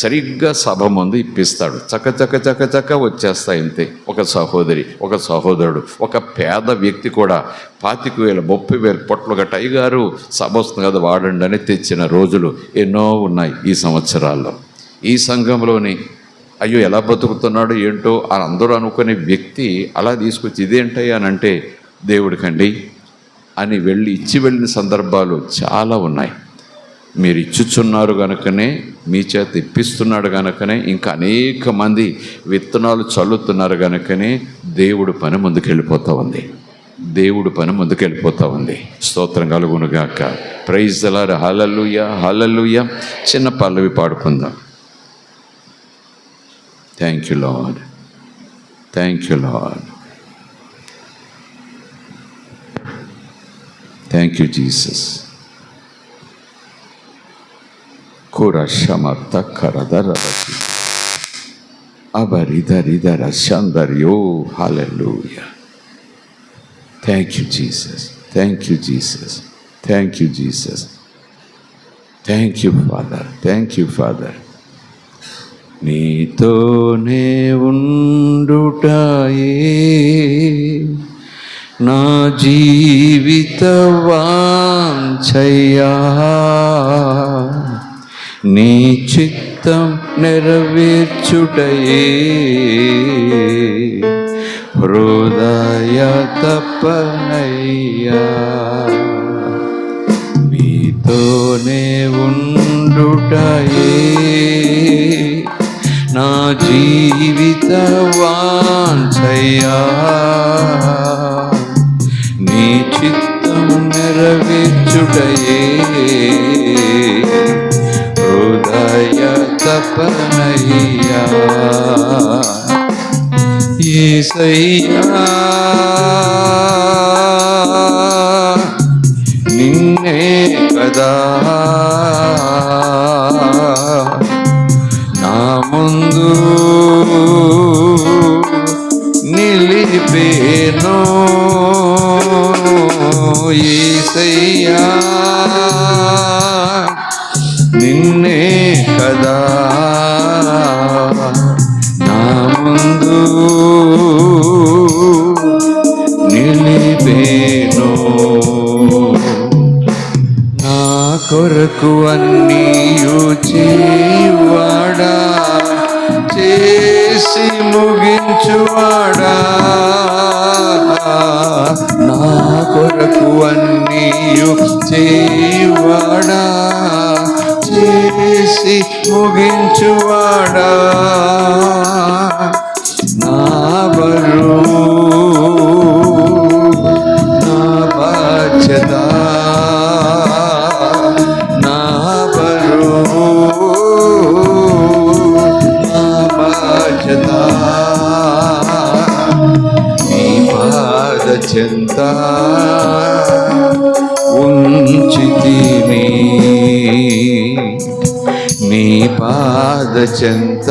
సరిగ్గా సభ ముందు ఇప్పిస్తాడు. చక్క వచ్చేస్తాయి అంతే. ఒక సహోదరి, ఒక సహోదరుడు, ఒక పేద వ్యక్తి కూడా 25,000 30,000 పొట్లు గట్ట అయ్యగారు సభ వస్తుంది కదా వాడండి అని తెచ్చిన రోజులు ఎన్నో ఉన్నాయి ఈ సంవత్సరాల్లో. ఈ సంఘంలోని అయ్యో ఎలా బతుకుతున్నాడు ఏంటో అని అందరూ అనుకునే వ్యక్తి అలా తీసుకొచ్చి ఇదేంటయ్యా అని అంటే దేవుడికండి అని ఇచ్చి వెళ్ళిన సందర్భాలు చాలా ఉన్నాయి. మీరు ఇచ్చుచున్నారు కనుకనే, మీ చేత ఇప్పిస్తున్నాడు కనుకనే, ఇంకా అనేక మంది విత్తనాలు చల్లుతున్నారు కనుకనే దేవుడు పని ముందుకెళ్ళిపోతూ ఉంది. దేవుడు పని ముందుకెళ్ళిపోతూ ఉంది. స్తోత్రం కలుగునుగాక. Praise the lord. Hallelujah. Hallelujah. చిన్న పల్లవి పాడుకుందాం. Thank you Lord. Thank you Lord. Thank you Jesus. కురశమత కరదరసి అబరిదరిదర శందర్యో. Hallelujah. Thank you Jesus. Thank you Jesus. Thank you Jesus. Thank you Father. Thank you Father. నీతోనే ఉండుటాయే నా జీవిత వాంఛయ్యా, నీ చిత్తం నెరవేర్చుటయే హృదయ తపనయ్యా. నీతోనే ఉండుటయే నా జీవిత వాంఛయ్యా, నీ చిత్తం నెరవేర్చుటయే హృదయ తపనయ్యా. యేసయ్యా నిన్నే కదా నా ముందు నిలిపేను. యేసయ్యా నిన్నే కదా నా ముందు నిలిపేను. నా కొరకు అన్నీయు చేయువాడా, చేసి ముగించువాడా, నా కొరకు అన్నీయు చేయువాడా, చేసి ముగించువాడా, నా బరువు నా బాధ్యత, నా బరువు నా బాధ్యత నీ పాద చెంత ఉంచితిని, నీ పాద చెంత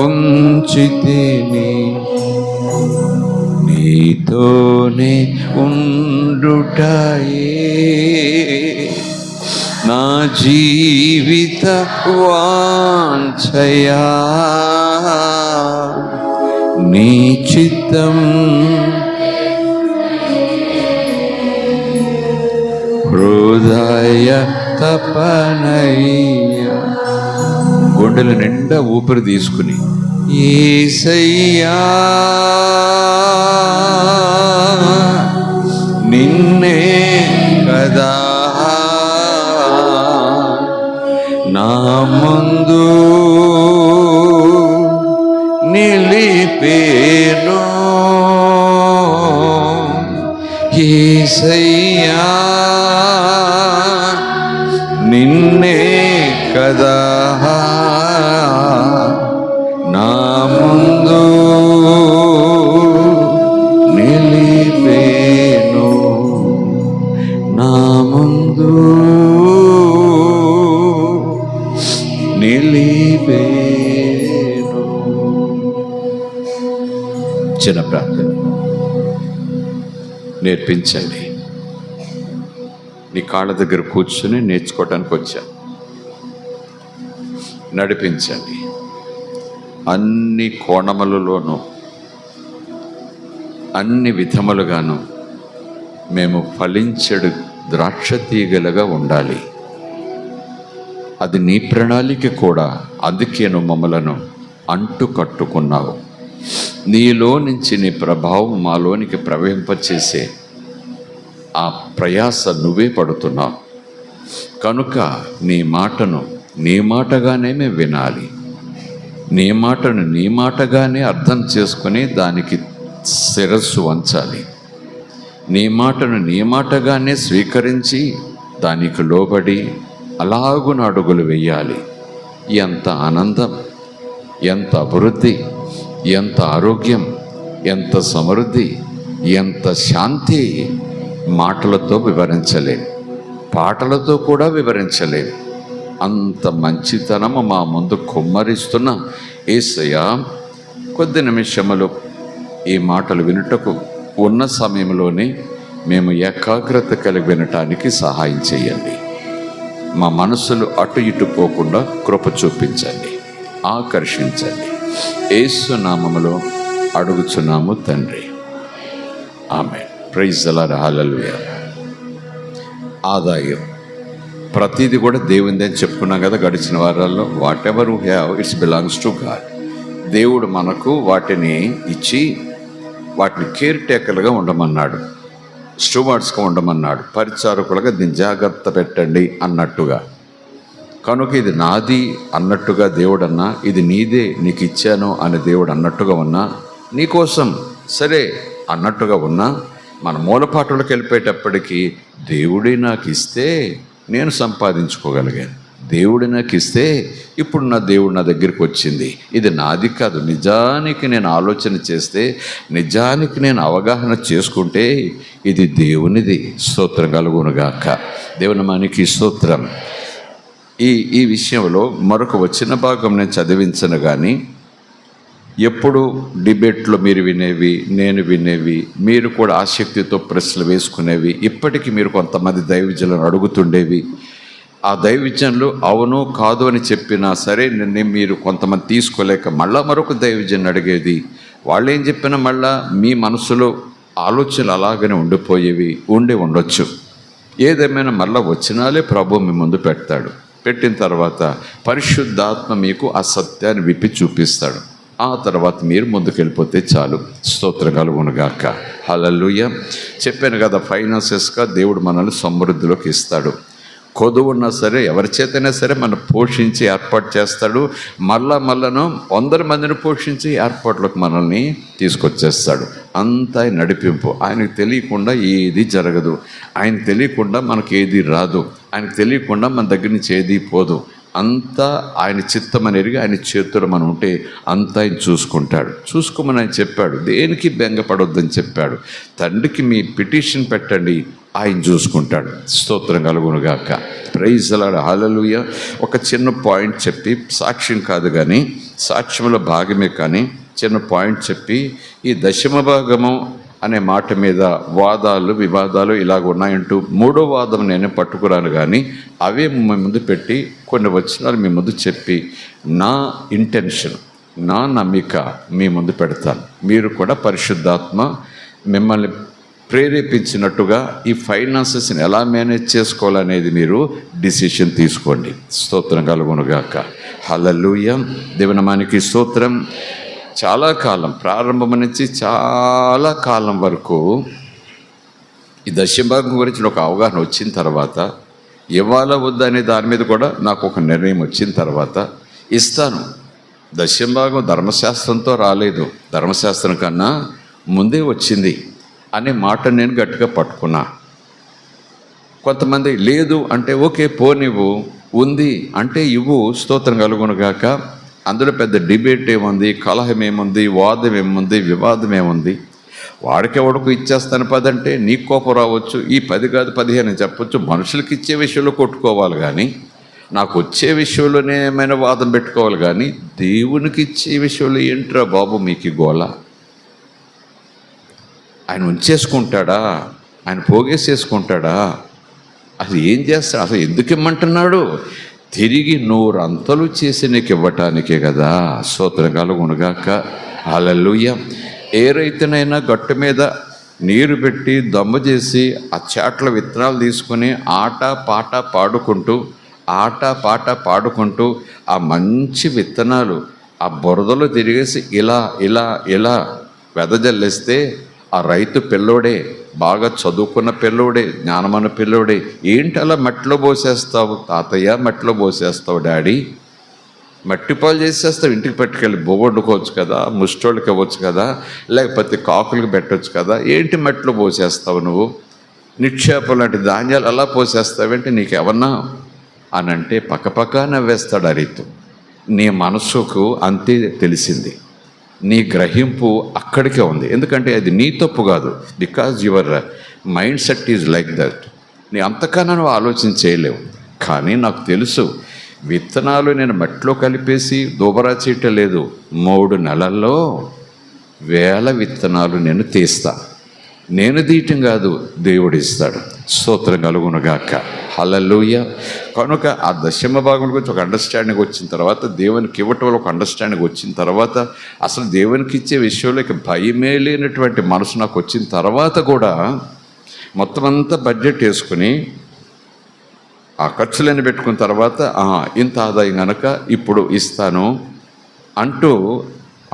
ఉంచితిని. నీతోనే ఉండుటయే నా జీవిత వాంఛయా, నీ చిత్తం హృదయ తపనయ్యా. గుండెల నిండా ఊపిరి తీసుకుని యేసయ్యా నిన్నే కదా నా ముందు నిలిపేను. యేసయ్యా నిన్నే కదా నా ముందు నిలిపేను, నా ముందు నిలిపేను. చిన్న ప్రార్థన నేర్పించండి. నీ కాళ్ళ దగ్గర కూర్చుని నేర్చుకోవటానికి వచ్చాను. నడిపించండి. అన్ని కోణములలోనూ అన్ని విధములుగాను మేము ఫలించడు ద్రాక్ష తీగలుగా ఉండాలి. అది నీ ప్రణాళిక కూడా. అందుకేను మమ్మలను అంటు కట్టుకున్నావు. నీలో నుంచి నీ ప్రభావం మాలోనికి ప్రవహింపచేసే ఆ ప్రయాస నువ్వే పడుతున్నావు. కనుక నీ మాటను నీ మాటగానే మేము వినాలి. నీ మాటను నీ మాటగానే అర్థం చేసుకుని దానికి శిరస్సు వంచాలి. నీ మాటను నీ మాటగానే స్వీకరించి దానికి లోబడి అలాగున అడుగులు వేయాలి. ఎంత ఆనందం, ఎంత అభివృద్ధి, ఎంత ఆరోగ్యం, ఎంత సమృద్ధి, ఎంత శాంతి మాటలతో వివరించలేం, పాటలతో కూడా వివరించలేం. అంత మంచితనము మా ముందు కుమ్మరిస్తున్న యేసయ్యా, కొద్ది నిమిషములు ఈ మాటలు వినుటకు ఉన్న సమయంలోనే మేము ఏకాగ్రత కలిగి వినటానికి సహాయం చేయండి. మా మనసులు అటు ఇటు పోకుండా కృప చూపించండి, ఆకర్షించండి. యేసు నామములో అడుగుచున్నాము తండ్రి, ఆమేన్. ప్రైజ్ ది లార్డ్, హల్లెలూయా. ఆదాయం ప్రతిదీ కూడా దేవునిదే అని చెప్పుకున్నాం కదా గడిచిన వారాల్లో. What ever we have it's belongs to God. దేవుడు మనకు వాటిని ఇచ్చి వాటిని కేర్ టేకర్లుగా ఉండమన్నాడు, స్టూవర్డ్స్గా ఉండమన్నాడు, పరిచారకులుగా దీన్ని జాగ్రత్త పెట్టండి అన్నట్టుగా. కనుక ఇది నాది అన్నట్టుగా దేవుడు అన్నా, ఇది నీదే నీకు ఇచ్చాను అని దేవుడు అన్నట్టుగా ఉన్నా, నీకోసం సరే అన్నట్టుగా ఉన్నా, మన మూలపాటులకు వెళ్ళిపోయేటప్పటికీ దేవుడే నాకు ఇస్తే నేను సంపాదించుకోగలిగాను, దేవుడు నాకు ఇస్తే ఇప్పుడు నా దేవుడు నా దగ్గరికి వచ్చింది. ఇది నాది కాదు. నిజానికి నేను ఆలోచన చేస్తే, నిజానికి నేను అవగాహన చేసుకుంటే ఇది దేవునిది. స్తోత్రం కలుగునుగాక. దేవుని మనకి స్తోత్రం. ఈ విషయంలో మరొక వచ్చిన భాగం నేను చదివించను కానీ, ఎప్పుడు డిబేట్లో మీరు వినేవి, నేను వినేవి, మీరు కూడా ఆసక్తితో ప్రశ్నలు వేసుకునేవి, ఇప్పటికీ మీరు కొంతమంది దైవజనులను అడుగుతుండేవి. ఆ దైవజనులు అవును కాదు అని చెప్పినా సరే మీరు కొంతమంది తీసుకోలేక మళ్ళా మరొక దైవజనుని అడిగేది. వాళ్ళు ఏం చెప్పినా మళ్ళా మీ మనసులో ఆలోచనలు అలాగనే ఉండిపోయేవి, ఉండొచ్చు. ఏదేమైనా మళ్ళీ వచ్చినాలే ప్రభు మీ ముందు పెడతాడు. పెట్టిన తర్వాత పరిశుద్ధాత్మ మీకు ఆ సత్యాన్ని విప్పి చూపిస్తాడు. ఆ తర్వాత మీరు ముందుకెళ్ళిపోతే చాలు. స్తోత్రం కలుగునుగాక. హల్లెలూయా. చెప్పాను కదా, ఫైనాన్సెస్గా దేవుడు మనల్ని సమృద్ధిలోకి ఇస్తాడు. కొదువు ఉన్నా సరే, ఎవరి చేతైనా సరే మనం పోషించి ఏర్పాటు చేస్తాడు. మళ్ళను 100 మందిని పోషించి ఏర్పాట్లోకి మనల్ని తీసుకొచ్చేస్తాడు. అంతా ఆయన నడిపింపు. ఆయనకు తెలియకుండా ఏది జరగదు. ఆయనకు తెలియకుండా మనకు ఏది రాదు. ఆయనకు తెలియకుండా మన దగ్గర నుంచి ఏది పోదు. అంతా ఆయన చిత్తమని ఎరిగి ఆయన చేతులు మనం ఉంటే అంతా ఆయన చూసుకుంటాడు. చూసుకోమని ఆయన చెప్పాడు. దేనికి బెంగపడొద్దని చెప్పాడు. తండ్రికి మీ పిటిషన్ పెట్టండి, ఆయన చూసుకుంటాడు. స్తోత్రం కలుగునుగాక. ప్రైజ్ అలాడ్. హల్లెలూయా. ఒక చిన్న పాయింట్ చెప్పి, సాక్ష్యం కాదు కానీ సాక్ష్యంలో భాగమే కానీ చిన్న పాయింట్ చెప్పి, ఈ దశమ భాగము అనే మాట మీద వాదాలు వివాదాలు ఇలాగ ఉన్నాయంటూ 3వ వాదం నేనే పట్టుకురాను కానీ అవే మీ ముందు పెట్టి కొన్ని వచనాలు మీ ముందు చెప్పి నా ఇంటెన్షన్, నా నమ్మిక మీ ముందు పెడతాను. మీరు కూడా పరిశుద్ధాత్మ మిమ్మల్ని ప్రేరేపించినట్టుగా ఈ ఫైనాన్సెస్ని ఎలా మేనేజ్ చేసుకోవాలనేది మీరు డిసిషన్ తీసుకోండి. స్తోత్రం కలుగునుగాక. హల్లెలూయా. దేవునామానికి స్తోత్రం. చాలా కాలం, ప్రారంభం నుంచి చాలా కాలం వరకు ఈ దశభాగం గురించి ఒక అవగాహన వచ్చిన తర్వాత, ఇవ్వాలా వద్దా అనే దాని మీద కూడా నాకు ఒక నిర్ణయం వచ్చిన తర్వాత ఇస్తాను. దశభాగం ధర్మశాస్త్రంతో రాలేదు, ధర్మశాస్త్రం కన్నా ముందే వచ్చింది అనే మాట నేను గట్టిగా పట్టుకున్నా. కొంతమంది లేదు అంటే ఓకే పోనివ్వు, ఉంది అంటే ఇవ్వు. స్తోత్రం కలుగునుగాక. అందులో పెద్ద డిబేట్ ఏముంది, కలహం ఏముంది, వాదం ఏముంది, వివాదం ఏముంది? వాడికెవడకు ఇచ్చేస్తాను 10 అంటే నీకు కోపం రావచ్చు. ఈ 10 కాదు 15 అని చెప్పొచ్చు. మనుషులకి ఇచ్చే విషయంలో కొట్టుకోవాలి కానీ, నాకు వచ్చే విషయంలోనే ఏమైనా వాదం పెట్టుకోవాలి కానీ, దేవునికి ఇచ్చే విషయంలో ఏంట్రా బాబు మీకు గోల? ఆయన ఉంచేసుకుంటాడా? ఆయన పోగేసేసుకుంటాడా? అసలు ఏం చేస్తాడు? అసలు ఎందుకు ఇమ్మంటున్నాడు? తిరిగి 100 అంతలు చేసి నీకు ఇవ్వటానికే కదా. స్తోత్రం కలుగునుగాక. హల్లెలూయా. ఏ రైతునైనా గట్టు మీద నీరు పెట్టి దమ్ము చేసి ఆ చాట్ల విత్తనాలు తీసుకొని ఆట పాట పాడుకుంటూ ఆ మంచి విత్తనాలు ఆ బురదలో తిరిగేసి ఇలా వెదజల్లేస్తే ఆ రైతు పిల్లోడే, బాగా చదువుకున్న పిల్లోడే, జ్ఞానమైన పిల్లోడే. ఏంటి అలా మట్టిలో పోసేస్తావు తాతయ్య? మట్టిలో పోసేస్తావు డాడీ? మట్టి పాలు చేసేస్తావు. ఇంటికి పట్టుకెళ్ళి బొగొండుకోవచ్చు కదా, ముష్టోళ్ళకి ఇవ్వచ్చు కదా, లేకపోతే కాకులకి పెట్టవచ్చు కదా. ఏంటి మట్టిలో పోసేస్తావు నువ్వు? నిక్షేపం లాంటి ధాన్యాలు అలా పోసేస్తావేంటి? నీకెవన్నా అని అంటే పక్కపక్క నవ్వేస్తాడు ఆ రైతు. నీ మనసుకు అంతే తెలిసింది, నీ గ్రహింపు అక్కడికే ఉంది. ఎందుకంటే అది నీ తప్పు కాదు. Because your mind set is like that. నీ అంతకన్నా నువ్వు ఆలోచన చేయలేవు. కానీ నాకు తెలుసు, విత్తనాలు నేను మట్టిలో కలిపేసి దూబరా చేయటం లేదు. 3 నెలల్లో 1000 విత్తనాలు నేను తీస్తా. నేను తీయటం కాదు, దేవుడు ఇస్తాడు. స్తోత్రం కలుగునుగాక. హల్లెలూయా. కనుక ఆ దశమ భాగం గురించి ఒక అండర్స్టాండింగ్ వచ్చిన తర్వాత, దేవునికి ఇవ్వటం ఒక అండర్స్టాండింగ్ వచ్చిన తర్వాత, అసలు దేవునికి ఇచ్చే విషయంలోకి భయమే లేనటువంటి మనసు నాకు వచ్చిన తర్వాత కూడా మొత్తం అంతా బడ్జెట్ వేసుకుని ఆ ఖర్చులన్నీ పెట్టుకున్న తర్వాత ఇంత ఆదాయం కనుక ఇప్పుడు ఇస్తాను అంటూ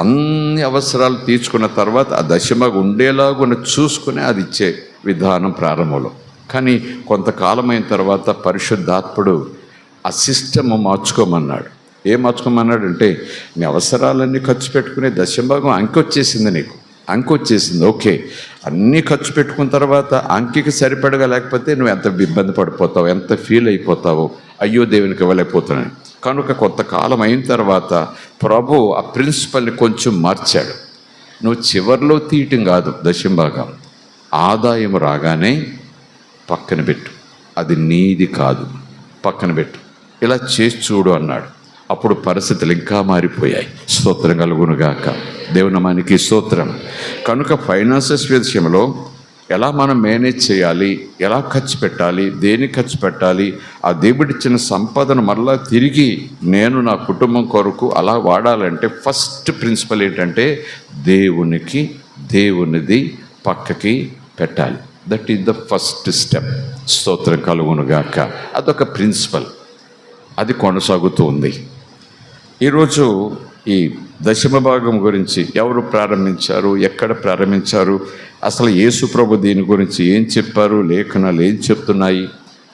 అన్ని అవసరాలు తీర్చుకున్న తర్వాత ఆ దశమగా ఉండేలాగా చూసుకుని అది ఇచ్చే విధానం ప్రారంభంలో. కానీ కొంతకాలం అయిన తర్వాత పరిశుద్ధాత్ముడు ఆ సిస్టమ్ మార్చుకోమన్నాడు. ఏం మార్చుకోమన్నాడు అంటే, నీ అవసరాలన్నీ ఖర్చు పెట్టుకునే దశభాగం అంకె వచ్చేసింది, నీకు అంకె వచ్చేసింది. ఓకే, అన్నీ ఖర్చు పెట్టుకున్న తర్వాత అంకెకి సరిపడగా లేకపోతే నువ్వు ఎంత ఇబ్బంది పడిపోతావు, ఎంత ఫీల్ అయిపోతావు అయ్యో దేవునికి ఇవ్వలేకపోతున్నాను. కనుక కొంతకాలం అయిన తర్వాత ప్రభు ఆ ప్రిన్సిపల్ని కొంచెం మార్చాడు. నువ్వు చివర్లో తీయటం కాదు దశంభాగం, ఆదాయం రాగానే పక్కన పెట్టు, అది నీది కాదు, పక్కన పెట్టు, ఇలా చేసి చూడు అన్నాడు. అప్పుడు పరిస్థితులు ఇంకా మారిపోయాయి. స్తోత్రం కలుగునుగాక. దేవుని నామానికి స్తోత్రం. కనుక ఫైనాన్సెస్ విషయంలో ఎలా మనం మేనేజ్ చేయాలి, ఎలా ఖర్చు పెట్టాలి, దేని ఖర్చు పెట్టాలి, ఆ దేవుడిచ్చిన సంపదను మరలా తిరిగి నేను నా కుటుంబం కొరకు అలా వాడాలంటే ఫస్ట్ ప్రిన్సిపల్ ఏంటంటే దేవునిది పక్కకి పెట్టాలి. That is the first step. స్తోత్రం కలుగునుగాక. అదొక ప్రిన్సిపల్, అది కొనసాగుతూ ఉంది. ఈరోజు ఈ దశమ భాగం గురించి ఎవరు ప్రారంభించారు, ఎక్కడ ప్రారంభించారు, అసలు యేసు ప్రభు దీని గురించి ఏం చెప్పారు, లేఖనాలు ఏం చెప్తున్నాయి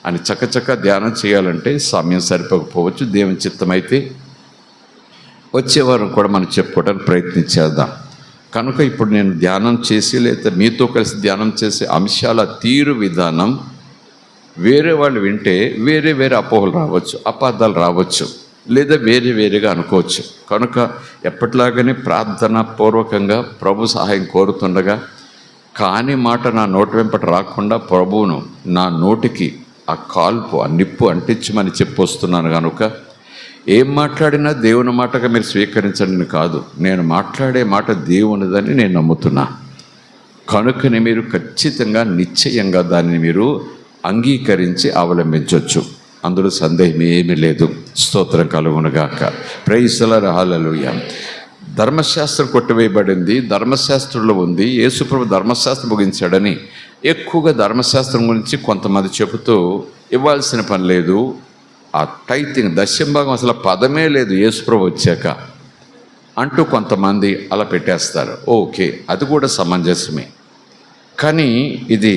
అని చకచక ధ్యానం చేయాలంటే సమయం సరిపోకపోవచ్చు. దేవుని చిత్తమైతే వచ్చేవారం కూడా మనం చెప్పుకోవడానికి ప్రయత్నించేద్దాం. కనుక ఇప్పుడు నేను ధ్యానం చేసి లేదా మీతో కలిసి ధ్యానం చేసే అంశాల తీరు విధానం వేరే వాళ్ళు వింటే వేరే అపోహలు రావచ్చు, అపార్థాలు రావచ్చు, లేదా వేరేగా అనుకోవచ్చు. కనుక ఎప్పటిలాగానే ప్రార్థన పూర్వకంగా ప్రభు సహాయం కోరుతుండగా కాని మాట నా నోటి వెంపట రాకుండా ప్రభువును నా నోటికి ఆ కాల్పు, ఆ నిప్పు అంటించమని చెప్పొస్తున్నాను. కనుక ఏం మాట్లాడినా దేవుని మాటగా మీరు స్వీకరించండి కాదు, నేను మాట్లాడే మాట దేవునిదని నేను నమ్ముతున్నా. కనుకని మీరు ఖచ్చితంగా నిశ్చయంగా దానిని మీరు అంగీకరించి అవలంబించవచ్చు, అందులో సందేహం ఏమీ లేదు. స్తోత్రం కలుగునుగాక. Praise the lord. హల్లెలూయా. ధర్మశాస్త్రం కొట్టివేయబడింది, ధర్మశాస్త్రంలో ఉంది. యేసుప్రభు ధర్మశాస్త్రం ముగించాడని ఎక్కువగా ధర్మశాస్త్రం గురించి కొంతమంది చెబుతూ ఇవ్వాల్సిన పని లేదు, ఆ టైతింగ్ దశంభాగం అసలు పదమే లేదు యేసుప్రభు వచ్చాక అంటూ కొంతమంది అలా పెట్టేస్తారు. ఓకే, అది కూడా సమంజసమే. కానీ ఇది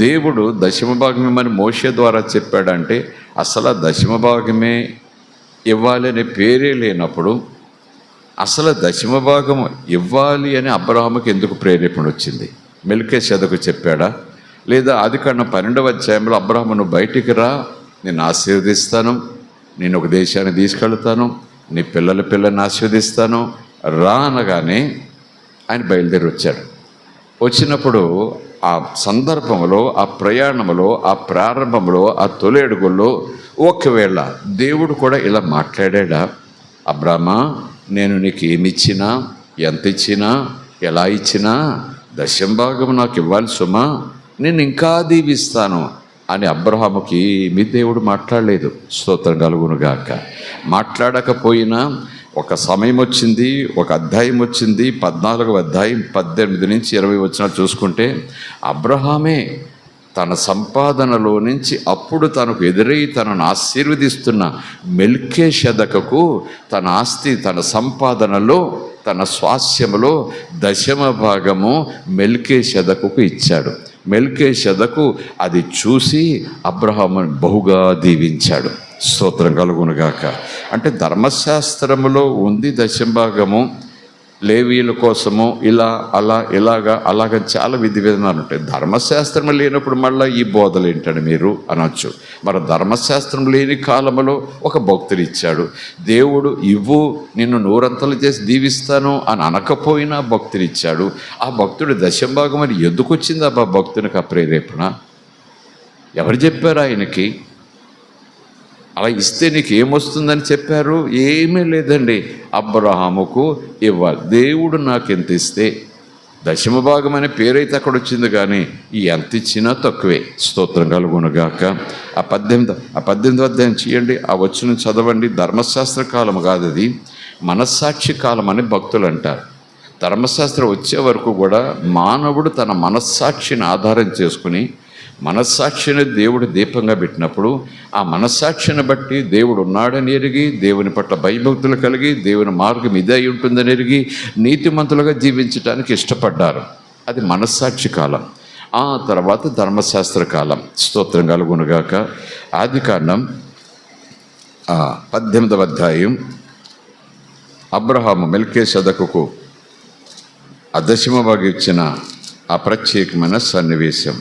దేవుడు దశమ భాగమేమని మోషే ద్వారా చెప్పాడంటే అసలు దశమ భాగమే ఇవ్వాలి అనే పేరే లేనప్పుడు అసలు దశమ భాగం ఇవ్వాలి అని అబ్రహాముకి ఎందుకు ప్రేరేపణ వచ్చింది? మెల్కీషెదకు చెప్పాడా? లేదా ఆదికాండం 12వ అధ్యాయంలో అబ్రహాము నువ్వు బయటికి రా, నేను ఆశీర్వదిస్తాను, నేను ఒక దేశాన్ని తీసుకెళ్తాను, నీ పిల్లల్ని ఆశీర్వదిస్తాను రా అనగానే ఆయన బయలుదేరి వచ్చాడు. వచ్చినప్పుడు ఆ సందర్భంలో, ఆ ప్రయాణంలో, ఆ ప్రారంభంలో, ఆ తొలి అడుగుల్లో ఒకవేళ దేవుడు కూడా ఇలా మాట్లాడా, అబ్రామా నేను నీకు ఏమిచ్చినా, ఎంత ఇచ్చినా, ఎలా ఇచ్చినా దశంభాగం నాకు ఇవ్వాలి సుమా, నేను ఇంకా దీవిస్తాను అని అబ్రహాముకి ఏమీ దేవుడు మాట్లాడలేదు. స్తోత్రం కలుగునుగాక. మాట్లాడకపోయినా ఒక సమయం వచ్చింది, ఒక అధ్యాయం వచ్చింది, 14వ అధ్యాయం 18 నుంచి 20 వచనాలు చూసుకుంటే అబ్రహామే తన సంపాదనలో నుంచి అప్పుడు తనకు ఎదురై తనను ఆశీర్వదిస్తున్న మెల్కీషెదకుకు తన ఆస్తి, తన సంపాదనలో, తన స్వాస్యములో దశమ భాగము మెల్కీషెదకుకు ఇచ్చాడు. మెల్కీషెదకు అది చూసి అబ్రహాము బహుగా దీవించాడు. స్తోత్రం కలుగునుగాక. అంటే ధర్మశాస్త్రములో ఉంది దశంభాగము లేవీల కోసము, ఇలా అలా అలాగ చాలా విధి విధానాలు ఉంటాయి. ధర్మశాస్త్రం లేనప్పుడు మళ్ళీ ఈ బోధలు ఏంటండి మీరు అనొచ్చు. మరి ధర్మశాస్త్రం లేని కాలంలో ఒక భక్తుడు ఇచ్చాడు, దేవుడు ఇవ్వు నిన్ను నూరంతలు చేసి దీవిస్తాను అని అనకపోయినా భక్తుడు ఇచ్చాడు. ఆ భక్తుడు దశంభాగం అని ఎందుకు వచ్చింది ఆ భక్తునికి ఆ ప్రేరేపణ? ఎవరు చెప్పారు ఆయనకి? అలా ఇస్తే నీకు ఏమొస్తుందని చెప్పారు? ఏమీ లేదండి, అబ్రహాముకు ఇవ్వాలి, దేవుడు నాకు ఎంత ఇస్తే. దశమ భాగం అనే పేరైతే అక్కడ వచ్చింది, కానీ ఈ ఎంత ఇచ్చినా తక్కువే. స్తోత్రం కలుగునుగాక. ఆ 18వ అధ్యాయం చేయండి, ఆ వచనం చదవండి. ధర్మశాస్త్ర కాలం కాదు, అది మనస్సాక్షి కాలం అని భక్తులు అంటారు. ధర్మశాస్త్రం వచ్చే వరకు కూడా మానవుడు తన మనస్సాక్షిని ఆధారం చేసుకుని, మనస్సాక్షిని దేవుడు దీపంగా పెట్టినప్పుడు ఆ మనస్సాక్షిని బట్టి దేవుడు ఉన్నాడని ఎరిగి, దేవుని పట్ల భయభక్తులు కలిగి, దేవుని మార్గం ఇదే ఉంటుందని ఎరిగి నీతిమంతులుగా జీవించడానికి ఇష్టపడ్డారు. అది మనస్సాక్షి కాలం. ఆ తర్వాత ధర్మశాస్త్ర కాలం. స్తోత్రం కలుగునుగాక. ఆదికాండం 18వ అధ్యాయం అబ్రహాము మెల్కీషెదకుకు ఆ దశమ భాగం ఇచ్చిన ఆ ప్రత్యేకమైన సన్నివేశం.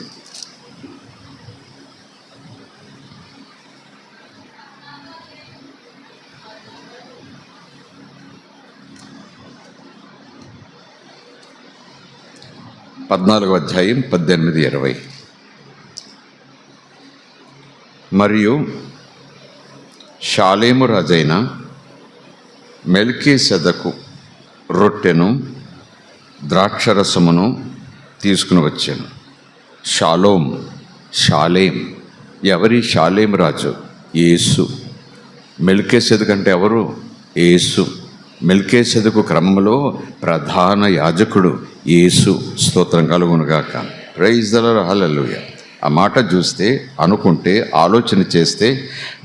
14వ అధ్యాయం 18-20. మరియు షాలేము రాజైన మెల్కీసెదకు రొట్టెను ద్రాక్షరసమును తీసుకుని వచ్చాను. షాలేం ఎవరి? షాలేం రాజు యేసు. మెల్కీసెదకు అంటే ఎవరు? యేసు. మెల్కీసెదకు క్రమంలో ప్రధాన యాజకుడు యేసు. స్తోత్రం కలుగునుగాక. ప్రైజ్ ది లార్డ్, హల్లెలూయా. ఆ మాట చూస్తే, అనుకుంటే, ఆలోచన చేస్తే,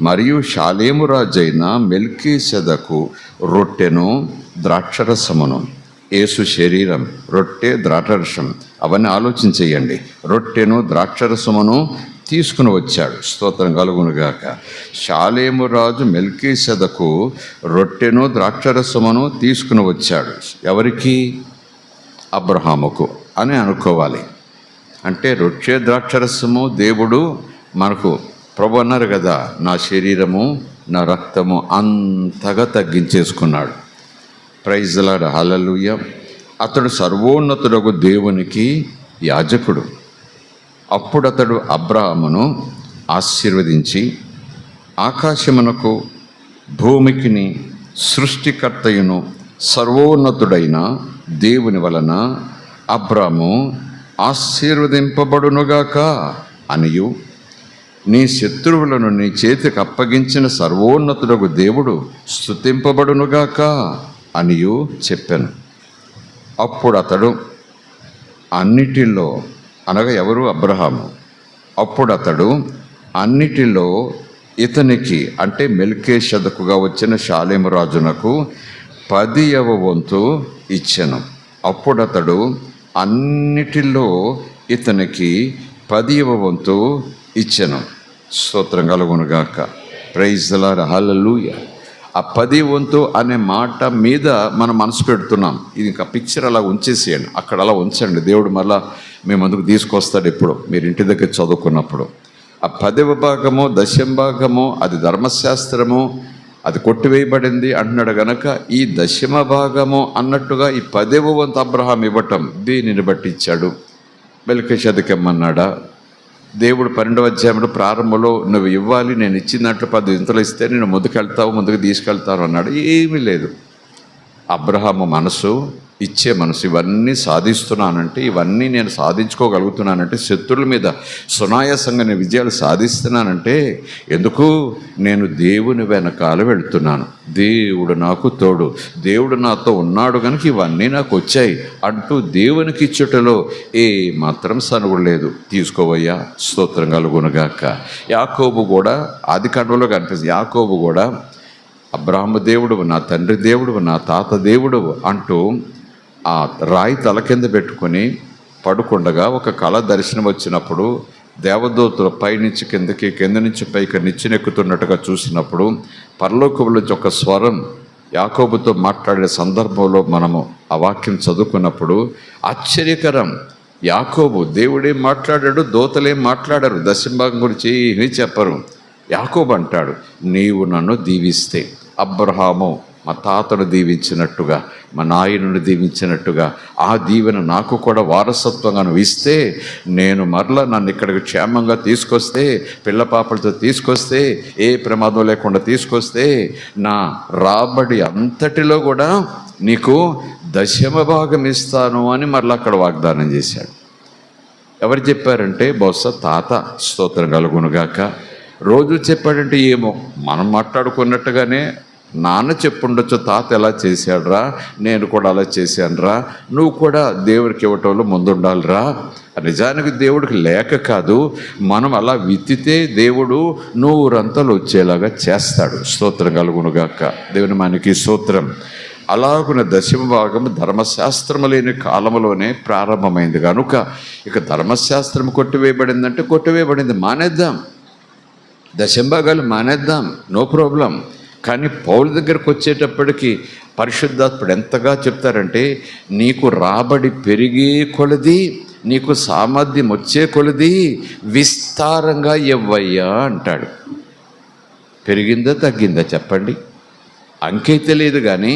మరియు షాలేము రాజైన మెల్కీసెదకు రొట్టెను ద్రాక్షరసమును, యేసు శరీరం, రొట్టె, ద్రాక్షరసం, అవన్నీ ఆలోచన చేయండి. రొట్టెను ద్రాక్షరసమును తీసుకుని వచ్చాడు. స్తోత్రం కలుగునుగాక. షాలేము రాజు మెల్కీసెదకు రొట్టెను ద్రాక్షరసమును తీసుకుని వచ్చాడు. ఎవరికి? అబ్రహాముకు అని అనుకోవాలి. అంటే రొట్టె ద్రాక్షరసము దేవుడు మనకు, ప్రభు అన్నారు కదా, నా శరీరము నా రక్తము అంతగా తగ్గించేసుకున్నాడు. ప్రైజ్ ది లార్డ్, హల్లెలూయా. అతడు సర్వోన్నతుడగు దేవునికి యాజకుడు. అప్పుడు అతడు అబ్రాహామును ఆశీర్వదించి, ఆకాశమునకు భూమికిని సృష్టికర్తయును సర్వోన్నతుడైన దేవుని వలన అబ్రాము ఆశీర్వదింపబడునుగాక అనియు, నీ శత్రువులను నీ చేతికి అప్పగించిన సర్వోన్నతుడగు దేవుడు స్తుతింపబడునుగాక అనియు చెప్పాను. అప్పుడు అతడు అన్నిటిలో, అనగా ఎవరు? అబ్రహాము. అప్పుడు అతడు అన్నిటిలో ఇతనికి, అంటే మెల్కీసెదకుగా వచ్చిన షాలేము రాజునకు 10వ వంతు ఇచ్చెను. అప్పుడు అతడు అన్నిటిలో ఇతనికి 10వ వంతు ఇచ్చెను. స్తోత్రం కలుగునుగాక. ప్రైజ్ ది లార్డ్, హల్లెలూయా. ఆ 10వ వంతు అనే మాట మీద మనం మనసు పెడుతున్నాం. ఇది ఇంకా పిక్చర్ అలా ఉంచేసేయండి, అక్కడ అలా ఉంచండి. దేవుడు మళ్ళా మీ ముందుకు తీసుకొస్తాడు ఎప్పుడు మీరు ఇంటి దగ్గర చదువుకున్నప్పుడు. ఆ 10వ భాగము, 10వ భాగము అది ధర్మశాస్త్రము, అది కొట్టివేయబడింది అంటున్నాడు గనక, ఈ 10వ భాగము అన్నట్టుగా ఈ 10వ వంతు అబ్రహాం ఇవ్వటం దీనిని బట్టి ఇచ్చాడు. మెల్కీసెదకు ఇమ్మన్నాడా? దేవుడు 12వ అధ్యాయంలో ప్రారంభంలో నువ్వు ఇవ్వాలి, నేను ఇచ్చిన దాంట్లో 10 ఇంతలు ఇస్తే నేను ముందుకు తీసుకెళ్తాను అన్నాడు. ఏమీ లేదు. అబ్రహాము మనసు, ఇచ్చే మనసు, ఇవన్నీ సాధిస్తున్నానంటే, ఇవన్నీ నేను సాధించుకోగలుగుతున్నానంటే, శత్రువుల మీద సునాయాసంగా నేను విజయాలు సాధిస్తున్నానంటే ఎందుకు? నేను దేవుని వెనకాల వెళ్తున్నాను, దేవుడు నాకు తోడు, దేవుడు నాతో ఉన్నాడు కనుక ఇవన్నీ నాకు వచ్చాయి అంటూ దేవునికి ఇచ్చుటలో ఏ మాత్రం సనుగుడు లేదు. తీసుకోవయ్యా, స్తోత్రం కలుగునుగాక. యాకోబు కూడా ఆది కాండంలో కనిపిస్తుంది. యాకోబు కూడా అబ్రహాము దేవుడువు, నా తండ్రి దేవుడువు, నా తాత దేవుడువు అంటూ ఆ రాయి తల కింద పెట్టుకొని పడుకుండగా ఒక కళ దర్శనం వచ్చినప్పుడు, దేవదూతలు పైనుంచి కిందకి, కింద నుంచి పైకి నిచ్చెనెక్కుతున్నట్టుగా చూసినప్పుడు పరలోకములో నుంచి ఒక స్వరం యాకోబుతో మాట్లాడే సందర్భంలో మనము ఆ వాక్యం చదువుకున్నప్పుడు ఆశ్చర్యకరం. యాకోబు, దేవుడేం మాట్లాడాడు, దూతలేం మాట్లాడారు, 10వ భాగం గురించి ఏమీ చెప్పరు. యాకోబు అంటాడు, నీవు నన్ను దీవిస్తే, అబ్రహాము మా తాతను దీవించినట్టుగా, మా నాయనుని దీవించినట్టుగా ఆ దీవెన నాకు కూడా వారసత్వంగా నువ్వు ఇస్తే, నేను మరలా నన్ను ఇక్కడికి క్షేమంగా తీసుకొస్తే, పిల్ల పాపలతో తీసుకొస్తే, ఏ ప్రమాదం లేకుండా తీసుకొస్తే, నా రాబడి అంతటిలో కూడా నీకు 10వ భాగం ఇస్తాను అని మరలా అక్కడ వాగ్దానం చేశాడు. ఎవరు చెప్పారంటే బహుశా తాత. స్తోత్రం కలుగునుగాక. రోజు చెప్పాడంటే ఏమో, మనం మాట్లాడుకున్నట్టుగానే నాన్న చెప్పుండొచ్చు, తాత ఎలా చేశాడురా, నేను కూడా అలా చేశానురా, నువ్వు కూడా దేవుడికి ఇవ్వటంలో ముందుండాలిరా. నిజానికి దేవుడికి లేక కాదు, మనం అలా విత్తితే దేవుడు 100 వచ్చేలాగా చేస్తాడు. స్తోత్రం కలుగునుగాక. దేవుని మనకి స్తోత్రం. అలాగున 10వ భాగం ధర్మశాస్త్రము లేని కాలంలోనే ప్రారంభమైంది కనుక ఇక ధర్మశాస్త్రం కొట్టివేయబడిందంటే కొట్టివేయబడింది, మానేద్దాం, 10వ భాగాలు మానేద్దాం, నో ప్రాబ్లం. కానీ పౌలు దగ్గరకు వచ్చేటప్పటికి పరిశుద్ధాత్ముడు ఎంతగా చెప్తారంటే, నీకు రాబడి పెరిగే కొలది, నీకు సామర్థ్యం వచ్చే కొలది విస్తారంగా ఇవ్వయ్యా అంటాడు. పెరిగిందా తగ్గిందా చెప్పండి? అంకే తెలియదు కానీ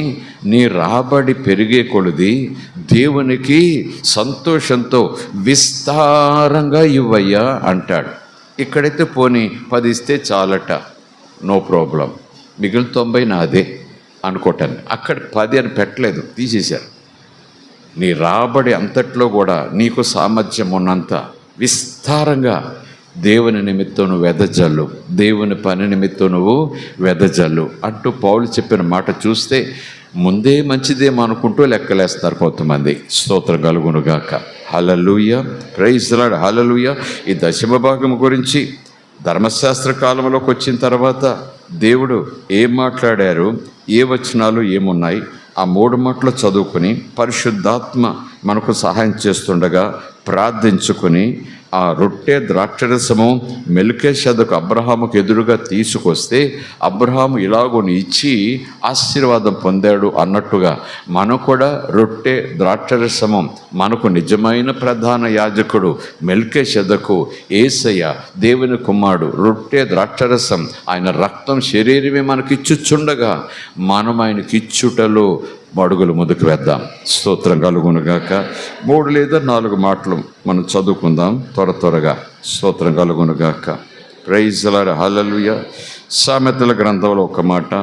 నీ రాబడి పెరిగే కొలది దేవునికి సంతోషంతో విస్తారంగా ఇవ్వయ్యా అంటాడు. ఇక్కడైతే పోనీ 10 ఇస్తే చాలట, నో ప్రాబ్లం, మిగిలిన 90 నాదే అనుకోటాను. అక్కడ 10 అని పెట్టలేదు, తీసేశారు. నీ రాబడి అంతట్లో కూడా నీకు సామర్థ్యం ఉన్నంత విస్తారంగా దేవుని నిమిత్తం నువ్వు వెదజల్లు, దేవుని పని నిమిత్తం నువ్వు వెదజల్లు అంటూ పౌలు చెప్పిన మాట చూస్తే ముందే మంచిదేమో అనుకుంటూ లెక్కలేస్తారు కొంతమంది. స్తోత్రం కలుగునుగాక. హల్లెలూయా, ప్రైజ్ ది లార్డ్, హల్లెలూయా. ఈ దశమ భాగం గురించి ధర్మశాస్త్ర కాలంలోకి వచ్చిన తర్వాత దేవుడు ఏం మాట్లాడారు, ఏ వచనాలు ఏమున్నాయి, ఆ 3 మాటలు చదువుకుని పరిశుద్ధాత్మ మనకు సహాయం చేస్తుండగా ప్రార్థించుకుని ఆ రొట్టె ద్రాక్షరసము మెల్కీషెదెకు అబ్రహాముకు ఎదురుగా తీసుకొస్తే అబ్రహాము ఇలాగోని ఇచ్చి ఆశీర్వాదం పొందాడు అన్నట్టుగా మనం కూడా రొట్టె ద్రాక్షరసము మనకు నిజమైన ప్రధాన యాజకుడు మెల్కీషెదెకు యేసయ్య దేవుని కుమారుడు, రొట్టె ద్రాక్షరసం ఆయన రక్తం శరీరమే మనకిచ్చుచుండగా మనం ఆయనకి ఇచ్చుటలో అడుగులు ముందుకు వేద్దాం. స్తోత్రం కలుగునుగాక. 3 లేదా 4 మాటలు మనం చదువుకుందాం త్వరగా. స్తోత్రం కలుగునుగాక. ప్రైజ్ ది లార్డ్, హల్లెలూయా. సామెతల గ్రంథంలో ఒక మాట,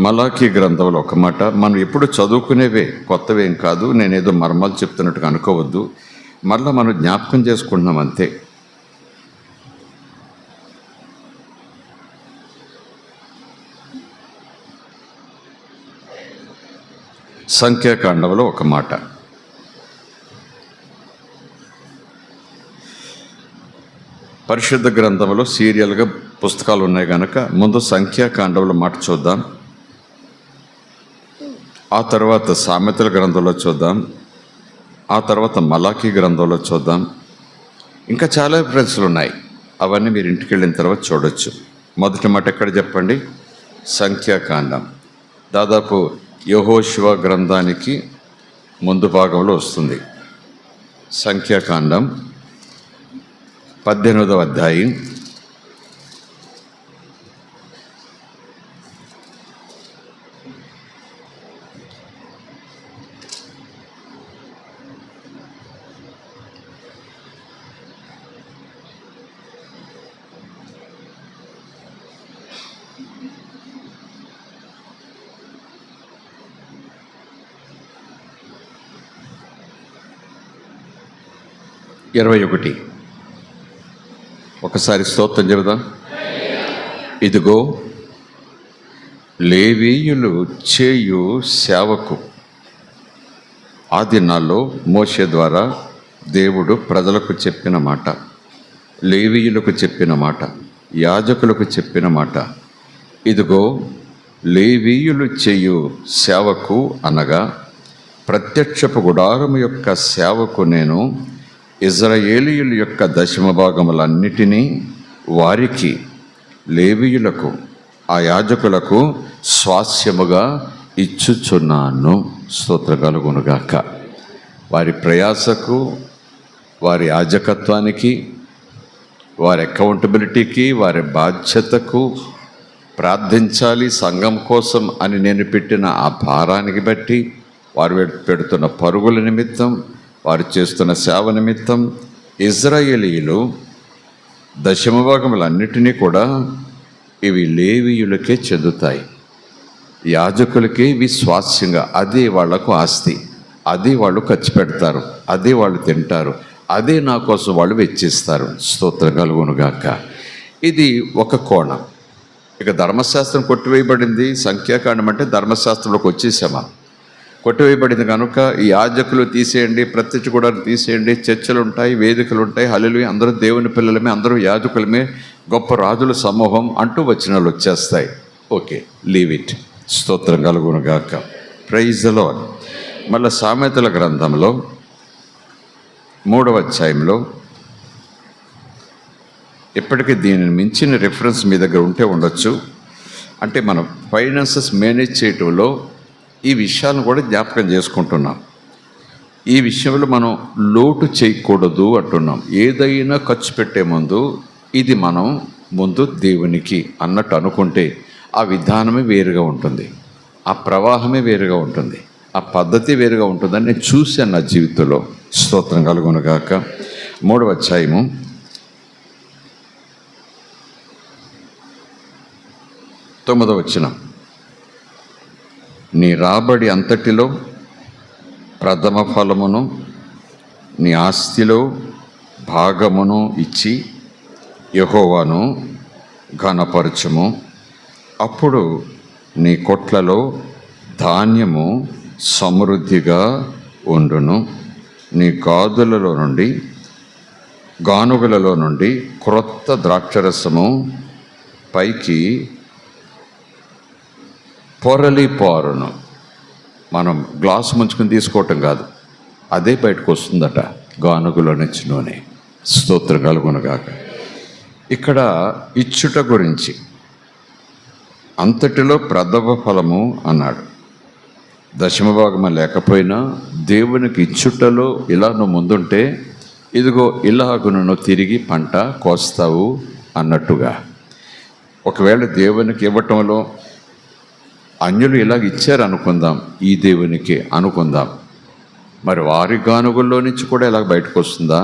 మలాకీ గ్రంథంలో ఒక మాట. మనం ఎప్పుడు చదువుకునేవే, కొత్తవేం కాదు. నేనేదో మర్మాలు చెప్తున్నట్టుగా అనుకోవద్దు, మళ్ళీ మనం జ్ఞాపకం చేసుకుంటున్నాం అంతే. సంఖ్యాకాండంలో ఒక మాట, పరిశుద్ధ గ్రంథంలో సీరియల్గా పుస్తకాలు ఉన్నాయి కనుక ముందు సంఖ్యాకాండంలో మాట చూద్దాం, ఆ తర్వాత సామెతల గ్రంథంలో చూద్దాం, ఆ తర్వాత మలాకీ గ్రంథంలో చూద్దాం. ఇంకా చాలా రిఫరెన్స్లు ఉన్నాయి, అవన్నీ మీరు ఇంటికి వెళ్ళిన తర్వాత చూడొచ్చు. మొదటి మాట ఎక్కడ చెప్పండి? సంఖ్యాకాండం. దాదాపు యెహోషువ గ్రంథానికి ముందు భాగంలో వస్తుంది. సంఖ్యాకాండం 18వ అధ్యాయం 21. ఒకసారి స్తోత్రం చెబుదాం. ఇదిగో లేవీయులు చేయు సేవకు. ఆ దినాల్లో మోషే ద్వారా దేవుడు ప్రజలకు చెప్పిన మాట, లేవీయులకు చెప్పిన మాట, యాజకులకు చెప్పిన మాట. ఇదిగో లేవీయులు చేయు సేవకు అనగా ప్రత్యక్షపు గుడారము యొక్క సేవకు నేను ఇజ్రాయేలీయుల యొక్క దశమ భాగములన్నిటినీ వారికి, లేవీయులకు, ఆ యాజకులకు స్వాస్యముగా ఇచ్చుచున్నాను. స్తోత్రం కలుగునుగాక. వారి ప్రయాసకు, వారి యాజకత్వానికి, వారి అకౌంటబిలిటీకి, వారి బాధ్యతకు, ప్రార్థించాలి సంఘం కోసం అని నేను పెట్టిన ఆ భారానికి బట్టి, వారు పెడుతున్న పరుగుల నిమిత్తం, వారు చేస్తున్న సేవ నిమిత్తం ఇజ్రాయేలీయులు దశమ భాగములన్నిటినీ కూడా ఇవి లేవీయులకే చెందుతాయి. యాజకులకే ఇవి స్వాస్యంగా, అదే వాళ్లకు ఆస్తి, అదే వాళ్ళు ఖర్చు పెడతారు, అదే వాళ్ళు తింటారు, అదే నా కోసం వాళ్ళు వెచ్చిస్తారు. స్తోత్రం కలుగునుగాక. ఇది ఒక కోణం. ఇక ధర్మశాస్త్రం కొట్టివేయబడింది. సంఖ్యాకాండం అంటే ధర్మశాస్త్రంలోకి వచ్చేసామా, కొట్టివేయబడింది కనుక ఈ యాజకులు తీసేయండి, ప్రత్యక్ష గుడారం తీసేయండి, చర్చలు ఉంటాయి, వేదికలు ఉంటాయి, హల్లెలూయా, అందరూ దేవుని పిల్లలమే, అందరూ యాజకులమే, గొప్ప రాజుల సమూహం అంటూ వచనాలు వచ్చేస్తాయి. Okay, leave it. స్తోత్రం కలుగునుగాక. Praise the lord. మళ్ళీ సామెతల గ్రంథంలో 3వ అధ్యాయంలో, ఇప్పటికీ దీనిని మించిన రిఫరెన్స్ మీ దగ్గర ఉంటే ఉండొచ్చు, అంటే మనం ఫైనాన్సెస్ మేనేజ్ చేయటంలో ఈ విషయాలను కూడా జ్ఞాపకం చేసుకుంటున్నాం. ఈ విషయంలో మనం లోటు చేయకూడదు అంటున్నాం. ఏదైనా ఖర్చు పెట్టే ముందు ఇది మనం ముందు దేవునికి అన్నట్టు అనుకుంటే ఆ విధానమే వేరుగా ఉంటుంది, ఆ ప్రవాహమే వేరుగా ఉంటుంది, ఆ పద్ధతి వేరుగా ఉంటుందని నేను చూశాను నా జీవితంలో. స్తోత్రం కలుగునుగాక. 3వ అధ్యాయము 9వ వచనం. నీ రాబడి అంతటిలో ప్రథమ ఫలమును నీ ఆస్తిలో భాగమును ఇచ్చి యెహోవాను ఘనపరచుము. అప్పుడు నీ కొట్లలో ధాన్యము సమృద్ధిగా ఉండును. నీ గానుగలలో నుండి క్రొత్త ద్రాక్షరసము పైకి పొరలిపోరును. మనం గ్లాసు ముంచుకుని తీసుకోవటం కాదు, అదే బయటకు వస్తుందట గానుగులో నుంచి నూనె. స్తోత్రం కలుగునుగాక. ఇక్కడ ఇచ్చుట గురించి అంతటిలో ప్రథమ ఫలము అన్నాడు. దశమభాగము లేకపోయినా దేవునికి ఇచ్చుటలో ఇలా నువ్వు ముందుంటే ఇదిగో ఇలాగును తిరిగి పంట కోస్తావు అన్నట్టుగా. ఒకవేళ దేవునికి ఇవ్వటంలో అన్యులు ఇలాగ ఇచ్చారు అనుకుందాం, ఈ దేవునికి అనుకుందాం, మరి వారి గానుగుల్లో నుంచి కూడా ఇలాగ బయటకు వస్తుందా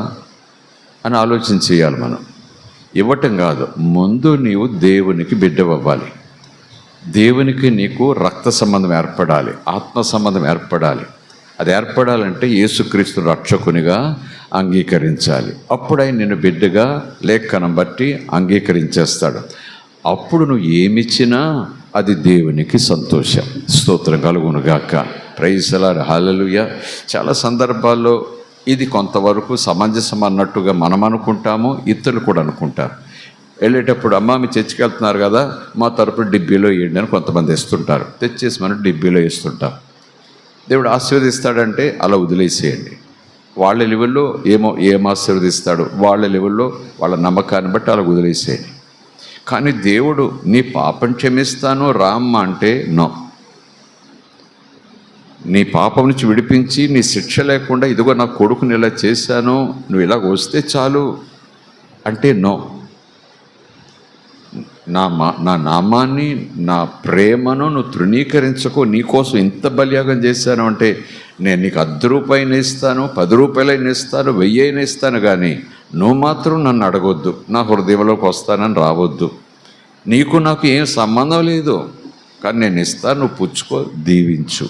అని ఆలోచన చేయాలి మనం. ఇవ్వటం కాదు, ముందు నీవు దేవునికి బిడ్డవ్వాలి. దేవునికి నీకు రక్త సంబంధం ఏర్పడాలి, ఆత్మ సంబంధం ఏర్పడాలి. అది ఏర్పడాలంటే యేసుక్రీస్తు రక్షకునిగా అంగీకరించాలి. అప్పుడు ఆయన నిన్ను బిడ్డగా లేఖనం బట్టి అంగీకరించేస్తాడు. అప్పుడు నువ్వు ఏమిచ్చినా అది దేవునికి సంతోషం. స్తోత్రం కలుగునుగాక. Praise the lord. హల్లెలూయా. చాలా సందర్భాల్లో ఇది కొంతవరకు సమంజసం అన్నట్టుగా మనం అనుకుంటాము, ఇతరులు కూడా అనుకుంటారు. వెళ్ళేటప్పుడు అమ్మ మీ చర్చికి వెళ్తున్నారు కదా, మా తరపున డిబ్బీలో వేయండి అని కొంతమంది ఇస్తుంటారు. తెచ్చేసి మనం డిబ్బీలో వేస్తుంటాం. దేవుడు ఆశీర్వదిస్తాడంటే అలా వదిలేసేయండి. వాళ్ళ లెవెల్లో ఏం ఆశీర్వదిస్తాడు, వాళ్ళ లెవెల్లో వాళ్ళ నమ్మకాన్ని బట్టి అలా వదిలేసేయండి. కానీ దేవుడు నీ పాపం క్షమిస్తాను రామ్మ అంటే నో. నీ పాపం నుంచి విడిపించి నీ శిక్ష లేకుండా ఇదిగో నా కొడుకుని ఇలా చేశాను, నువ్వు ఇలాగ వస్తే చాలు అంటే నో. నా నామాన్ని, నా ప్రేమను నువ్వు తృణీకరించకు. నీకోసం ఇంత బలియాగం చేశాను అంటే నేను నీకు 10 రూపాయలు ఇస్తాను, 10 రూపాయలైనా ఇస్తాను, 1000 ఇస్తాను, కానీ నువ్వు మాత్రం నన్ను అడగొద్దు, నా హృదయంలోకి వస్తానని రావద్దు. నీకు నాకు ఏం సంబంధం లేదు, కానీ నేను ఇస్తాను, నువ్వు పుచ్చుకో, దీవించు.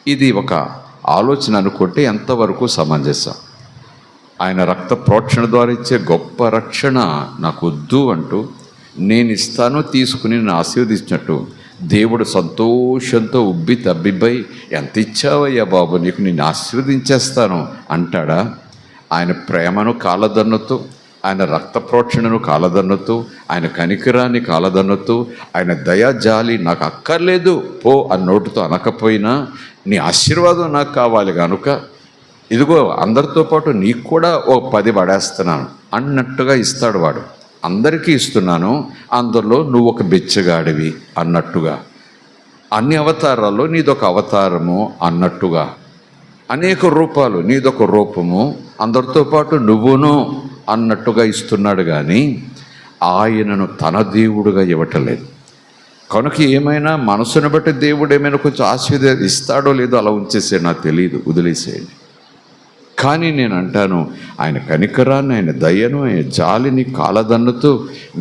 ఇది ఒక ఆలోచన అనుకుంటే ఎంతవరకు సమంజసం. ఆయన రక్త ప్రోక్షణ ద్వారా ఇచ్చే గొప్ప రక్షణ నాకు వద్దు అంటూ నేను ఇస్తాను తీసుకుని నేను ఆశీర్వదించినట్టు దేవుడు సంతోషంతో ఉబ్బి తబ్బిబ్బై ఎంత ఇచ్చావయ్యా బాబు, నీకు నేను ఆశీర్వదించేస్తాను అంటాడా? ఆయన ప్రేమను కాలదన్నుతూ, ఆయన రక్త ప్రోక్షణను కాలదన్నుతూ, ఆయన కనికరాన్ని కాలదన్నుతూ, ఆయన దయాజాలి నాకు అక్కర్లేదు పో అని నోటితో అనకపోయినా నీ ఆశీర్వాదం నాకు కావాలి కనుక ఇదిగో అందరితో పాటు నీకు కూడా ఓ 10 పడేస్తున్నాను అన్నట్టుగా ఇస్తాడు వాడు. అందరికీ ఇస్తున్నాను, అందులో నువ్వు ఒక బిచ్చగాడివి అన్నట్టుగా. అన్ని అవతారాల్లో నీదొక అవతారము అన్నట్టుగా, అనేక రూపాలు నీదొక రూపము, అందరితో పాటు నువ్వును అన్నట్టుగా ఇస్తున్నాడు. కానీ ఆయనను తన దేవుడుగా ఇవ్వటలేదు. కనుక ఏమైనా మనసును బట్టి దేవుడు ఏమైనా కొంచెం ఇస్తాడో లేదో అలా ఉంచేసాడు, నాకు తెలియదు, వదిలేసేయండి. కానీ నేను అంటాను, ఆయన కనికరాన్ని, ఆయన దయను, ఆయన జాలిని కాలదన్నుతూ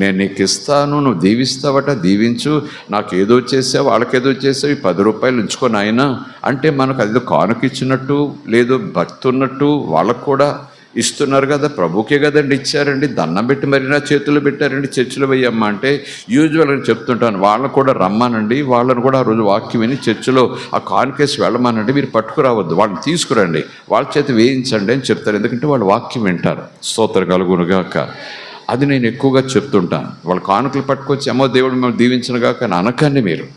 నేను నీకు ఇస్తాను, నువ్వు దీవిస్తావట, దీవించు, నాకు ఏదో చేసావు, వాళ్ళకేదో చేసావు, ఈ 10 రూపాయలు ఉంచుకొని ఆయన అంటే మనకు అదేదో కానుకిచ్చినట్టు, లేదో భక్తి ఉన్నట్టు వాళ్ళకు కూడా ఇస్తున్నారు కదా, ప్రభుకే కదండి ఇచ్చారండి, దండం పెట్టి మరినా చేతులు పెట్టారండి, చర్చిలో వెయ్యమ్మ అంటే యూజువల్గా చెప్తుంటాను, వాళ్ళని కూడా రమ్మానండి, వాళ్ళని కూడా ఆ రోజు వాక్యం విని చర్చిలో ఆ కాన్కేసి వెళ్ళమానండి, మీరు పట్టుకురావద్దు, వాళ్ళని తీసుకురండి, వాళ్ళ చేత వేయించండి అని చెప్తారు. ఎందుకంటే వాళ్ళు వాక్యం వింటారు. స్తోత్రం కలుగునుగాక. అది నేను ఎక్కువగా చెప్తుంటాను. వాళ్ళ కానుకలు పట్టుకొచ్చి అమ్మో దేవుడు మిమ్మల్ని దీవించనుగాక అని అనకండి మీరు.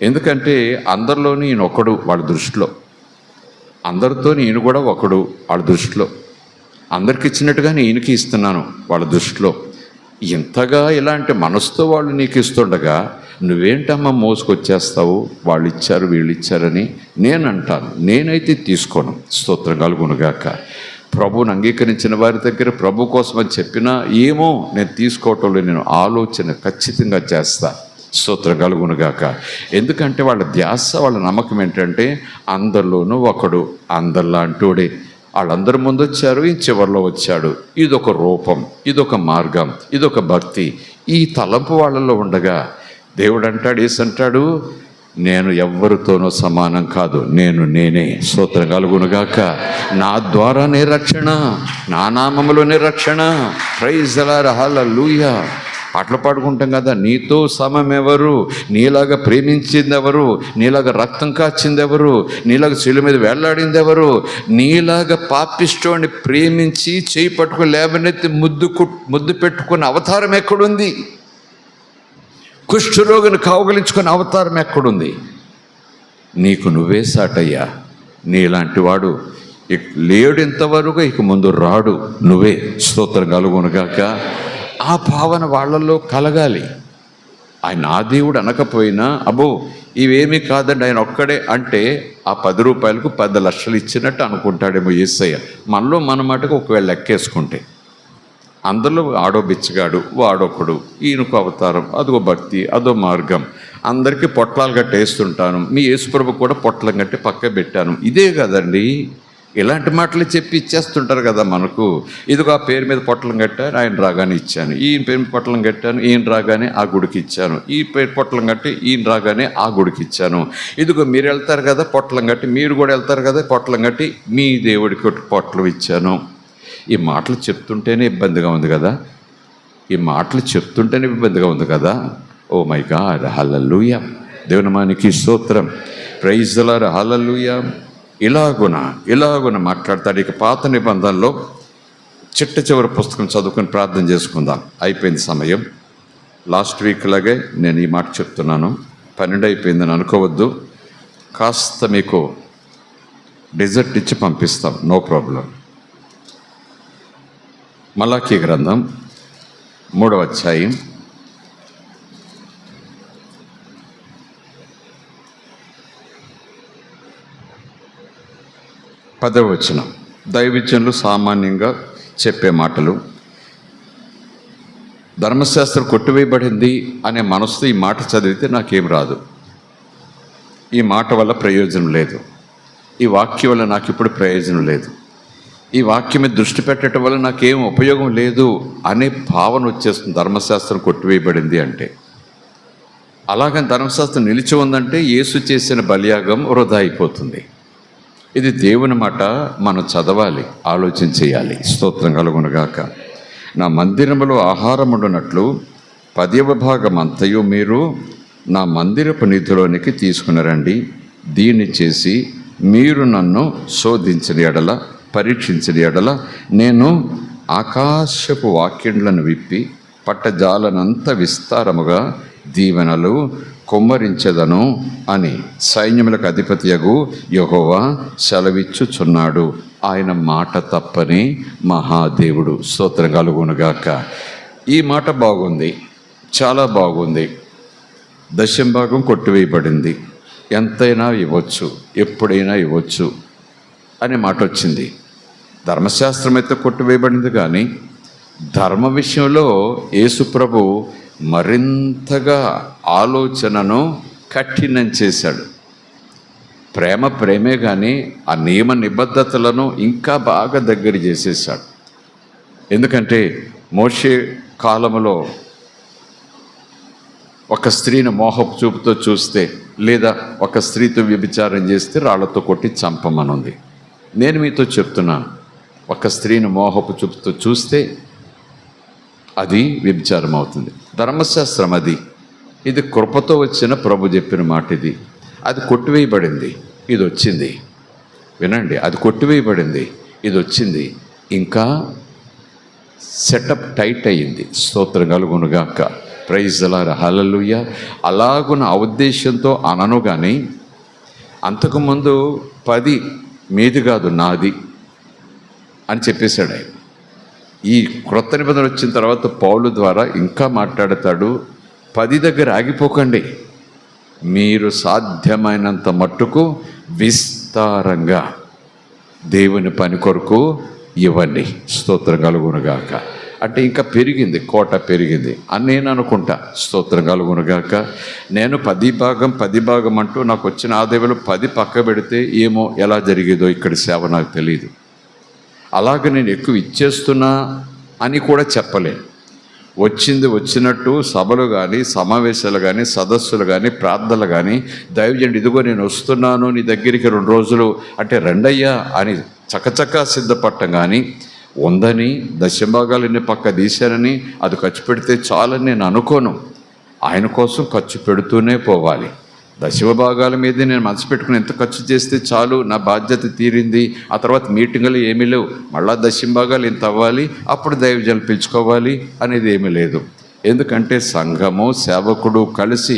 ఎందుకంటే అందరిలోని ఈయన ఒకడు వాళ్ళ దృష్టిలో, అందరితో ఈయన కూడా ఒకడు వాళ్ళ దృష్టిలో, అందరికి ఇచ్చినట్టుగానే ఈయనకి ఇస్తున్నాను వాళ్ళ దృష్టిలో. ఇంతగా ఇలాంటి మనసుతో వాళ్ళు నీకు ఇస్తుండగా నువ్వేంటమ్మా మోసుకొచ్చేస్తావు, వాళ్ళు ఇచ్చారు వీళ్ళు ఇచ్చారని నేను అంటాను. నేనైతే తీసుకోను. స్తోత్రం కలుగునుగాక. ప్రభువుని అంగీకరించిన వారి దగ్గర ప్రభు కోసం అని చెప్పినా ఏమో నేను తీసుకోవటంలో నేను ఆలోచన ఖచ్చితంగా చేస్తా. స్తోత్రం కలుగునుగాక. ఎందుకంటే వాళ్ళ ధ్యాస, వాళ్ళ నమ్మకం ఏంటంటే అందరిలోనూ ఒకడు, అందరిలాంటోడే. వాళ్ళందరూ ముందు వచ్చారు, ఈ చివరిలో వచ్చాడు. ఇదొక రూపం, ఇదొక మార్గం, ఇదొక భక్తి. ఈ తలంపు వాళ్ళలో ఉండగా దేవుడు అంటాడు, యేసు అంటాడు, నేను ఎవ్వరితోనూ సమానం కాదు, నేనే. స్తోత్రం కలుగునుగాక. నా ద్వారానే రక్షణ, నా నామములోనే రక్షణ. ప్రైజ్ ది లార్డ్, హల్లెలూయా. పాటలు పాడుకుంటాం కదా, నీతో సమమెవరు, నీలాగా ప్రేమించింది ఎవరు, నీలాగా రక్తం కాచింది ఎవరు, నీలాగా శిలువ మీద వేళ్లాడింది ఎవరు, నీలాగా పాపిష్టోని ప్రేమించి చేయి పట్టుకుని లేవనెత్తి ముద్దు పెట్టుకున్న అవతారం ఎక్కడుంది? కుష్ఠరోగిని కౌగలించుకున్న అవతారం ఎక్కడుంది? నీకు నువ్వే సాటయ్యా. నీలాంటి వాడు లేడు ఇంతవరకు, ఇక ముందు రాడు, నువ్వే. స్తోత్రం కలుగునుగాక. ఆ భావన వాళ్ళల్లో కలగాలి. ఆయన నా దేవుడు అనకపోయినా, అబ్బో ఇవేమీ కాదండి ఆయన ఒక్కడే అంటే ఆ 10 రూపాయలకు 10 లక్షలు ఇచ్చినట్టు అనుకుంటాడేమో యేసయ్య. మనలో మన మాటకు ఒకవేళ లెక్కేసుకుంటే అందరిలో ఆడో బిచ్చగాడు, వాడొకడు, ఈయనకు అవతారం, అదో భక్తి, అదో మార్గం. అందరికీ పొట్లాలు కట్టేస్తుంటాను, మీ యేసుప్రభు కూడా పొట్లం కట్టి పక్క పెట్టాను. ఇదే కదండి. ఇలాంటి మాటలు చెప్పి ఇచ్చేస్తుంటారు కదా మనకు. ఇదిగో ఆ పేరు మీద పొట్లం కట్టాను, ఆయన రాగానే ఇచ్చాను. ఈయన పేరు మీద పొట్లం కట్టాను, ఈయన రాగానే ఆ గుడికి ఇచ్చాను. ఈ పేరు పొట్లం కట్టి ఈయన రాగానే ఆ గుడికి ఇచ్చాను. ఇదిగో మీరు వెళ్తారు కదా పొట్లం కట్టి, మీరు కూడా వెళ్తారు కదా పొట్లం కట్టి, మీ దేవుడికి పొట్లం ఇచ్చాను. ఈ మాటలు చెప్తుంటేనే ఇబ్బందిగా ఉంది కదా. ఈ మాటలు చెప్తుంటేనే ఇబ్బందిగా ఉంది కదా. ఓ మై గాడ్, హల్లెలూయా. దేవుని నామానికి స్తోత్రం. ప్రైజ్ ది లార్డ్, హల్లెలూయా. ఇలాగున మాట్లాడతాడు. ఇక పాత నిబంధనలో చిట్ట చివరి పుస్తకం చదువుకొని ప్రార్థన చేసుకుందాం. అయిపోయింది సమయం. లాస్ట్ వీక్ లాగే నేను ఈ మాట చెప్తున్నాను. 12 అయిపోయిందని అనుకోవద్దు. కాస్త మీకు డెజర్ట్ ఇచ్చి పంపిస్తాం, నో ప్రాబ్లం. మలాకీ గ్రంథం 3వ అధ్యాయం 10వ వచనం. దైవజనులు సామాన్యంగా చెప్పే మాటలు. ధర్మశాస్త్రం కొట్టివేయబడింది అనే మనసుతో ఈ మాట చదివితే నాకేం రాదు. ఈ మాట వల్ల ప్రయోజనం లేదు, ఈ వాక్యం వల్ల నాకు ఇప్పుడు ప్రయోజనం లేదు, ఈ వాక్యం మీద దృష్టి పెట్టడం వల్ల నాకేం ఉపయోగం లేదు అనే భావన వచ్చేస్తుంది ధర్మశాస్త్రం కొట్టివేయబడింది అంటే. అలాగని ధర్మశాస్త్రం నిలిచి ఉందంటే యేసు చేసిన బలియాగం వృధా అయిపోతుంది. ఇది దేవుని మాట, మనం చదవాలి, ఆలోచన చేయాలి. స్తోత్రం కలుగునుగాక. నా మందిరములో ఆహారం ఉండునట్లు 10వ భాగం అంతయు మీరు నా మందిరపు నిధిలోనికి తీసుకుని రండి. దీన్ని చేసి మీరు నన్ను శోధించిన ఎడల, పరీక్షించిన ఎడల, నేను ఆకాశపు వాక్యండ్లను విప్పి పట్టజాలనంత విస్తారముగా దీవెనలు కుమ్మరించెదను అని సైన్యములకు అధిపతియగు యెహోవా సెలవిచ్చుచున్నాడు. ఆయన మాట తప్పని మహాదేవుడు. స్తోత్రం కలుగునుగాక. ఈ మాట బాగుంది, చాలా బాగుంది. 10వ భాగం కొట్టివేయబడింది, ఎంతైనా ఇవ్వచ్చు, ఎప్పుడైనా ఇవ్వచ్చు అనే మాట వచ్చింది. ధర్మశాస్త్రం అయితే కొట్టివేయబడింది, కానీ ధర్మ విషయంలో యేసుప్రభు మరింతగా ఆలోచనను కఠినం చేశాడు. ప్రేమే కానీ ఆ నియమ నిబద్ధతలను ఇంకా బాగా దగ్గర చేసేసాడు. ఎందుకంటే మోషే కాలంలో ఒక స్త్రీని మోహపు చూపుతో చూస్తే, లేదా ఒక స్త్రీతో వ్యభిచారం చేస్తే రాళ్లతో కొట్టి చంపమనుంది. నేను మీతో చెప్తున్నాను, ఒక స్త్రీని మోహపు చూపుతో చూస్తే అది వ్యభిచారం అవుతుంది. ధర్మశాస్త్రం అది. ఇది కృపతో వచ్చిన ప్రభు చెప్పిన మాట. ఇది అది కొట్టివేయబడింది, ఇది వచ్చింది. వినండి, అది కొట్టివేయబడింది, ఇది వచ్చింది. ఇంకా సెటప్ టైట్ అయ్యింది. స్తోత్రం కలుగునుగాక. ప్రైజ్ ది లార్డ్, హల్లెలూయా. అలాగున ఆ ఉద్దేశంతో అనను, కానీ అంతకుముందు 10 మీది కాదు నాది అని చెప్పేశాడు ఆయన. ఈ క్రొత్త నిబంధన వచ్చిన తర్వాత పౌలు ద్వారా ఇంకా మాట్లాడతాడు. 10 దగ్గర ఆగిపోకండి, మీరు సాధ్యమైనంత మట్టుకు విస్తారంగా దేవుని పని కొరకు ఇవ్వండి. స్తోత్రం కలుగునుగాక. అంటే ఇంకా పెరిగింది, కోట పెరిగింది అని నేను అనుకుంటా. స్తోత్రం కలుగునుగాక. నేను 10 భాగం అంటూ నాకు వచ్చిన ఆదాయంలో 10 పక్క పెడితే ఏమో ఎలా జరిగేదో ఇక్కడ సేవ నాకు తెలియదు. అలాగే నేను ఎక్కువ ఇచ్చేస్తున్నా అని కూడా చెప్పలేను. వచ్చినట్టు సభలు కానీ, సమావేశాలు కానీ, సదస్సులు కానీ, ప్రార్థనలు కానీ, దైవజనుడు ఇదిగో నేను వస్తున్నాను నీ దగ్గరికి 2 రోజులు అంటే రండయ్యా అని చకచకా సిద్ధపడటం కానీ, ఉందని దశభాగాలు ఎన్ని పక్క తీశానని అది ఖర్చు పెడితే చాలని నేను అనుకోను. ఆయన కోసం ఖర్చు పెడుతూనే పోవాలి. దశభాగాల మీద నేను మనసు పెట్టుకుని ఎంత ఖర్చు చేస్తే చాలు, నా బాధ్యత తీరింది, ఆ తర్వాత మీటింగులు ఏమీ లేవు, మళ్ళా దశభాగాలు ఇంత అవ్వాలి, అప్పుడు దైవజనులు పిలుచుకోవాలి అనేది ఏమీ లేదు. ఎందుకంటే సంఘము సేవకుడు కలిసి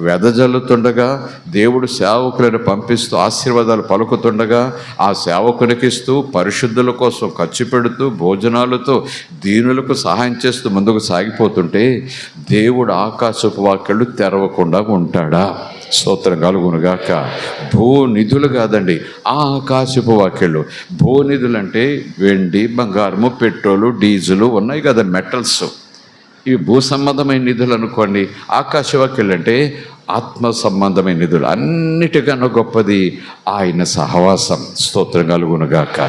వెదజల్లుతుండగా, దేవుడు సేవకులను పంపిస్తూ ఆశీర్వాదాలు పలుకుతుండగా, ఆ సేవకునికి ఇస్తూ పరిశుద్ధుల కోసం ఖర్చు పెడుతూ భోజనాలతో దీనులకు సహాయం చేస్తూ ముందుకు సాగిపోతుంటే దేవుడు ఆకాశపు వాక్యాలు తెరవకుండా ఉంటాడా? స్తోత్రం కలుగునుగాక. భూనిధులు కాదండి, ఆకాశపు వాక్యాలు. భూనిధులు అంటే వెండి, బంగారము, పెట్రోలు, డీజిలు ఉన్నాయి కదా, మెటల్స్. ఇవి భూ సంబంధమైన నిధులు అనుకోండి. ఆకాశవాక్యాలు అంటే ఆత్మ సంబంధమైన నిధులు. అన్నిటికన్నా గొప్పది ఆయన సహవాసం. స్తోత్రం కలుగునుగాక.